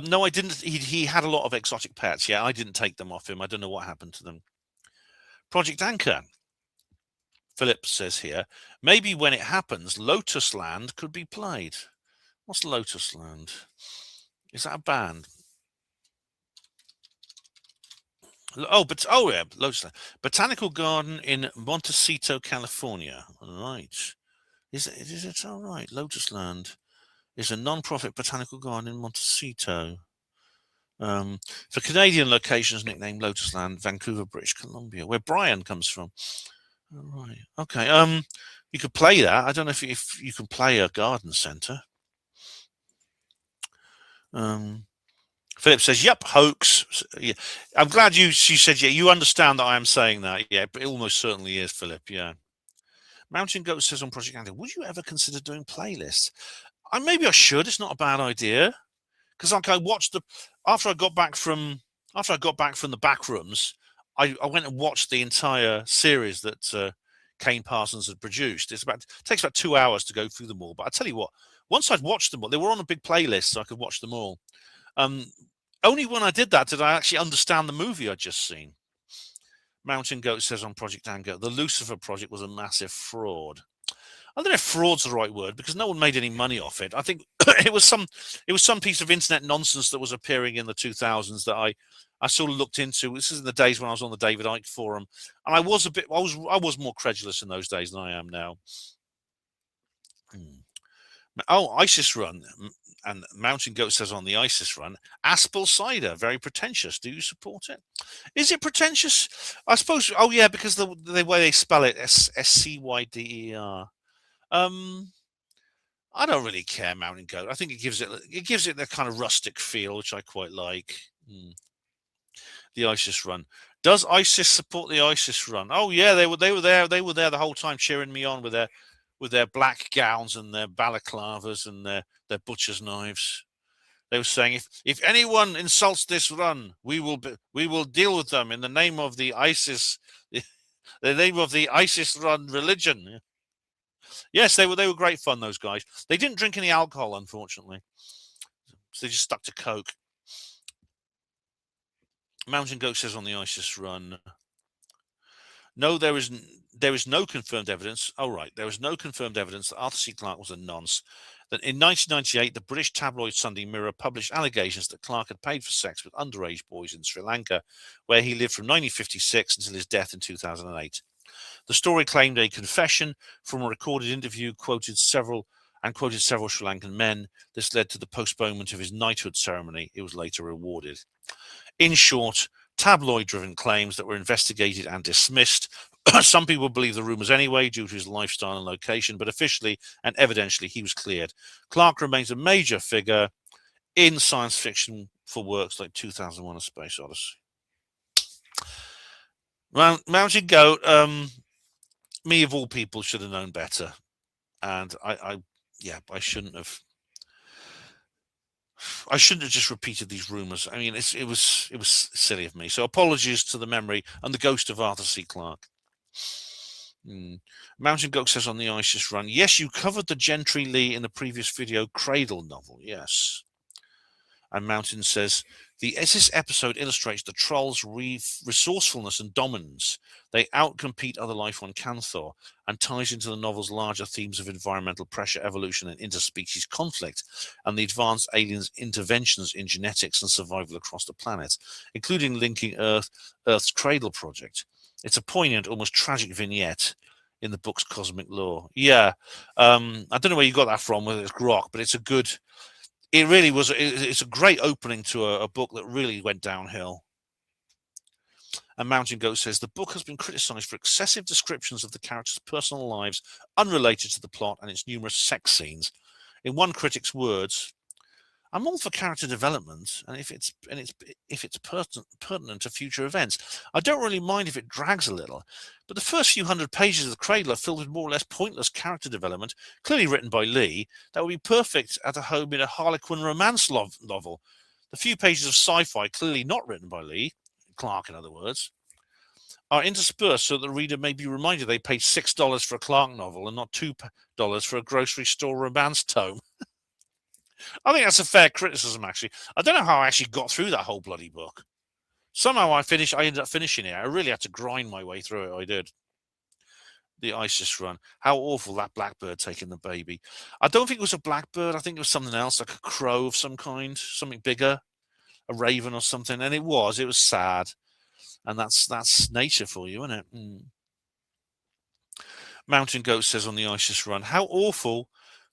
No, I didn't. He had a lot of exotic pets. Yeah, I didn't take them off him. I don't know what happened to them. Project Anchor. Philip says here, maybe when it happens, Lotus Land could be played. What's Lotus Land? Is that a band? Oh yeah, Lotus Land. Botanical Garden in Montecito, California. All right. Is it all right? Lotus Land is a non-profit botanical garden in Montecito. For Canadian locations nicknamed Lotus Land, Vancouver, British Columbia, where Brian comes from. All right. Okay. You could play that. I don't know if you can play a garden centre. Philip says, "Yep, hoax." Yeah. I'm glad she said, "Yeah, you understand that I am saying that." Yeah, but it almost certainly is, Philip. Yeah. Mountain Goat says on Project Anchor, "Would you ever consider doing playlists?" Maybe I should. It's not a bad idea, because like I watched after I got back from the back rooms, I went and watched the entire series that Kane Parsons had produced. It takes about 2 hours to go through them all. But I tell you what, once I'd watched them all, they were on a big playlist, so I could watch them all. Only when I did that did I actually understand the movie I'd just seen. Mountain Goat says on Project Anchor, the Lucifer project was a massive fraud. I don't know if fraud's the right word, because no one made any money off it. I think it was some piece of internet nonsense that was appearing in the 2000s that I sort of looked into. This is in the days when I was on the David Icke forum, and I was more credulous in those days than I am now. Oh, ISIS run. And Mountain Goat says on the ISIS run, Aspel cider, very pretentious. Do you support it? Is it pretentious? I suppose. Oh yeah, because the way they spell it, SCYDER. I don't really care, Mountain Goat. I think it gives it the kind of rustic feel, which I quite like. The ISIS run. Does ISIS support the ISIS run? Oh yeah, they were there. They were there the whole time, cheering me on with their black gowns and their balaclavas and their butcher's knives. They were saying, if anyone insults this run, we will deal with them in the name of the ISIS, the name of the ISIS run religion. Yes, they were great fun, those guys. They didn't drink any alcohol, unfortunately, so they just stuck to Coke. Mountain Goat says on the ISIS run, no, there is no confirmed evidence. Oh, right. There is no confirmed evidence that Arthur C. Clarke was a nonce. That in 1998, the British tabloid Sunday Mirror published allegations that Clarke had paid for sex with underage boys in Sri Lanka, where he lived from 1956 until his death in 2008. The story claimed a confession from a recorded interview, quoted several Sri Lankan men. This led to the postponement of his knighthood ceremony. It was later rewarded. In short, tabloid-driven claims that were investigated and dismissed. Some people believe the rumours anyway due to his lifestyle and location, but officially and evidentially he was cleared. Clarke remains a major figure in science fiction for works like 2001: A Space Odyssey. Mountain Goat, me of all people should have known better, and I shouldn't have. I shouldn't have just repeated these rumours. I mean, it was silly of me. So apologies to the memory and the ghost of Arthur C. Clarke. Mountain Goat says on the ISIS run, yes, you covered the Gentry Lee in the previous video, Cradle novel. Yes. And Mountain says, this episode illustrates the trolls' resourcefulness and dominance. They outcompete other life on Canthor and ties into the novel's larger themes of environmental pressure, evolution, and interspecies conflict, and the advanced aliens' interventions in genetics and survival across the planet, including linking Earth's Cradle project. It's a poignant, almost tragic vignette in the book's cosmic lore. Yeah, I don't know where you got that from, whether it's grok, but it's a good. It really was. It's a great opening to a book that really went downhill. And Mountain Goat says the book has been criticised for excessive descriptions of the characters' personal lives unrelated to the plot and its numerous sex scenes. In one critic's words, "I'm all for character development, and if it's pertinent to future events. I don't really mind if it drags a little, but the first few hundred pages of the Cradle are filled with more or less pointless character development, clearly written by Lee, that would be perfect at a home in a Harlequin romance novel. The few pages of sci-fi, clearly not written by Lee, Clark in other words, are interspersed so that the reader may be reminded they paid $6 for a Clark novel and not $2 for a grocery store romance tome." I think that's a fair criticism, actually. I don't know how I actually got through that whole bloody book. Somehow I ended up finishing it. I really had to grind my way through it. I did. The ISIS run. How awful, that blackbird taking the baby. I don't think it was a blackbird. I think it was something else, like a crow of some kind, something bigger, a raven or something. And it was sad. And that's nature for you, isn't it? Mountain Goat says on the ISIS run, how awful,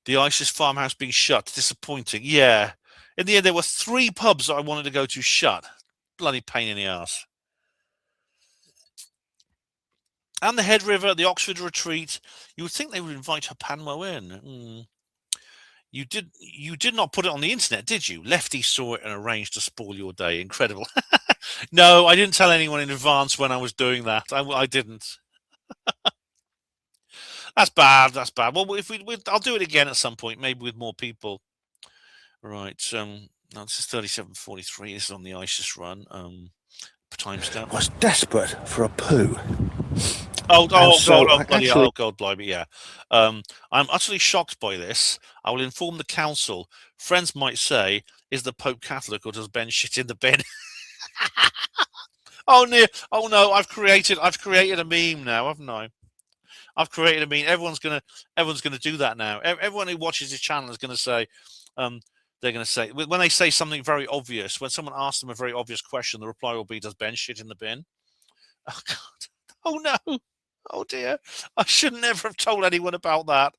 the ISIS farmhouse being shut. Disappointing. Yeah. In the end, there were 3 pubs that I wanted to go to shut. Bloody pain in the ass. And the Head River, the Oxford Retreat. You would think they would invite HPANWO in. You did not put it on the internet, did you? Lefty saw it and arranged to spoil your day. Incredible. No, I didn't tell anyone in advance when I was doing that. I didn't. That's bad. That's bad. Well, if I'll do it again at some point, maybe with more people. Right. Now this is 37:43. This is on the ISIS run. Timestamp. I was desperate for a poo. God, blimey, yeah. I'm utterly shocked by this. I will inform the council. Friends might say, "Is the Pope Catholic, or does Ben shit in the bin?" Oh no! I've created a meme now, haven't I? I've created a meme. Everyone's gonna do that now. Everyone who watches this channel is gonna say, they're going to say, when they say something very obvious, when someone asks them a very obvious question, the reply will be, "Does Ben shit in the bin?" Oh, God. Oh, no. Oh, dear. I should never have told anyone about that.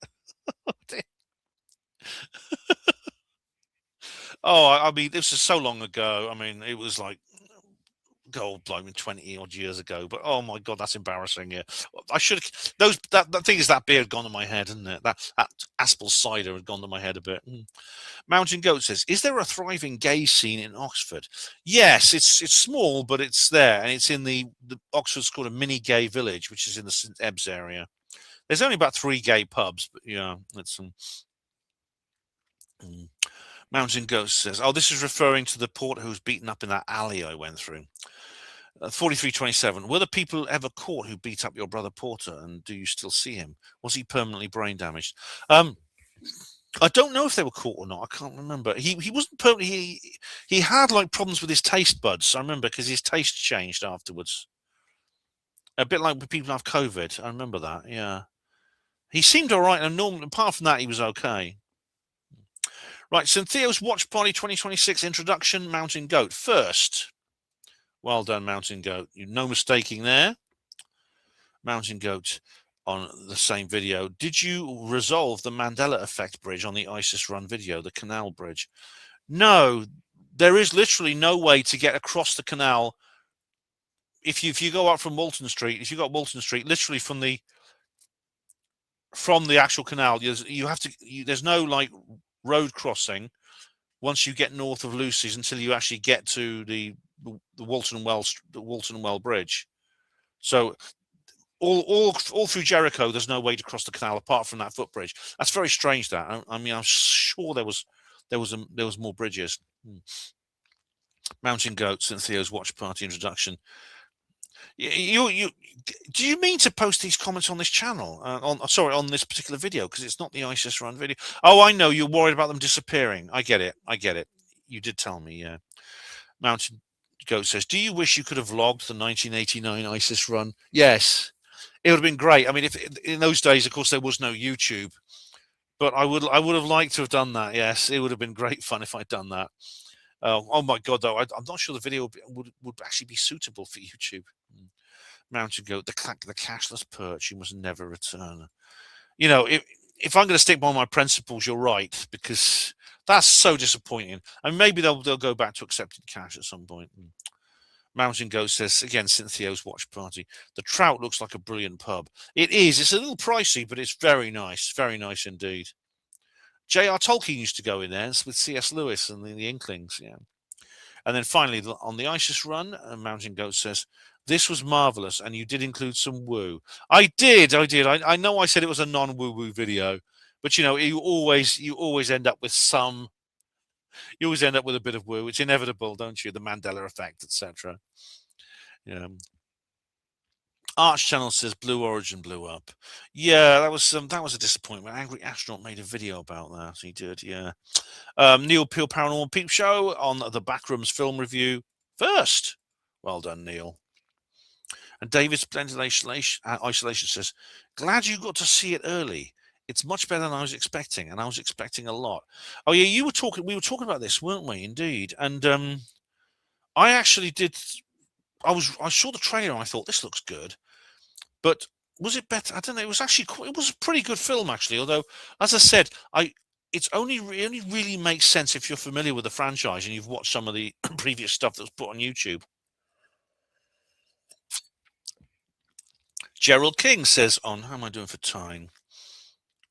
Oh, dear. Oh, I mean, this is so long ago. I mean, it was like, God, blimey, 20 odd years ago. But oh my God, that's embarrassing. Yeah, I should. That thing is, that beer had gone to my head, isn't it? That Aspel cider had gone to my head a bit. Mountain Goat says, "Is there a thriving gay scene in Oxford?" Yes, it's small, but it's there, and it's in the Oxford's called a mini gay village, which is in the St Ebbs area. There's only about 3 gay pubs, but yeah, it's Mountain Ghost says, "Oh, this is referring to the porter who was beaten up in that alley I went through." 4327. Were the people ever caught who beat up your brother Porter, and do you still see him? Was he permanently brain damaged? I don't know if they were caught or not. I can't remember. He wasn't permanently. He had like problems with his taste buds. I remember, because his taste changed afterwards. A bit like when people have COVID. I remember that. Yeah, he seemed all right, and normally, apart from that, he was okay. Right, Cynthia's Watch Party 2026 introduction. Mountain Goat first. Well done, Mountain Goat. No mistaking there. Mountain Goat on the same video. Did you resolve the Mandela effect bridge on the ISIS run video, the canal bridge? No, there is literally no way to get across the canal. If you go up from Walton Street, if you got Walton Street, literally from the actual canal, you have to. There's no like road crossing once you get north of Lucy's until you actually get to the Walton Well Bridge. So all through Jericho, there's no way to cross the canal apart from that footbridge. That's very strange. That I mean, I'm sure there was more bridges. Mountain Goat, Cynthia's Watch Party introduction. Do you mean to post these comments on this channel? On this particular video, because it's not the ISIS run video. Oh, I know, you're worried about them disappearing. I get it. You did tell me, yeah. Mountain Goat says, "Do you wish you could have logged the 1989 ISIS run?" Yes, it would have been great. I mean, if in those days, of course, there was no YouTube, but I would have liked to have done that. Yes, it would have been great fun if I'd done that. Oh my God, though, I'm not sure the video would actually be suitable for YouTube. Mountain Goat, the cashless perch you must never return. You know, if I'm going to stick by my principles, you're right, because that's so disappointing. And maybe they'll go back to accepting cash at some point. Mountain Goat says, again, Cynthia's watch party. The Trout looks like a brilliant pub. It is. It's a little pricey, but it's very nice. Very nice indeed. J.R. Tolkien used to go in there with C.S. Lewis and the Inklings. Yeah. And then finally, on the ISIS run, Mountain Goat says, this was marvelous, and you did include some woo. I did. I know I said it was a non-woo-woo video, but, you know, you always end up with some... You always end up with a bit of woo. It's inevitable, don't you? The Mandela effect, etc. Yeah. Arch Channel says Blue Origin blew up. Yeah, that was a disappointment. Angry Astronaut made a video about that. He did, yeah. Neil Peel Paranormal Peep Show on the Backrooms film review first. Well done, Neil. And David Splendid Isolation says, glad you got to see it early. It's much better than I was expecting, and I was expecting a lot. Oh yeah, we were talking about this, weren't we? Indeed. And I actually did. I saw the trailer and I thought this looks good, but was it better? I don't know. It was a pretty good film actually. Although, as I said, it only really makes sense if you're familiar with the franchise and you've watched some of the previous stuff that was put on YouTube. Gerald King says on, how am I doing for time?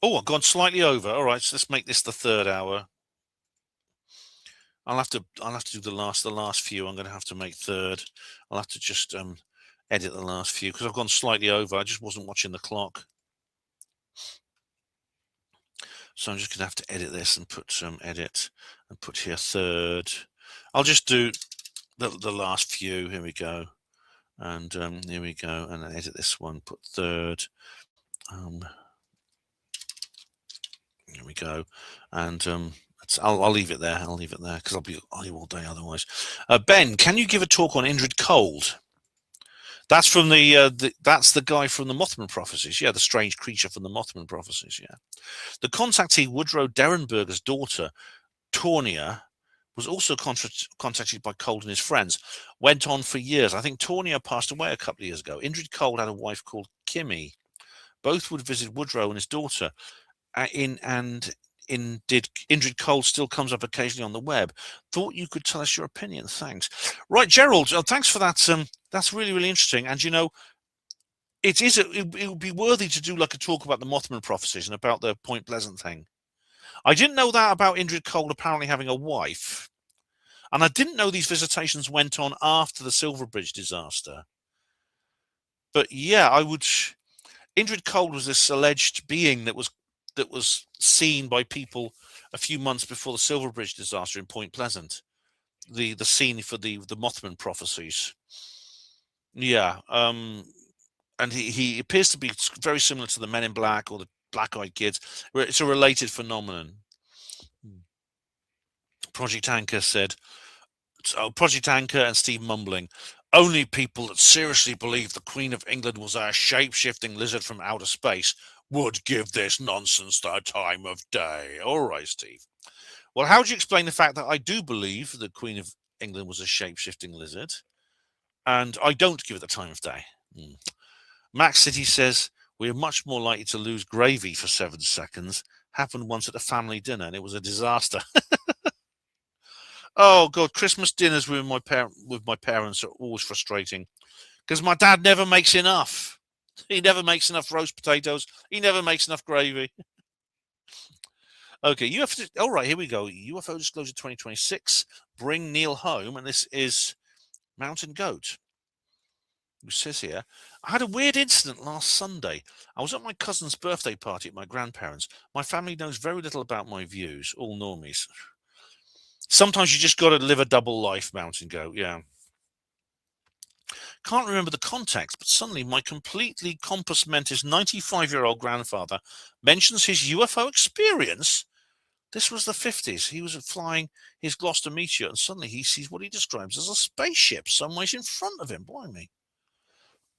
Oh, I've gone slightly over. All right, so let's make this the third hour. I'll have to do the last few. I'm going to have to make third. I'll have to just edit the last few because I've gone slightly over. I just wasn't watching the clock, so I'm just going to have to edit this and put edit and put here third. I'll just do the last few. Here we go, and here we go, and then edit this one. Put third. Here we go, and I'll leave it there. I'll leave it there because I'll be all day otherwise. Ben, can you give a talk on Indrid Cold? That's from that's the guy from the Mothman Prophecies. Yeah, the strange creature from the Mothman Prophecies. Yeah, the contactee Woodrow Derenberger's daughter, Tornia, was also contacted by Cold and his friends. Went on for years. I think Tornia passed away a couple of years ago. Indrid Cold had a wife called Kimmy. Both would visit Woodrow and his daughter. Indrid Cold still comes up occasionally on the web. Thought you could tell us your opinion. Thanks. Right, Gerald. Thanks for that. That's really, really interesting. And you know, it would be worthy to do like a talk about the Mothman Prophecies and about the Point Pleasant thing. I didn't know that about Indrid Cold apparently having a wife, and I didn't know these visitations went on after the Silverbridge disaster. But yeah, Indrid Cold was this alleged being that was seen by people a few months before the Silverbridge disaster in Point Pleasant, the scene for the Mothman Prophecies. Yeah, and he appears to be very similar to the Men in Black or the Black-Eyed Kids. It's a related phenomenon. Project Anchor said, Project Anchor and Steve Mumbling, only people that seriously believe the Queen of England was a shape-shifting lizard from outer space would give this nonsense their time of day. All right, Steve. Well, how do you explain the fact that I do believe the Queen of England was a shape-shifting lizard, and I don't give it the time of day? Max City says, we are much more likely to lose gravy for 7 seconds. Happened once at a family dinner, and it was a disaster. Oh, God, Christmas dinners with my parents are always frustrating because my dad never makes enough. He never makes enough roast potatoes. He never makes enough gravy. Okay, UFO. All right, here we go. UFO Disclosure 2026. Bring Neil home. And this is Mountain Goat, who says here, I had a weird incident last Sunday. I was at my cousin's birthday party at my grandparents'. My family knows very little about my views, all normies. Sometimes you just got to live a double life, Mountain Goat. Yeah. Can't remember the context, but suddenly my completely compos mentis 95-year-old grandfather mentions his UFO experience. This was the 50s. He was flying his Gloucester Meteor, and suddenly he sees what he describes as a spaceship some ways in front of him. Blimey.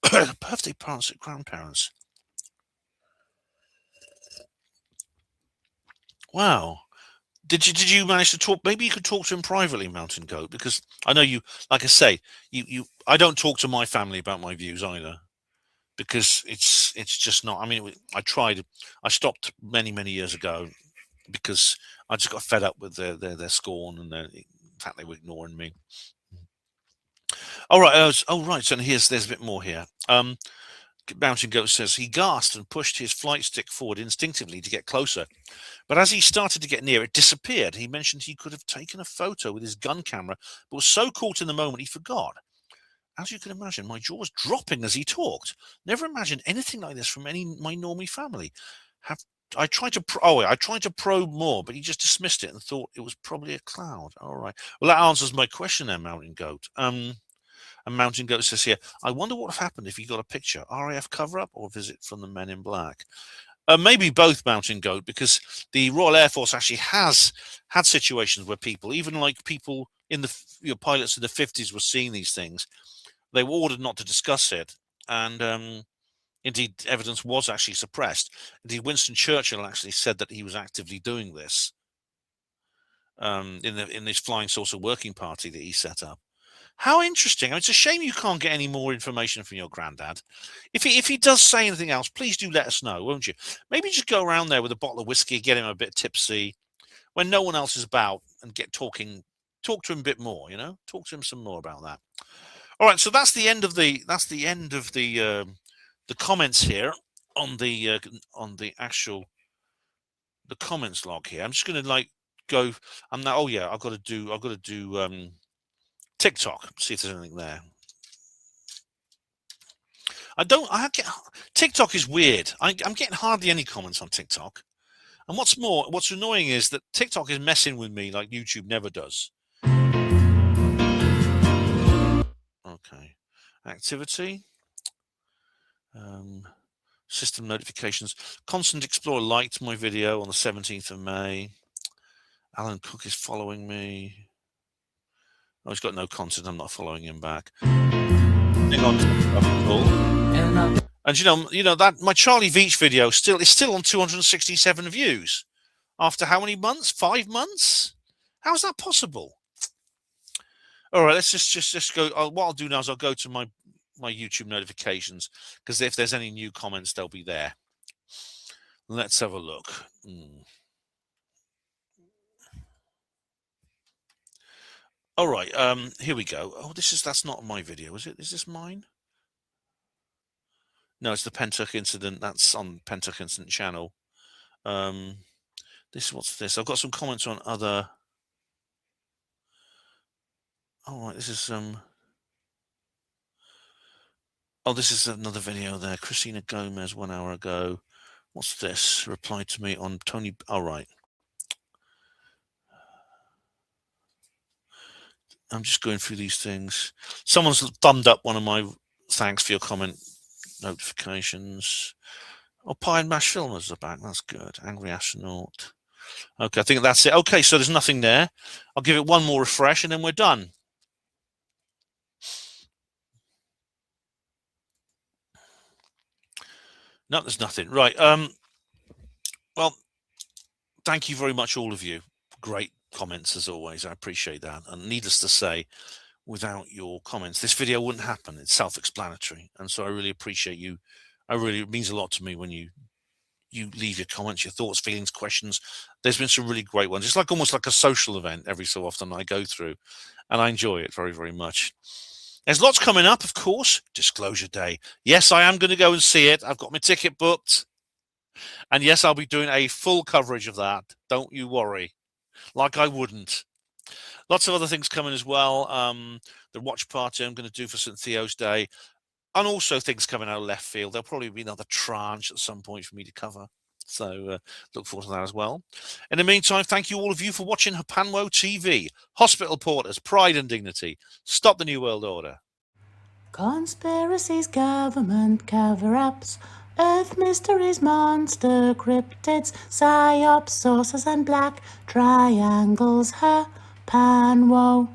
Birthday parents at grandparents. Wow. Did you manage to talk? Maybe you could talk to him privately, Mountain Goat, because I know you. Like I say, I don't talk to my family about my views either. because it's just not. I mean, I stopped many years ago because I just got fed up with their scorn and the fact they were ignoring me. All right. Right. So there's a bit more here. Mountain Goat says he gasped and pushed his flight stick forward instinctively to get closer, but as he started to get near, it disappeared. He mentioned he could have taken a photo with his gun camera, but was so caught in the moment he forgot. As you can imagine, my jaw was dropping as he talked. Never imagined anything like this from my Normie family. I tried to probe more, but he just dismissed it and thought it was probably a cloud. All right. Well, that answers my question there, Mountain Goat. And Mountain Goat says here, I wonder what would have happened if he got a picture, RAF cover-up or a visit from the Men in Black. Maybe both, Mountain Goat, because the Royal Air Force actually has had situations where people, even like people in the pilots in the 50s were seeing these things. They were ordered not to discuss it, and indeed, evidence was actually suppressed. Indeed, Winston Churchill actually said that he was actively doing this in this flying saucer working party that he set up. How interesting! I mean, it's a shame you can't get any more information from your granddad. If he does say anything else, please do let us know, won't you? Maybe just go around there with a bottle of whiskey, get him a bit tipsy when no one else is about, and talk to him a bit more. Talk to him some more about that. All right, so that's the end of the comments here on the comments log here. I'm just going to go. I'm now. Oh yeah, I've got to do TikTok. See if there's anything there. TikTok is weird. I'm getting hardly any comments on TikTok. And what's annoying is that TikTok is messing with me like YouTube never does. Okay. Activity. System notifications. Constant Explorer liked my video on the 17th of May. Alan Cook is following me. Oh, he's got no content. I'm not following him back. Hang on. And you know that my Charlie Veach video is still on 267 views after how many months? 5 months? How is that possible? All right, let's just go. What I'll do now is I'll go to my YouTube notifications, because if there's any new comments, they'll be there. Let's have a look. All right, here we go. Oh, that's not my video, is it? Is this mine? No, it's the Pentuck incident. That's on Pentuck incident channel. What's this? I've got some comments on other. All right, this is Oh, this is another video there. Christina Gomez 1 hour ago. What's this? Replied to me on Tony. All right. I'm just going through these things. Someone's thumbed up one of my thanks for your comment notifications. Oh, Pie and Mash Filmers are back. That's good. Angry Astronaut. Okay, I think that's it. Okay, so there's nothing there. I'll give it one more refresh and then we're done. No, there's nothing. Right. Well, thank you very much, all of you. Great comments as always. I appreciate that. And needless to say, without your comments, this video wouldn't happen. It's self-explanatory. And so I really appreciate you. It means a lot to me when you leave your comments, your thoughts, feelings, questions. There's been some really great ones. It's almost like a social event every so often I go through, and I enjoy it very, very much. There's lots coming up, of course. Disclosure Day. Yes, I am going to go and see it. I've got my ticket booked. And yes, I'll be doing a full coverage of that. Don't you worry. Like I wouldn't. Lots of other things coming as well. The watch party I'm going to do for St. Theo's Day. And also things coming out of left field. There'll probably be another tranche at some point for me to cover. So look forward to that as well. In the meantime, thank you all of you for watching HPANWO TV. Hospital Porters, Pride and Dignity. Stop the New World Order. Conspiracies, government cover-ups, Earth mysteries, monster cryptids, psyops, saucers and black triangles, HPANWO.